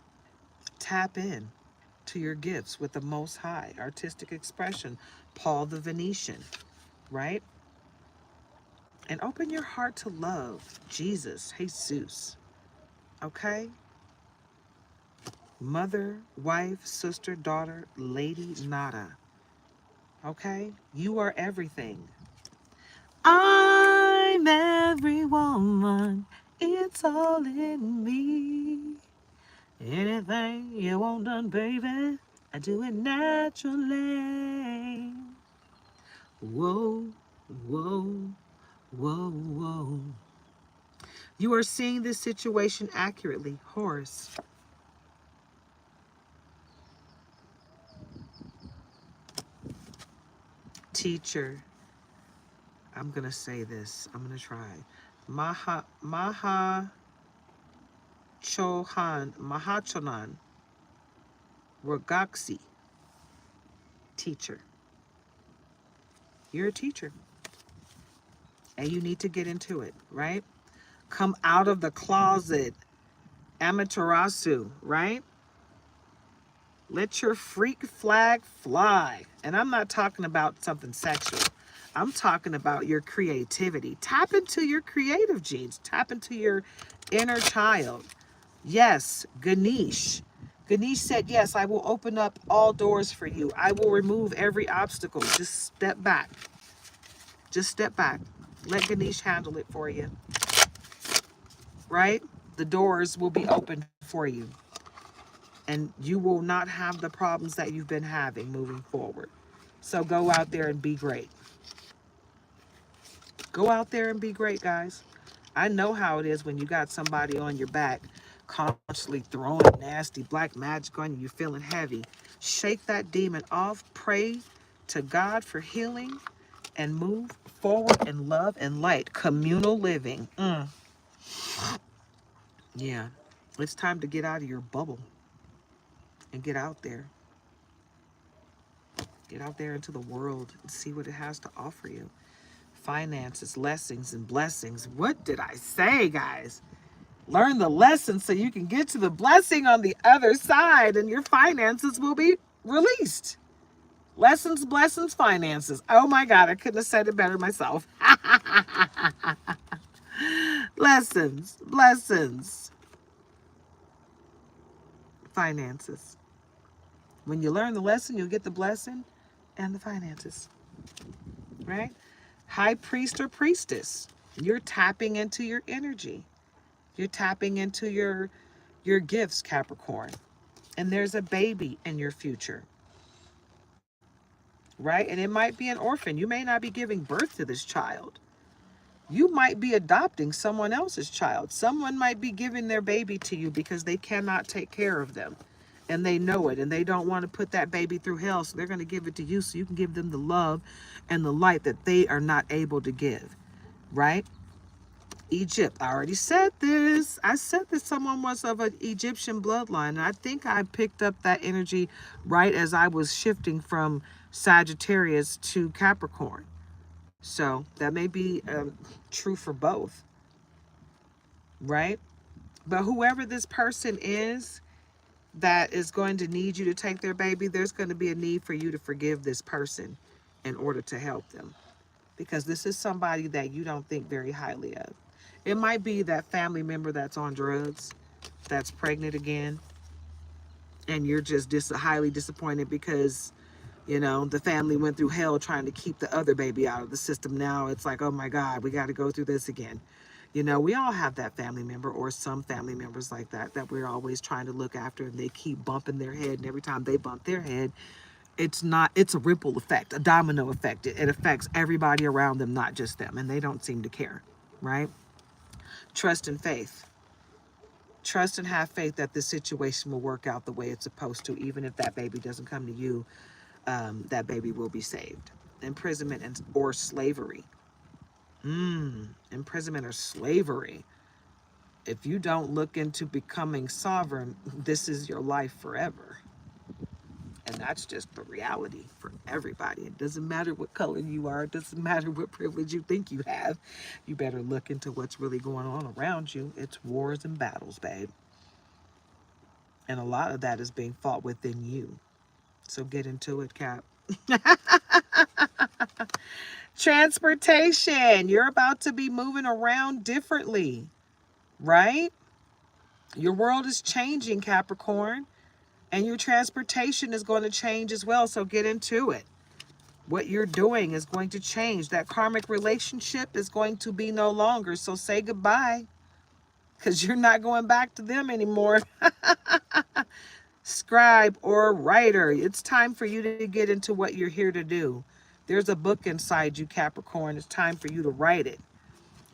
Tap in to your gifts with the Most High. Artistic expression, Paul the Venetian. Right? And open your heart to love, Jesus, Jesus. Okay? Mother, wife, sister, daughter, lady, nada. Okay? You are everything. I'm every woman. It's all in me. Anything you want done, baby, I do it naturally. Whoa, whoa, whoa, whoa. You are seeing this situation accurately, Horus. Teacher. I'm going to say this. I'm going to try. Mahachonan Ragaksi. Teacher. You're a teacher. And you need to get into it, right? Come out of the closet. Amaterasu, right? Let your freak flag fly. And I'm not talking about something sexual. I'm talking about your creativity. Tap into your creative genes. Tap into your inner child. Yes, Ganesh. Ganesh said, yes, I will open up all doors for you. I will remove every obstacle. Just step back. Just step back. Let Ganesh handle it for you, right? The doors will be open for you. And you will not have the problems that you've been having moving forward. So go out there and be great. Go out there and be great, guys. I know how it is when you got somebody on your back constantly throwing nasty black magic on you. You're feeling heavy. Shake that demon off. Pray to God for healing and move forward in love and light. Communal living. Yeah. It's time to get out of your bubble and get out there. Get out there into the world and see what it has to offer you. Finances, lessons, and blessings. What did I say, guys? Learn the lesson so you can get to the blessing on the other side and your finances will be released. Lessons, blessings, finances. Oh my God, I couldn't have said it better myself. Lessons, blessings, finances. When you learn the lesson, you'll get the blessing and the finances, right? High priest or priestess, you're tapping into your energy. You're tapping into your gifts, Capricorn. And there's a baby in your future, right? And it might be an orphan. You may not be giving birth to this child. You might be adopting someone else's child. Someone might be giving their baby to you because they cannot take care of them. And they know it. And they don't want to put that baby through hell. So they're going to give it to you so you can give them the love and the light that they are not able to give, right? Egypt. I already said this. I said that someone was of an Egyptian bloodline. And I think I picked up that energy right as I was shifting from Sagittarius to Capricorn. So that may be true for both, right? But whoever this person is that is going to need you to take their baby, there's going to be a need for you to forgive this person in order to help them. Because this is somebody that you don't think very highly of. It might be that family member that's on drugs, that's pregnant again, and you're just highly disappointed because, you know, the family went through hell trying to keep the other baby out of the system. Now it's like, oh my God, we got to go through this again. You know, we all have that family member or some family members like that we're always trying to look after, and they keep bumping their head. And every time they bump their head, it's a ripple effect, a domino effect. It affects everybody around them, not just them. And they don't seem to care, right? Trust and faith. Trust and have faith that this situation will work out the way it's supposed to. Even if that baby doesn't come to you, that baby will be saved. Imprisonment or slavery. Imprisonment or slavery. If you don't look into becoming sovereign, this is your life forever. And that's just the reality for everybody. It doesn't matter what color you are. It doesn't matter what privilege you think you have. You better look into what's really going on around you. It's wars and battles, babe. And a lot of that is being fought within you. So get into it, Cap. Transportation. You're about to be moving around differently, right? Your world is changing, Capricorn. And your transportation is going to change as well. So get into it. What you're doing is going to change. That karmic relationship is going to be no longer. So say goodbye, because you're not going back to them anymore. Scribe or writer, it's time for you to get into what you're here to do. There's a book inside you, Capricorn. It's time for you to write it.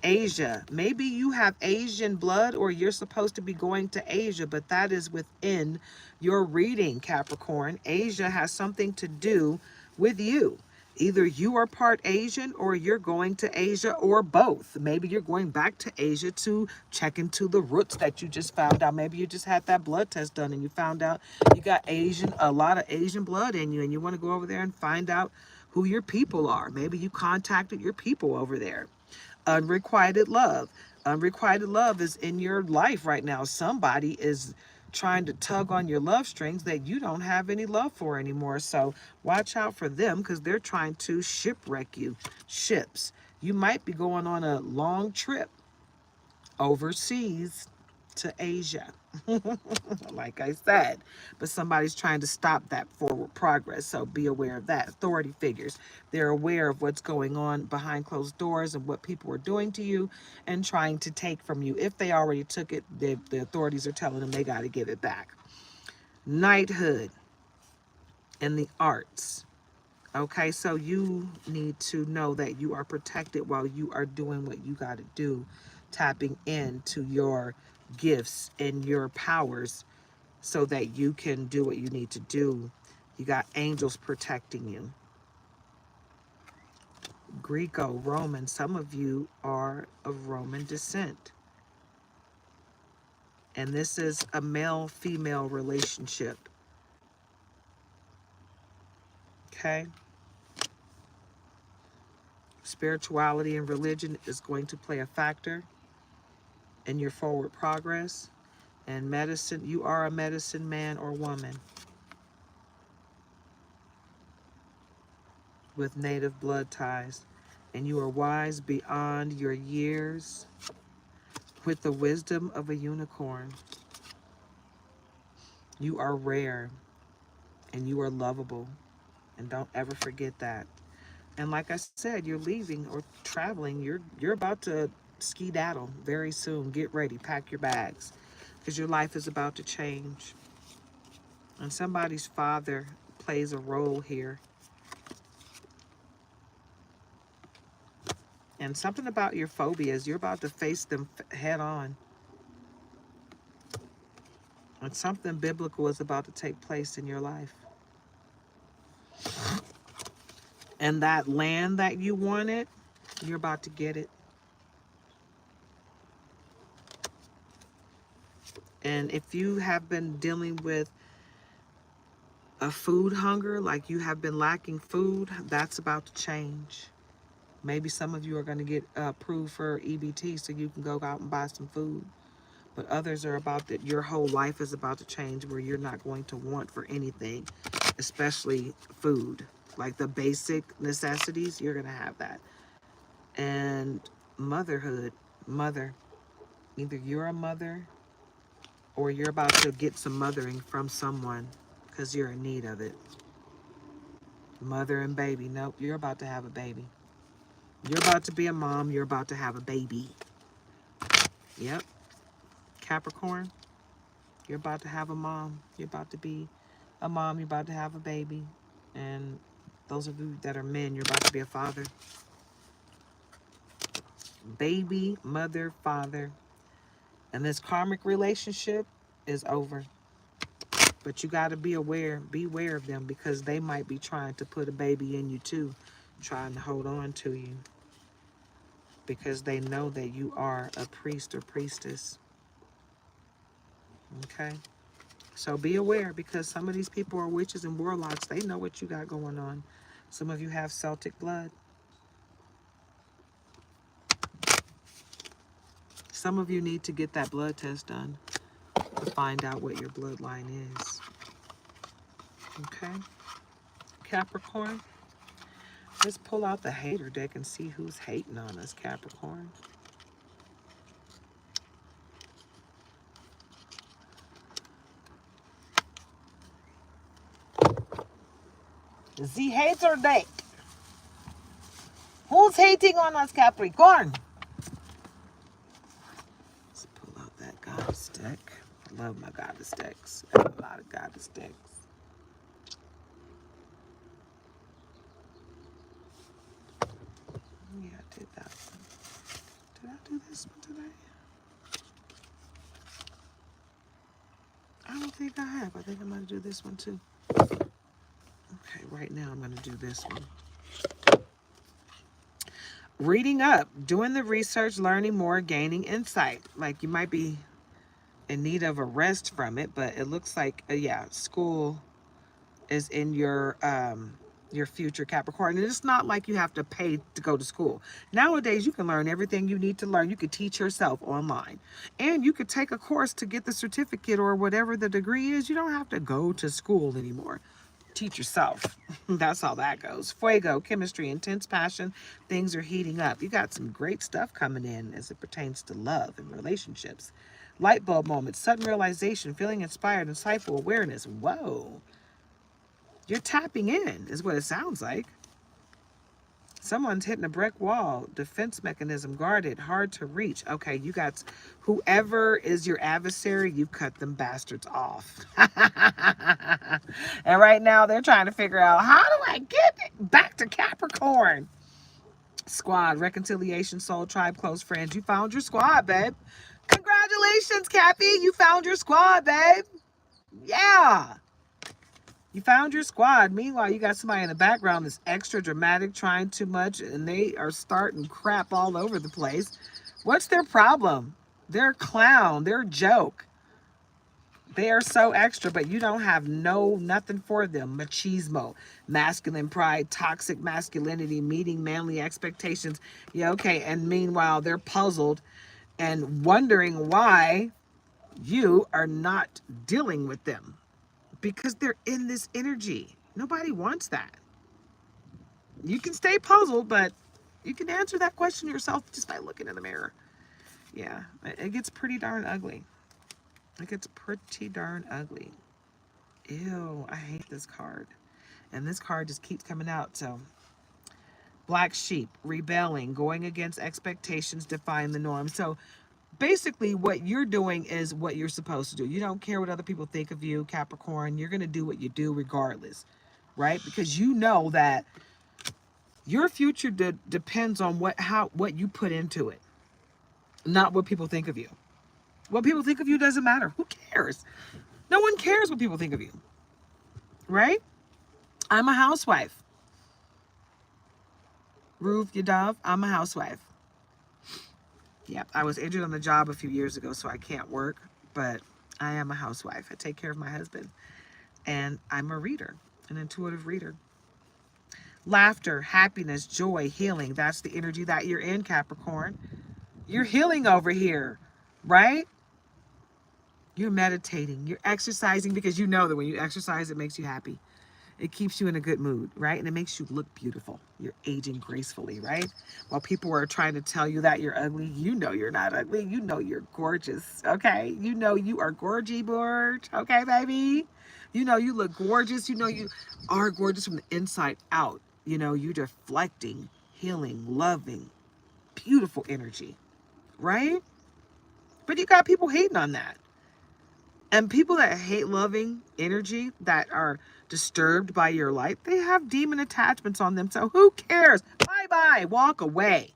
Asia, maybe you have Asian blood or you're supposed to be going to Asia, but that is within your reading, Capricorn. Asia has something to do with you. Either you are part Asian or you're going to Asia, or both. Maybe you're going back to Asia to check into the roots that you just found out. Maybe you just had that blood test done and you found out you got a lot of Asian blood in you, and you want to go over there and find out who your people are. Maybe you contacted your people over there. Unrequited love. Unrequited love is in your life right now. Somebody is trying to tug on your love strings that you don't have any love for anymore. So watch out for them, because they're trying to shipwreck you. Ships. You might be going on a long trip overseas. to Asia, like I said, but somebody's trying to stop that forward progress. So be aware of that. Authority figures, they're aware of what's going on behind closed doors and what people are doing to you and trying to take from you. If they already took it, the authorities are telling them they got to give it back. Knighthood in the arts. Okay, so you need to know that you are protected while you are doing what you got to do, tapping into your gifts and your powers so that you can do what you need to do. You got angels protecting you. Greco-Roman, some of you are of Roman descent. And this is a male-female relationship. Okay? Spirituality and religion is going to play a factor in your forward progress. And medicine, you are a medicine man or woman with native blood ties. And you are wise beyond your years with the wisdom of a unicorn. You are rare and you are lovable. And don't ever forget that. And like I said, you're leaving or traveling. You're about to skedaddle very soon. Get ready, pack your bags, because your life is about to change. And somebody's father plays a role here. And something about your phobias, you're about to face them head on. And something biblical is about to take place in your life. And that land that you wanted, you're about to get it. And if you have been dealing with a food hunger, like you have been lacking food, that's about to change. Maybe some of you are going to get approved for EBT so you can go out and buy some food. But others are about that your whole life is about to change where you're not going to want for anything, especially food. Like the basic necessities, you're going to have that. And motherhood, mother. Either you're a mother or you're about to get some mothering from someone because you're in need of it. Mother and baby. Nope, you're about to have a baby. You're about to be a mom. You're about to have a baby. Yep. Capricorn, you're about to have a mom. You're about to be a mom. You're about to have a baby. And those of you that are men, you're about to be a father. Baby, mother, father. And this karmic relationship is over. But you got to be aware of them because they might be trying to put a baby in you too, trying to hold on to you. Because they know that you are a priest or priestess. Okay? So be aware because some of these people are witches and warlocks. They know what you got going on. Some of you have Celtic blood. Some of you need to get that blood test done to find out what your bloodline is. Okay? Capricorn, let's pull out the hater deck and see who's hating on us, Capricorn. The hater deck. Who's hating on us, Capricorn? Let's pull out that goddess deck. I love my goddess decks. I have a lot of goddess decks. Yeah, I did that one. Did I do this one today? I don't think I have. I think I'm going to do this one too. Okay, right now I'm going to do this one. Reading up, doing the research, learning more, gaining insight. Like you might be in need of a rest from it, but it looks like, yeah, school is in your future, Capricorn. And it's not like you have to pay to go to school. Nowadays, you can learn everything you need to learn. You could teach yourself online. And you could take a course to get the certificate or whatever the degree is. You don't have to go to school anymore. Teach yourself. That's how that goes. Fuego, chemistry, intense passion. Things are heating up. You got some great stuff coming in as it pertains to love and relationships. Light bulb moments, sudden realization, feeling inspired, insightful awareness. Whoa. You're tapping in, is what it sounds like. Someone's hitting a brick wall. Defense mechanism guarded, hard to reach. Okay, you got whoever is your adversary, you cut them bastards off. And right now they're trying to figure out, how do I get it back to Capricorn? Squad, reconciliation, soul tribe, close friends. You found your squad, babe. Congratulations, Cappy. You found your squad, babe. Yeah. You found your squad. Meanwhile, you got somebody in the background that's extra dramatic, trying too much, and they are starting crap all over the place. What's their problem? They're a clown. They're a joke. They are so extra, but you don't have nothing for them. Machismo, masculine pride, toxic masculinity, meeting manly expectations. Yeah, okay. And meanwhile, they're puzzled and wondering why you are not dealing with them. Because they're in this energy. Nobody wants that. You can stay puzzled, but you can answer that question yourself just by looking in the mirror. Yeah, it gets pretty darn ugly. It gets pretty darn ugly. Ew, I hate this card. And this card just keeps coming out. So, black sheep, rebelling, going against expectations, defying the norm. So, basically what you're doing is what you're supposed to do. You don't care what other people think of you, Capricorn. You're going to do what you do regardless, right? Because you know that your future depends on what you put into it, not what people think of you. What people think of you doesn't matter. Who cares? No one cares what people think of you, right? I'm a housewife. Ruth Yadav, I'm a housewife. Yeah, I was injured on the job a few years ago, so I can't work, but I am a housewife. I take care of my husband, and I'm a reader, an intuitive reader. Laughter, happiness, joy, healing. That's the energy that you're in, Capricorn. You're healing over here, right? You're meditating. You're exercising because you know that when you exercise, it makes you happy. It keeps you in a good mood, right? And it makes you look beautiful. You're aging gracefully, right? While people are trying to tell you that you're ugly, you know you're not ugly. You know you're gorgeous, okay? You know you are gorgy, Borge, okay, baby? You know you look gorgeous. You know you are gorgeous from the inside out. You know, you're deflecting, healing, loving, beautiful energy, right? But you got people hating on that. And people that hate loving energy, that are disturbed by your light, they have demon attachments on them. So who cares? Bye-bye. Walk away.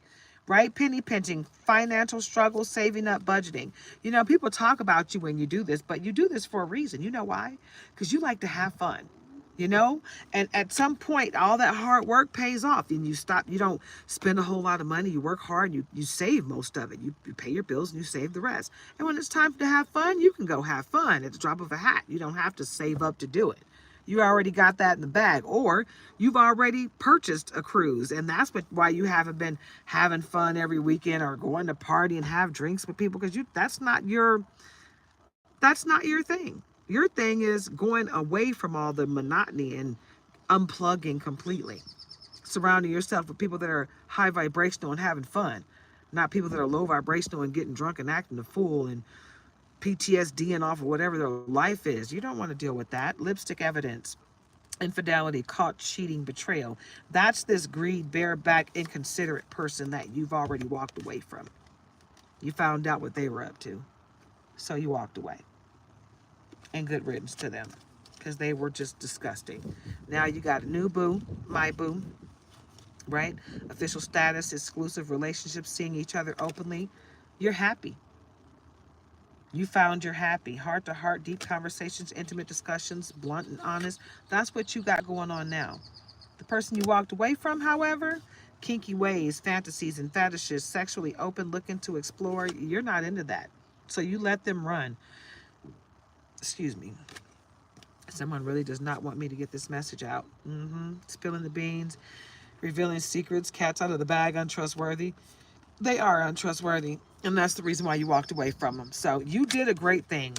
Right? Penny pinching, financial struggles, saving up, budgeting. You know, people talk about you when you do this, but you do this for a reason. You know why? Because you like to have fun. You know, and at some point, all that hard work pays off, and you stop. You don't spend a whole lot of money. You work hard. You save most of it. You pay your bills and you save the rest. And when it's time to have fun, you can go have fun at the drop of a hat. You don't have to save up to do it. You already got that in the bag, or you've already purchased a cruise, and that's why you haven't been having fun every weekend or going to party and have drinks with people, because that's not your thing. Your thing is going away from all the monotony and unplugging completely. Surrounding yourself with people that are high vibrational and having fun, not people that are low vibrational and getting drunk and acting a fool and PTSDing off of whatever their life is. You don't want to deal with that. Lipstick evidence, infidelity, caught cheating, betrayal. That's this greed, bareback, inconsiderate person that you've already walked away from. You found out what they were up to, so you walked away. And good riddance to them, because they were just disgusting. Now you got a new boo, my boo, right? Official status, exclusive relationships, seeing each other openly. You're happy. You found your happy. Heart to heart, deep conversations, intimate discussions, blunt and honest. That's what you got going on now. The person you walked away from, however, kinky ways, fantasies, and fetishes, sexually open, looking to explore. You're not into that. So you let them run. Excuse me. Someone really does not want me to get this message out. Spilling the beans, revealing secrets, cats out of the bag, untrustworthy. They are untrustworthy, and that's the reason why you walked away from them. So you did a great thing.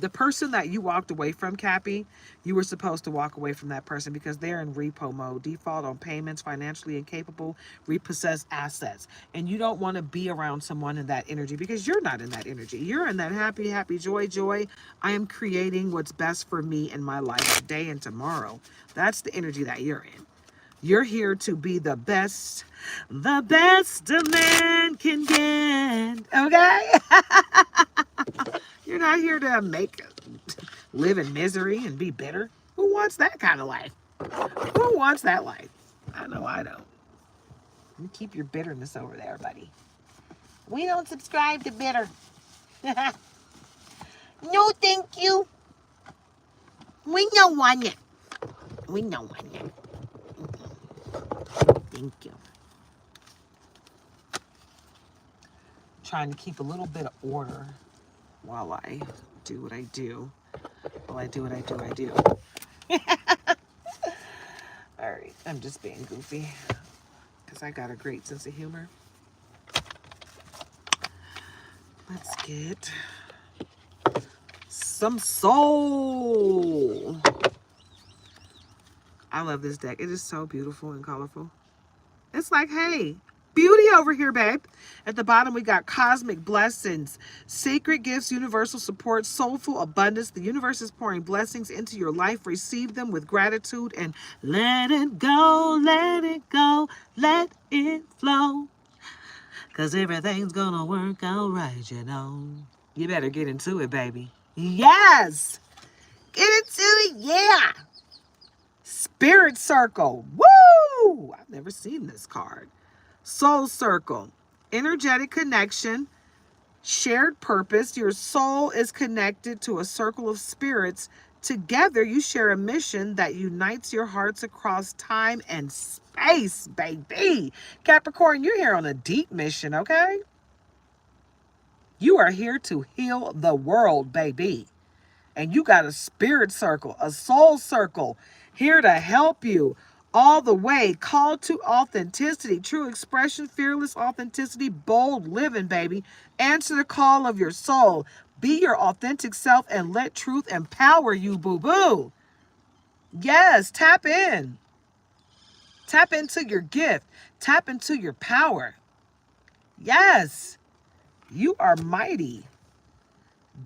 The person that you walked away from, Cappy, you were supposed to walk away from that person because they're in repo mode, default on payments, financially incapable, repossessed assets. And you don't want to be around someone in that energy because you're not in that energy. You're in that happy, happy, joy, joy. I am creating what's best for me in my life today and tomorrow. That's the energy that you're in. You're here to be the best a man can get. Okay? You're not here to live in misery and be bitter. Who wants that kind of life? Who wants that life? I know I don't. You keep your bitterness over there, buddy. We don't subscribe to bitter. No, thank you. We don't want it. We don't want it. Thank you. Trying to keep a little bit of order while I do what I do. While I do what I do. All right, I'm just being goofy because I got a great sense of humor. Let's get some soul. I love this deck. It is so beautiful and colorful. It's like, hey, beauty over here, babe. At the bottom, we got cosmic blessings, sacred gifts, universal support, soulful abundance. The universe is pouring blessings into your life. Receive them with gratitude and let it go, let it go, let it flow. Because everything's going to work out right, you know. You better get into it, baby. Yes! Get into it, yeah! Spirit Circle. Woo! I've never seen this card. Soul Circle. Energetic connection. Shared purpose. Your soul is connected to a circle of spirits. Together, you share a mission that unites your hearts across time and space, baby. Capricorn, you're here on a deep mission, okay? You are here to heal the world, baby. And you got a spirit circle, a soul circle, here to help you all the way. Call to authenticity, true expression, fearless authenticity, bold living, baby. Answer the call of your soul. Be your authentic self and let truth empower you, boo-boo. Yes, tap in. Tap into your gift. Tap into your power. Yes, you are mighty.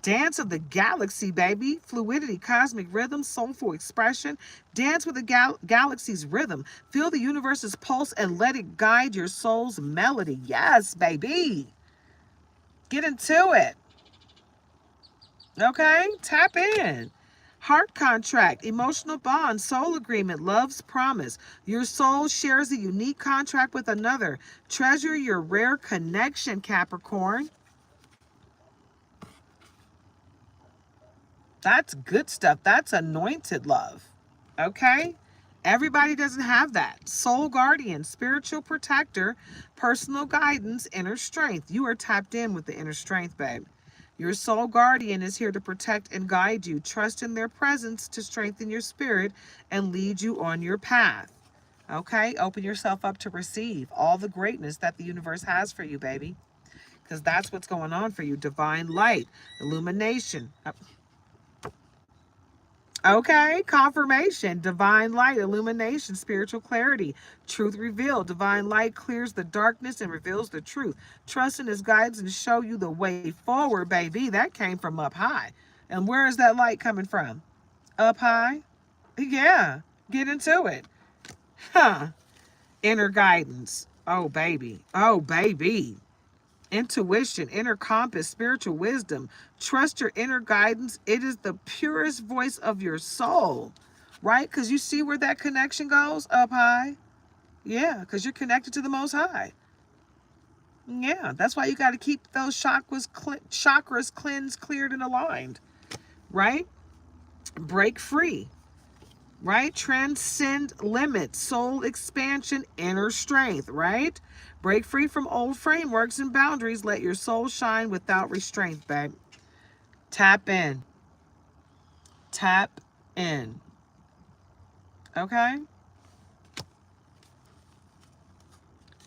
Dance of the galaxy, baby. Fluidity, cosmic rhythm, soulful expression. Dance with the galaxy's rhythm. Feel the universe's pulse and let it guide your soul's melody. Yes, baby. Get into it. Okay? Tap in. Heart contract, emotional bond, soul agreement, love's promise. Your soul shares a unique contract with another. Treasure your rare connection, Capricorn. That's good stuff. That's anointed love. Okay? Everybody doesn't have that. Soul guardian, spiritual protector, personal guidance, inner strength. You are tapped in with the inner strength, babe. Your soul guardian is here to protect and guide you. Trust in their presence to strengthen your spirit and lead you on your path. Okay? Open yourself up to receive all the greatness that the universe has for you, baby. Because that's what's going on for you. Divine light, illumination. Okay, confirmation, divine light, illumination, spiritual clarity, truth revealed. Divine light clears the darkness and reveals the truth. Trust in his guidance and show you the way forward, baby. That came from up high. And where is that light coming from? Up high? Yeah, get into it. Huh. Inner guidance. Oh, baby. Oh, baby. Intuition, inner compass, spiritual wisdom. Trust your inner guidance. It is the purest voice of your soul, right? Because you see where that connection goes up high. Yeah, because you're connected to the Most High. Yeah, that's why you got to keep those chakras cleansed, cleared, and aligned, right? Break free, right? Transcend limits, soul expansion, inner strength, right? Break free from old frameworks and boundaries. Let your soul shine without restraint, babe. Tap in. Tap in. Okay?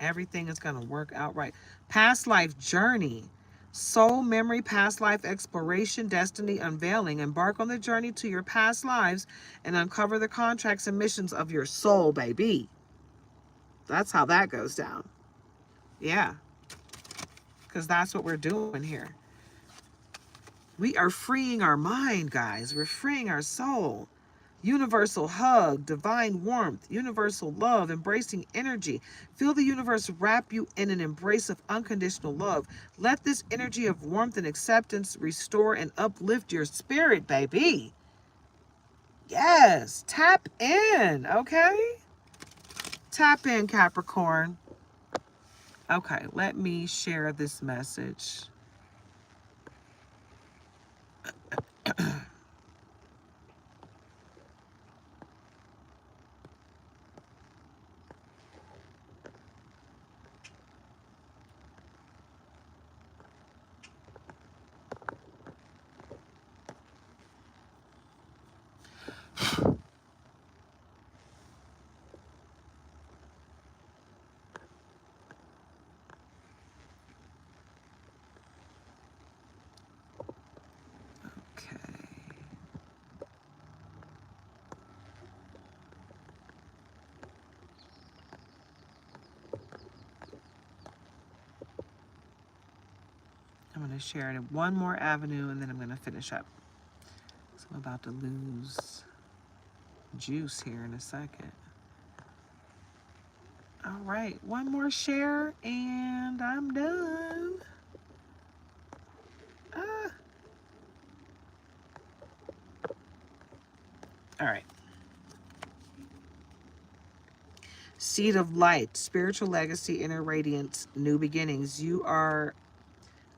Everything is going to work out right. Past life journey. Soul memory, past life exploration, destiny unveiling. Embark on the journey to your past lives and uncover the contracts and missions of your soul, baby. That's how that goes down. Yeah, because that's what we're doing here. We are freeing our mind, guys. We're freeing our soul. Universal hug, divine warmth, universal love, embracing energy. Feel the universe wrap you in an embrace of unconditional love. Let this energy of warmth and acceptance restore and uplift your spirit, baby. Yes, tap in, okay? Tap in, Capricorn. Okay, let me share this message. Okay. I'm going to share it in one more avenue and then I'm going to finish up. So I'm about to lose juice here in a second. All right, one more share and I'm done. All right. Seed of light, spiritual legacy, inner radiance, new beginnings. You are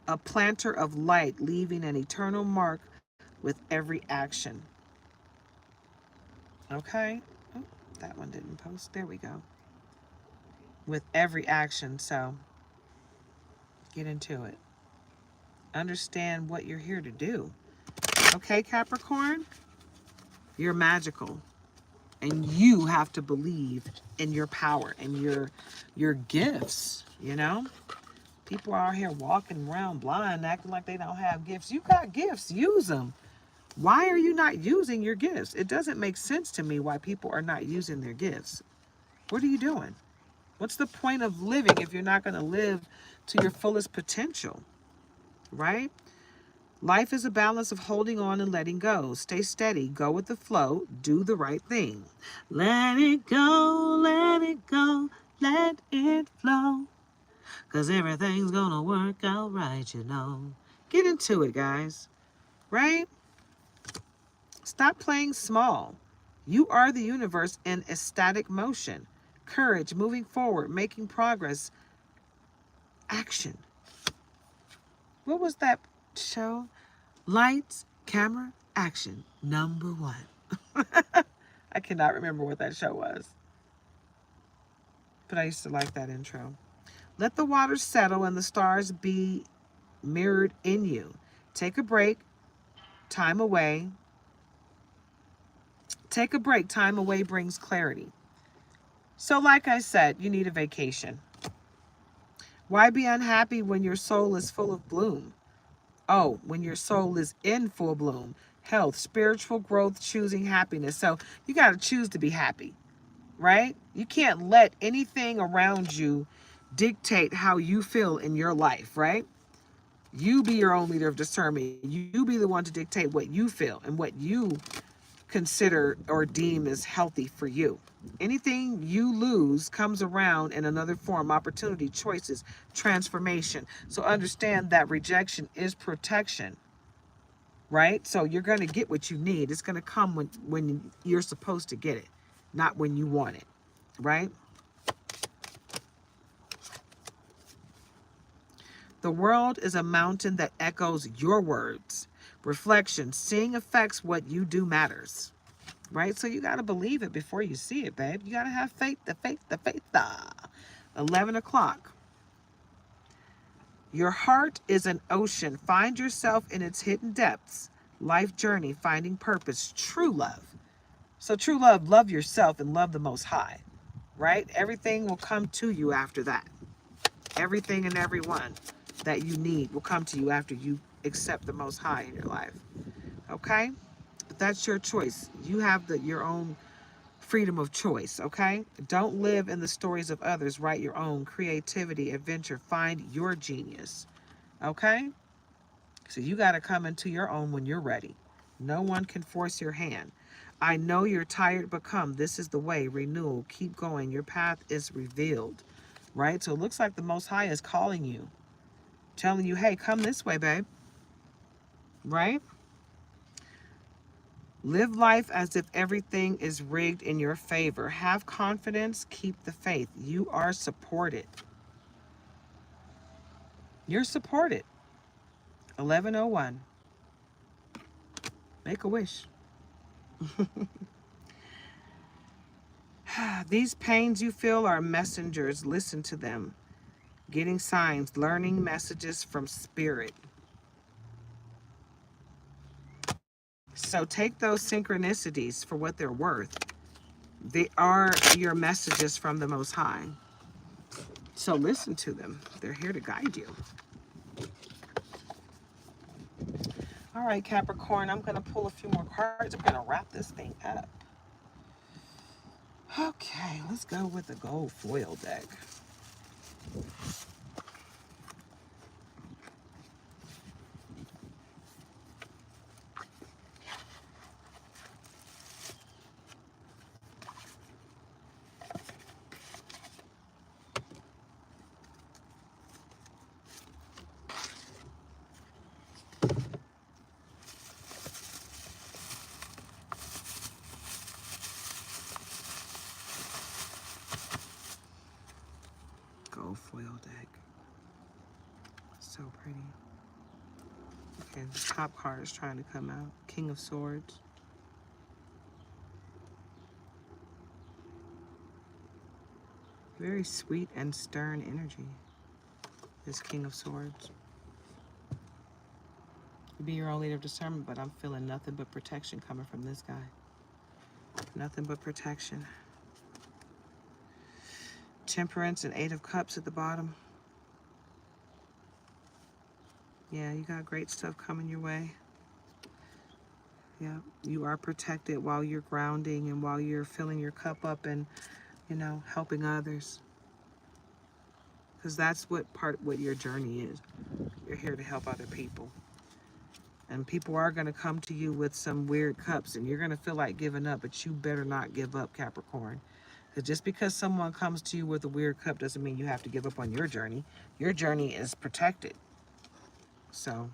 a planter of light, leaving an eternal mark with every action. Okay. Oh, that one didn't post. There we go. With every action. So get into it. Understand what you're here to do. Okay, Capricorn? You're magical. And you have to believe in your power and your gifts, you know? People are out here walking around blind, acting like they don't have gifts. You got gifts. Use them. Why are you not using your gifts? It doesn't make sense to me why people are not using their gifts. What are you doing? What's the point of living if you're not going to live to your fullest potential, right? Life is a balance of holding on and letting go. Stay steady. Go with the flow. Do the right thing. Let it go. Let it go. Let it flow. Because everything's going to work out right, you know. Get into it, guys. Right? Stop playing small. You are the universe in ecstatic motion. Courage, moving forward, making progress. Action. What was that show? Lights, camera, action. #1. I cannot remember what that show was. But I used to like that intro. Let the waters settle and the stars be mirrored in you. Take a break. Time away. Take a break. Time away brings clarity. So like I said, you need a vacation. Why be unhappy when your soul is full of bloom? Oh, when your soul is in full bloom. Health, spiritual growth, choosing happiness. So you got to choose to be happy, right? You can't let anything around you dictate how you feel in your life, right? You be your own leader of discernment. You be the one to dictate what you feel and what you consider or deem as healthy for you. Anything you lose comes around in another form, opportunity, choices, transformation. So understand that rejection is protection, right? So you're going to get what you need. It's going to come when you're supposed to get it, not when you want it, right? The world is a mountain that echoes your words. Reflection, seeing affects what you do matters. Right? So you got to believe it before you see it, babe. You got to have faith, the faith, the faith. 11 o'clock. Your heart is an ocean. Find yourself in its hidden depths. Life journey, finding purpose, true love. So true love, love yourself and love the Most High. Right? Everything will come to you after that. Everything and everyone. that you need will come to you after you accept the Most High in your life. Okay? But that's your choice. You have your own freedom of choice, okay? Don't live in the stories of others. Write your own creativity, adventure. Find your genius, okay? So you got to come into your own when you're ready. No one can force your hand. I know you're tired, but come. This is the way. Renewal. Keep going. Your path is revealed, right? So it looks like the Most High is calling you, telling you, hey, come this way, babe, right? Live life as if everything is rigged in your favor. Have confidence. Keep the faith. You are supported. You're supported. 1101. Make a wish. These pains you feel are messengers. Listen to them. Getting signs, learning messages from spirit. So take those synchronicities for what they're worth. They are your messages from the Most High. So listen to them. They're here to guide you. All right, Capricorn, I'm going to pull a few more cards. I'm going to wrap this thing up. Okay, let's go with the gold foil deck. Gold foil deck. So pretty. Okay, the top card is trying to come out. King of Swords. Very sweet and stern energy. This King of Swords. You be your own leader of discernment, but I'm feeling nothing but protection coming from this guy. Nothing but protection. Temperance and 8 of Cups at the bottom. Yeah, you got great stuff coming your way. Yeah, you are protected while you're grounding and while you're filling your cup up and, you know, helping others. Because that's what your journey is. You're here to help other people. And people are going to come to you with some weird cups and you're going to feel like giving up, but you better not give up, Capricorn. Because just because someone comes to you with a weird cup doesn't mean you have to give up on your journey. Your journey is protected. So,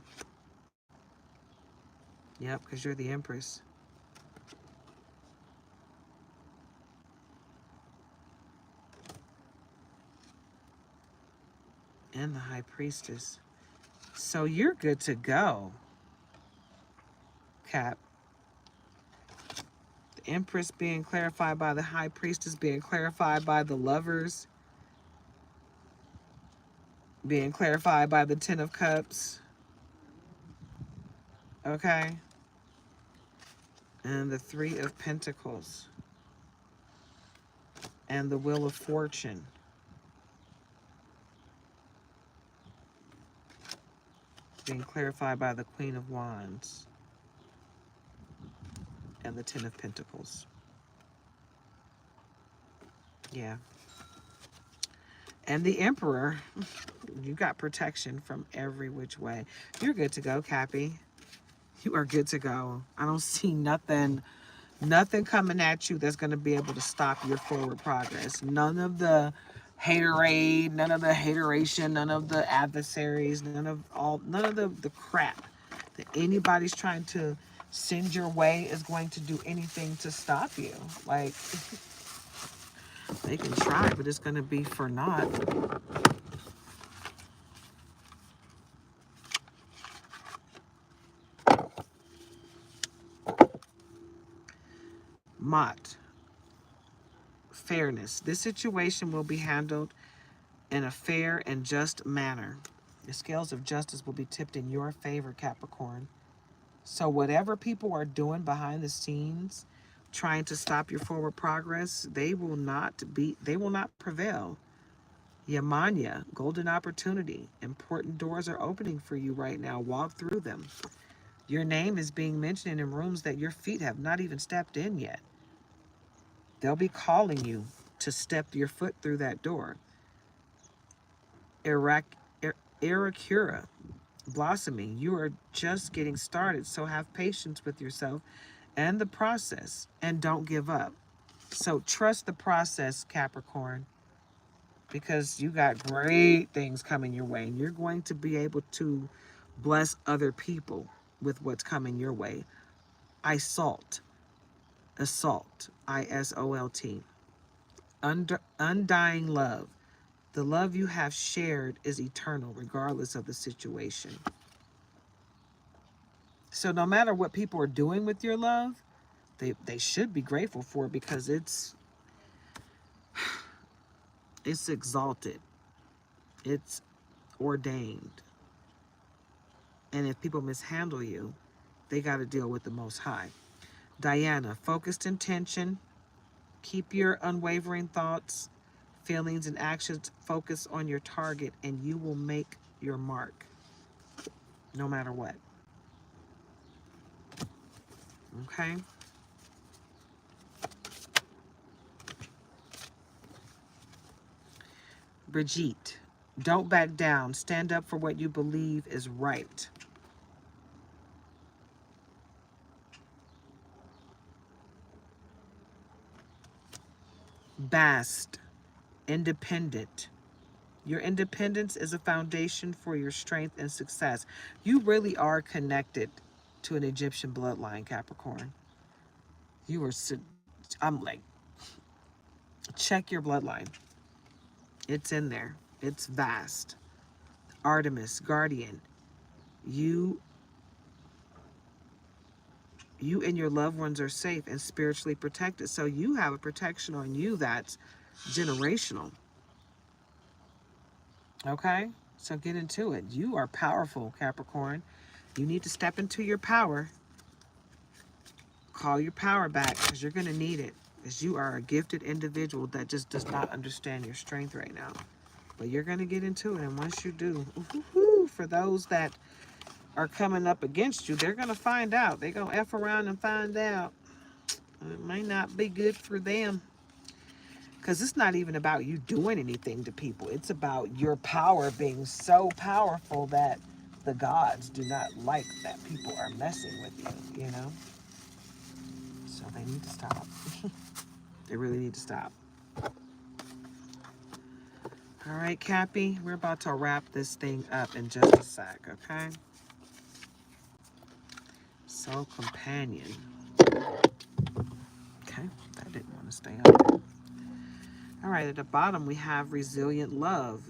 yep, because you're the Empress. And the High Priestess. So you're good to go, Cap. The Empress being clarified by the High Priestess, being clarified by the Lovers, being clarified by the 10 of Cups. Okay. And the 3 of Pentacles. And the Wheel of Fortune. Being clarified by the Queen of Wands. And the 10 of Pentacles. Yeah. And the Emperor. You got protection from every which way. You're good to go, Cappy. You are good to go. I don't see nothing coming at you that's going to be able to stop your forward progress. None of the haterade, none of the hateration, none of the adversaries, none of the crap that anybody's trying to send your way is going to do anything to stop you. Like, they can try, but it's going to be for naught. Mott. Fairness. This situation will be handled in a fair and just manner. The scales of justice will be tipped in your favor, Capricorn. So whatever people are doing behind the scenes, trying to stop your forward progress, they will not prevail. Yamanya, golden opportunity. Important doors are opening for you right now. Walk through them. Your name is being mentioned in rooms that your feet have not even stepped in yet. They'll be calling you to step your foot through that door. Irakura, blossoming. You are just getting started, so have patience with yourself and the process, and don't give up. So trust the process, Capricorn, because you got great things coming your way, and you're going to be able to bless other people with what's coming your way. Assault, ISOLT. Undying love. The love you have shared is eternal, regardless of the situation. So no matter what people are doing with your love, they should be grateful for it, because it's exalted. It's ordained. And if people mishandle you, they got to deal with the Most High. Diana, focused intention. Keep your unwavering thoughts, feelings, and actions focused on your target, and you will make your mark, no matter what. Okay? Brigitte, don't back down. Stand up for what you believe is right. Bast, independent. Your independence is a foundation for your strength and success. You really are connected to an Egyptian bloodline, Capricorn. You are, I'm like, check your bloodline. It's in there. It's vast. Artemis, guardian. You and your loved ones are safe and spiritually protected. So you have a protection on you that's generational. Okay? So get into it. You are powerful, Capricorn. You need to step into your power. Call your power back, because you're going to need it. Because you are a gifted individual that just does not understand your strength right now. But you're going to get into it. And once you do, for those that are coming up against you, they're going to find out. They're going to F around and find out. It might not be good for them. Because it's not even about you doing anything to people. It's about your power being so powerful that the gods do not like that people are messing with you, you know? So they need to stop. They really need to stop. All right, Cappy, we're about to wrap this thing up in just a sec, okay? Soul companion. Okay, that didn't want to stay up. All right, at the bottom we have resilient love.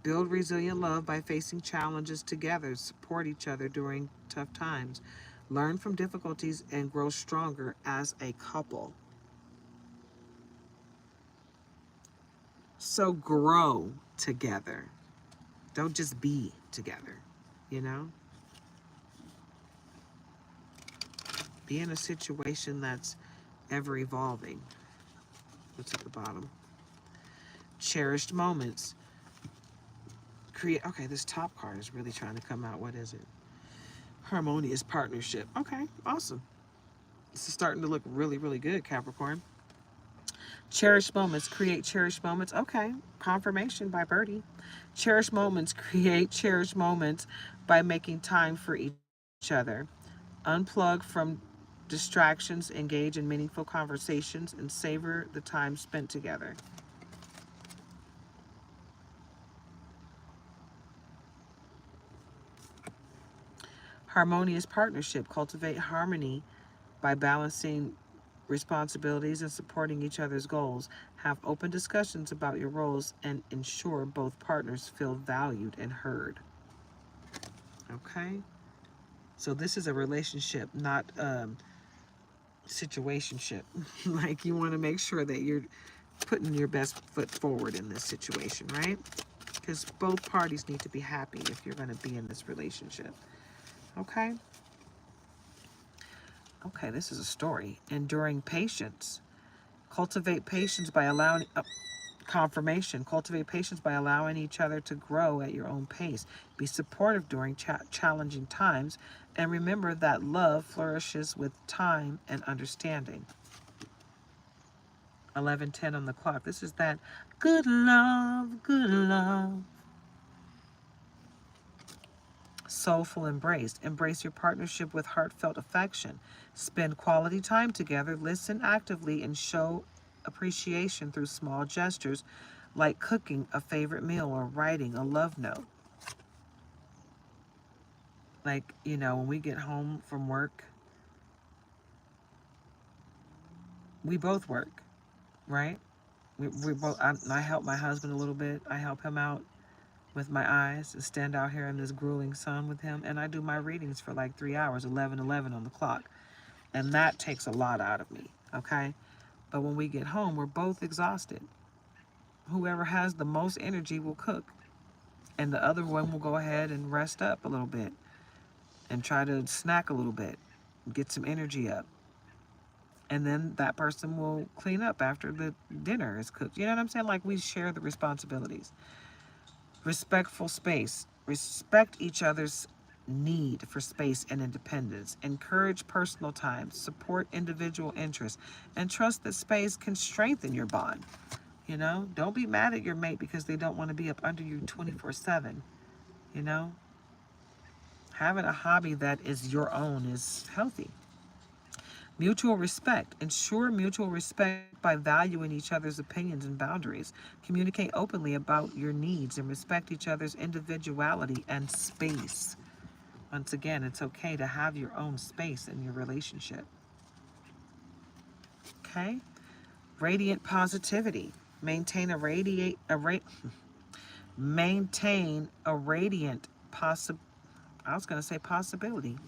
Build resilient love by facing challenges together. Support each other during tough times. Learn from difficulties and grow stronger as a couple. So grow together. Don't just be together, you know? Be in a situation that's ever evolving. What's at the bottom? Cherished moments. Okay, this top card is really trying to come out. What is it? Harmonious partnership. Okay, awesome. This is starting to look really, really good, Capricorn. Cherished moments. Create cherished moments. Okay, confirmation by Birdie. Cherished moments. Create cherished moments by making time for each other. Unplug from distractions, engage in meaningful conversations, and savor the time spent together. Harmonious partnership. Cultivate harmony by balancing responsibilities and supporting each other's goals. Have open discussions about your roles and ensure both partners feel valued and heard. Okay? So this is a relationship, not situationship. Like, you want to make sure that you're putting your best foot forward in this situation, right? Because both parties need to be happy if you're going to be in this relationship. Okay? Okay, this is a story. Enduring patience. Cultivate patience by allowing Confirmation. Cultivate patience by allowing each other to grow at your own pace. Be supportive during challenging times. And remember that love flourishes with time and understanding. 11:10 on the clock. This is that good love, good love. Soulful embrace. Embrace your partnership with heartfelt affection. Spend quality time together. Listen actively and show appreciation through small gestures like cooking a favorite meal or writing a love note. Like, when we get home from work, we both work, right? We both. I help my husband a little bit. I help him out with my eyes and stand out here in this grueling sun with him. And I do my readings for like 3 hours, 11:11 on the clock. And that takes a lot out of me, okay? But when we get home, we're both exhausted. Whoever has the most energy will cook. And the other one will go ahead and rest up a little bit and try to snack a little bit, get some energy up. And then that person will clean up after the dinner is cooked. You know what I'm saying? Like, we share the responsibilities. Respectful space. Respect each other's need for space and independence. Encourage personal time. Support individual interests. And trust that space can strengthen your bond. Don't be mad at your mate because they don't want to be up under you 24/7. Having a hobby that is your own is healthy. Mutual respect. Ensure mutual respect by valuing each other's opinions and boundaries. Communicate openly about your needs and respect each other's individuality and space. Once again, it's okay to have your own space in your relationship. Okay? Radiant positivity. Maintain a radiant possibility.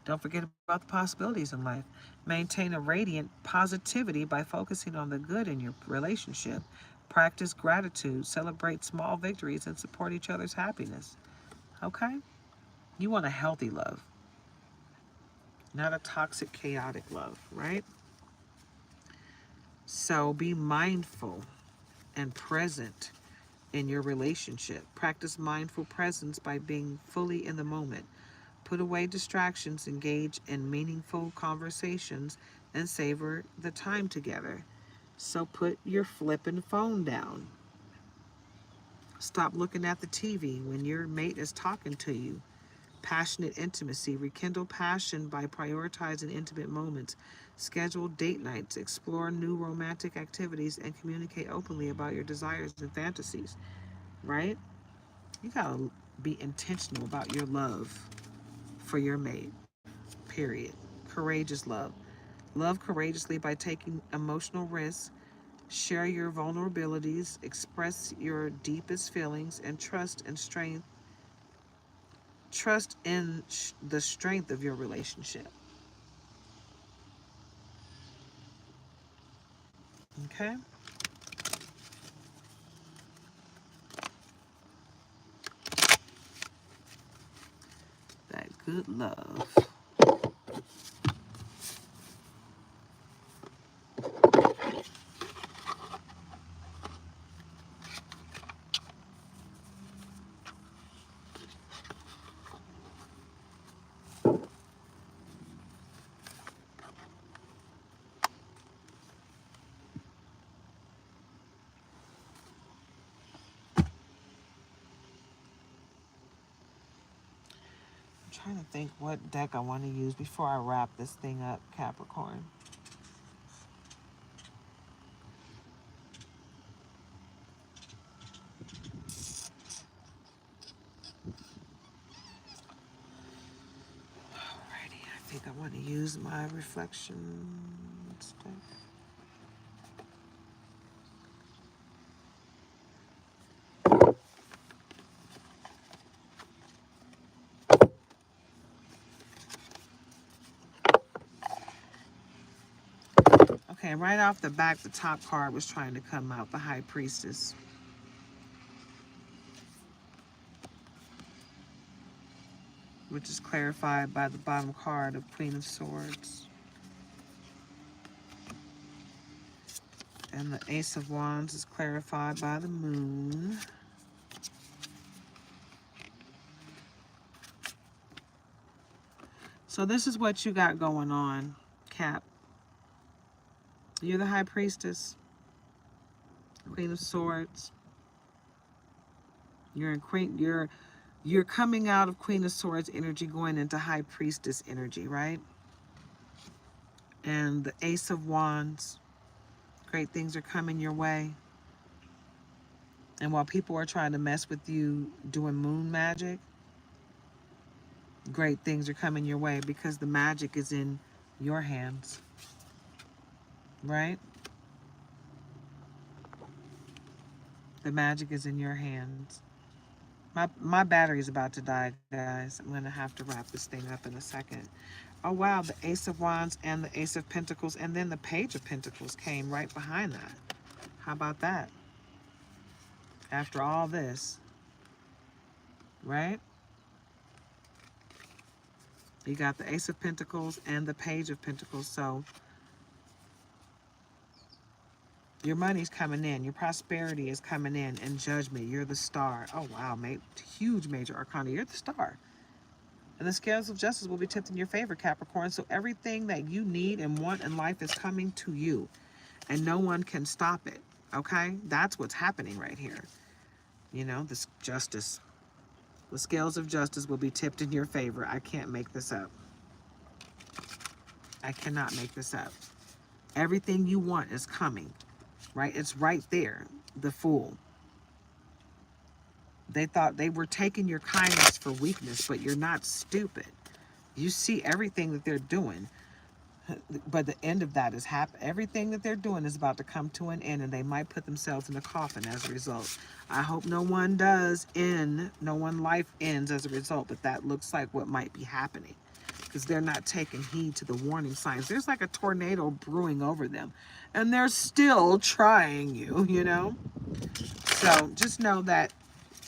Don't forget about the possibilities in life. Maintain a radiant positivity by focusing on the good in your relationship. Practice gratitude, celebrate small victories, and support each other's happiness. Okay? You want a healthy love, not a toxic, chaotic love, right? So be mindful and present in your relationship. Practice mindful presence by being fully in the moment. Put away distractions, engage in meaningful conversations, and savor the time together. So put your flippin' phone down. Stop looking at the TV when your mate is talking to you. Passionate intimacy. Rekindle passion by prioritizing intimate moments. Schedule date nights. Explore new romantic activities and communicate openly about your desires and fantasies. Right? You gotta be intentional about your love for your mate. Period. Courageous love. Love courageously by taking emotional risks. Share your vulnerabilities. Express your deepest feelings and trust and strength. Trust in the strength of your relationship. Okay? That good love. I'm trying to think what deck I want to use before I wrap this thing up, Capricorn. Alrighty, I think I want to use my reflections deck. Okay, right off the back, the top card was trying to come out, the High Priestess. Which is clarified by the bottom card of Queen of Swords. And the Ace of Wands is clarified by the moon. So this is what you got going on, Cap. You're the High Priestess, Queen of Swords. You're in Queen. You're coming out of Queen of Swords energy, going into High Priestess energy, right? And the Ace of Wands. Great things are coming your way. And while people are trying to mess with you doing moon magic, great things are coming your way because the magic is in your hands, right? The magic is in your hands. My battery is about to die, guys. I'm going to have to wrap this thing up in a second. Oh, wow. The Ace of Wands and the Ace of Pentacles. And then the Page of Pentacles came right behind that. How about that? After all this, right? You got the Ace of Pentacles and the Page of Pentacles. So your money's coming in. Your prosperity is coming in. And judgment. You're the star. Oh, wow. Huge major arcana. You're the star. And the scales of justice will be tipped in your favor, Capricorn. So everything that you need and want in life is coming to you. And no one can stop it. Okay? That's what's happening right here. You know, this justice. The scales of justice will be tipped in your favor. I can't make this up. I cannot make this up. Everything you want is coming. Right? It's right there. The Fool. They thought they were taking your kindness for weakness, but you're not stupid. You see everything that they're doing. But the end of that is everything that they're doing is about to come to an end, and they might put themselves in a coffin as a result. I hope no one life ends as a result, but that looks like what might be happening because they're not taking heed to the warning signs. There's like a tornado brewing over them, and they're still trying you, you know? So just know that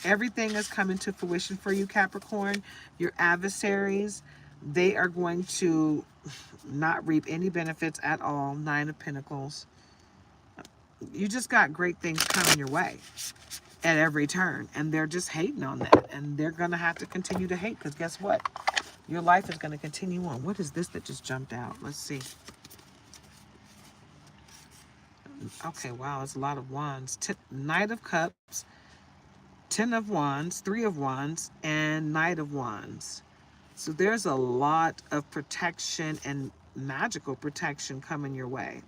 everything is coming to fruition for you, Capricorn. Your adversaries, they are going to not reap any benefits at all. 9 of Pentacles. You just got great things coming your way at every turn. And they're just hating on that. And they're going to have to continue to hate because guess what? Your life is going to continue on. What is this that just jumped out? Let's see. Okay, wow. It's a lot of wands. Knight of Cups. 10 of Wands. 3 of Wands. And Knight of Wands. So there's a lot of protection and magical protection coming your way.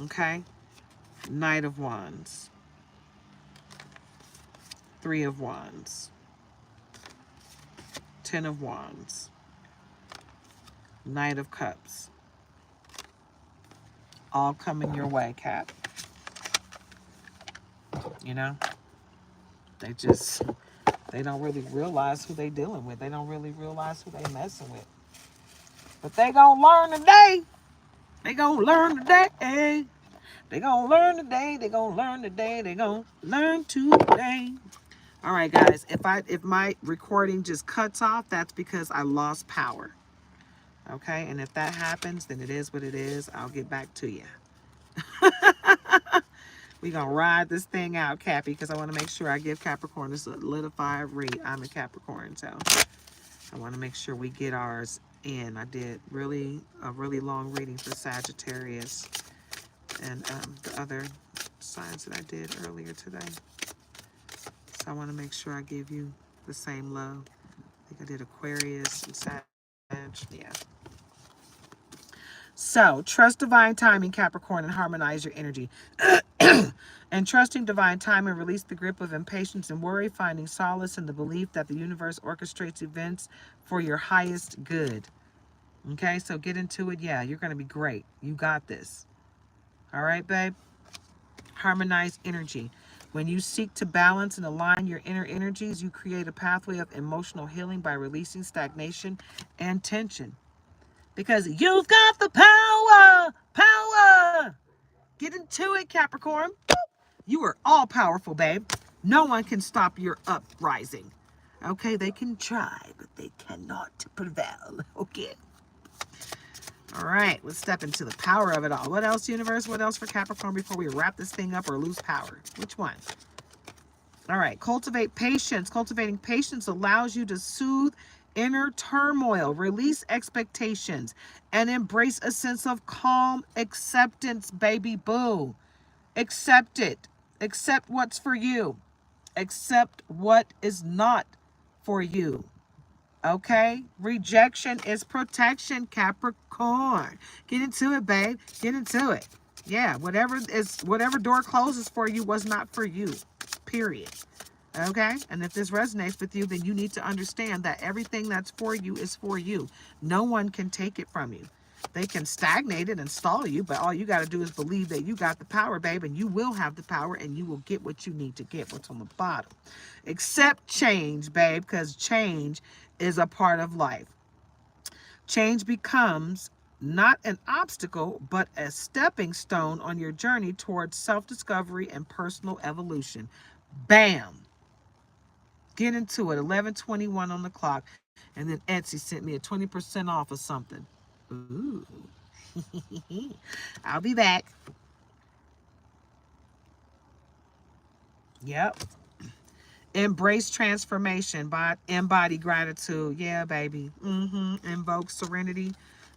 Okay? Knight of Wands. 3 of Wands. 10 of Wands. Knight of Cups. All coming your way, Cap. You know? They don't really realize who they dealing with. They don't really realize who they messing with. But they gonna learn today. They gonna learn today. They gonna learn today. They gonna learn today. They gonna learn today. All right, guys. If my recording just cuts off, that's because I lost power. Okay, and if that happens, then it is what it is. I'll get back to you. We're going to ride this thing out, Cappy, because I want to make sure I give Capricorn a solidified read. I'm a Capricorn, so I want to make sure we get ours in. I did a really long reading for Sagittarius and the other signs that I did earlier today. So I want to make sure I give you the same love. I think I did Aquarius and Sag. Yeah. So, trust divine timing, Capricorn, and harmonize your energy. And trusting divine timing, release the grip of impatience and worry, finding solace in the belief that the universe orchestrates events for your highest good. Okay, so get into it. Yeah, you're going to be great. You got this. All right, babe? Harmonize energy. When you seek to balance and align your inner energies, you create a pathway of emotional healing by releasing stagnation and tension. Because you've got the power. Power. Get into it, Capricorn. You are all powerful, babe. No one can stop your uprising. Okay, they can try, but they cannot prevail. Okay. All right, let's step into the power of it all. What else, universe? What else for Capricorn before we wrap this thing up or lose power? Which one? All right, cultivate patience. Cultivating patience allows you to soothe inner turmoil, release expectations, and embrace a sense of calm acceptance, baby boo. Accept it. Accept what's for you. Accept what is not for you. Okay? Rejection is protection, Capricorn. Get into it, babe. Get into it. Yeah, whatever door closes for you was not for you. Period. Okay? And if this resonates with you, then you need to understand that everything that's for you is for you. No one can take it from you. They can stagnate it and stall you, but all you got to do is believe that you got the power, babe, and you will have the power, and you will get what you need to get, what's on the bottom. Accept change, babe, because change is a part of life. Change becomes not an obstacle, but a stepping stone on your journey towards self-discovery and personal evolution. Bam! Get into it. 11:21 on the clock. And then Etsy sent me a 20% off of something. Ooh. I'll be back. Yep. Embrace transformation by embody gratitude. Yeah, baby. Invoke serenity.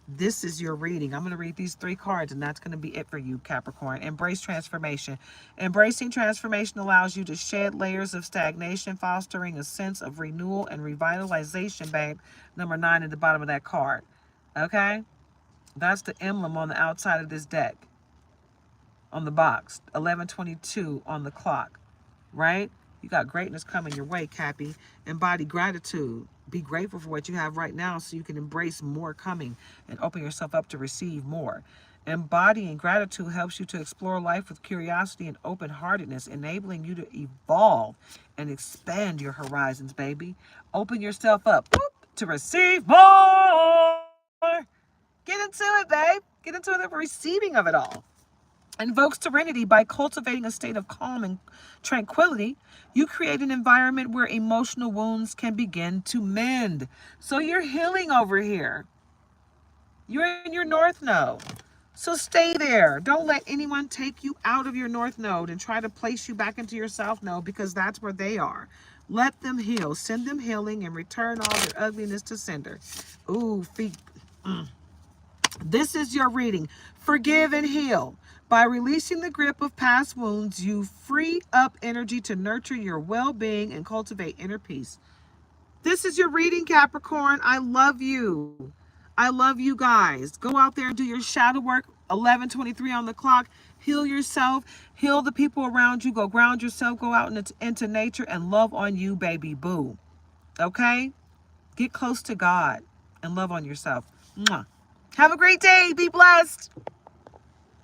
This is your reading. I'm going to read these 3 cards, and that's going to be it for you, Capricorn. Embrace transformation. Embracing transformation allows you to shed layers of stagnation, fostering a sense of renewal and revitalization, babe. Number 9 at the bottom of that card. Okay? That's the emblem on the outside of this deck. On the box. 11:22 on the clock. Right? You got greatness coming your way, Cappy. Embody gratitude. Be grateful for what you have right now so you can embrace more coming and open yourself up to receive more. Embodying gratitude helps you to explore life with curiosity and open-heartedness, enabling you to evolve and expand your horizons, baby. Open yourself up to receive more. Get into it, babe. Get into the receiving of it all. Invoke serenity by cultivating a state of calm and tranquility. You create an environment where emotional wounds can begin to mend. So you're healing over here. You're in your north node. So stay there. Don't let anyone take you out of your north node and try to place you back into your south node, because that's where they are. Let them heal. Send them healing and return all their ugliness to sender. Ooh, feet. This is your reading. Forgive and heal. By releasing the grip of past wounds, you free up energy to nurture your well-being and cultivate inner peace. This is your reading, Capricorn. I love you. I love you guys. Go out there and do your shadow work. 11:23 on the clock. Heal yourself. Heal the people around you. Go ground yourself. Go out into nature and love on you, baby boo. Okay? Get close to God and love on yourself. Mwah. Have a great day. Be blessed.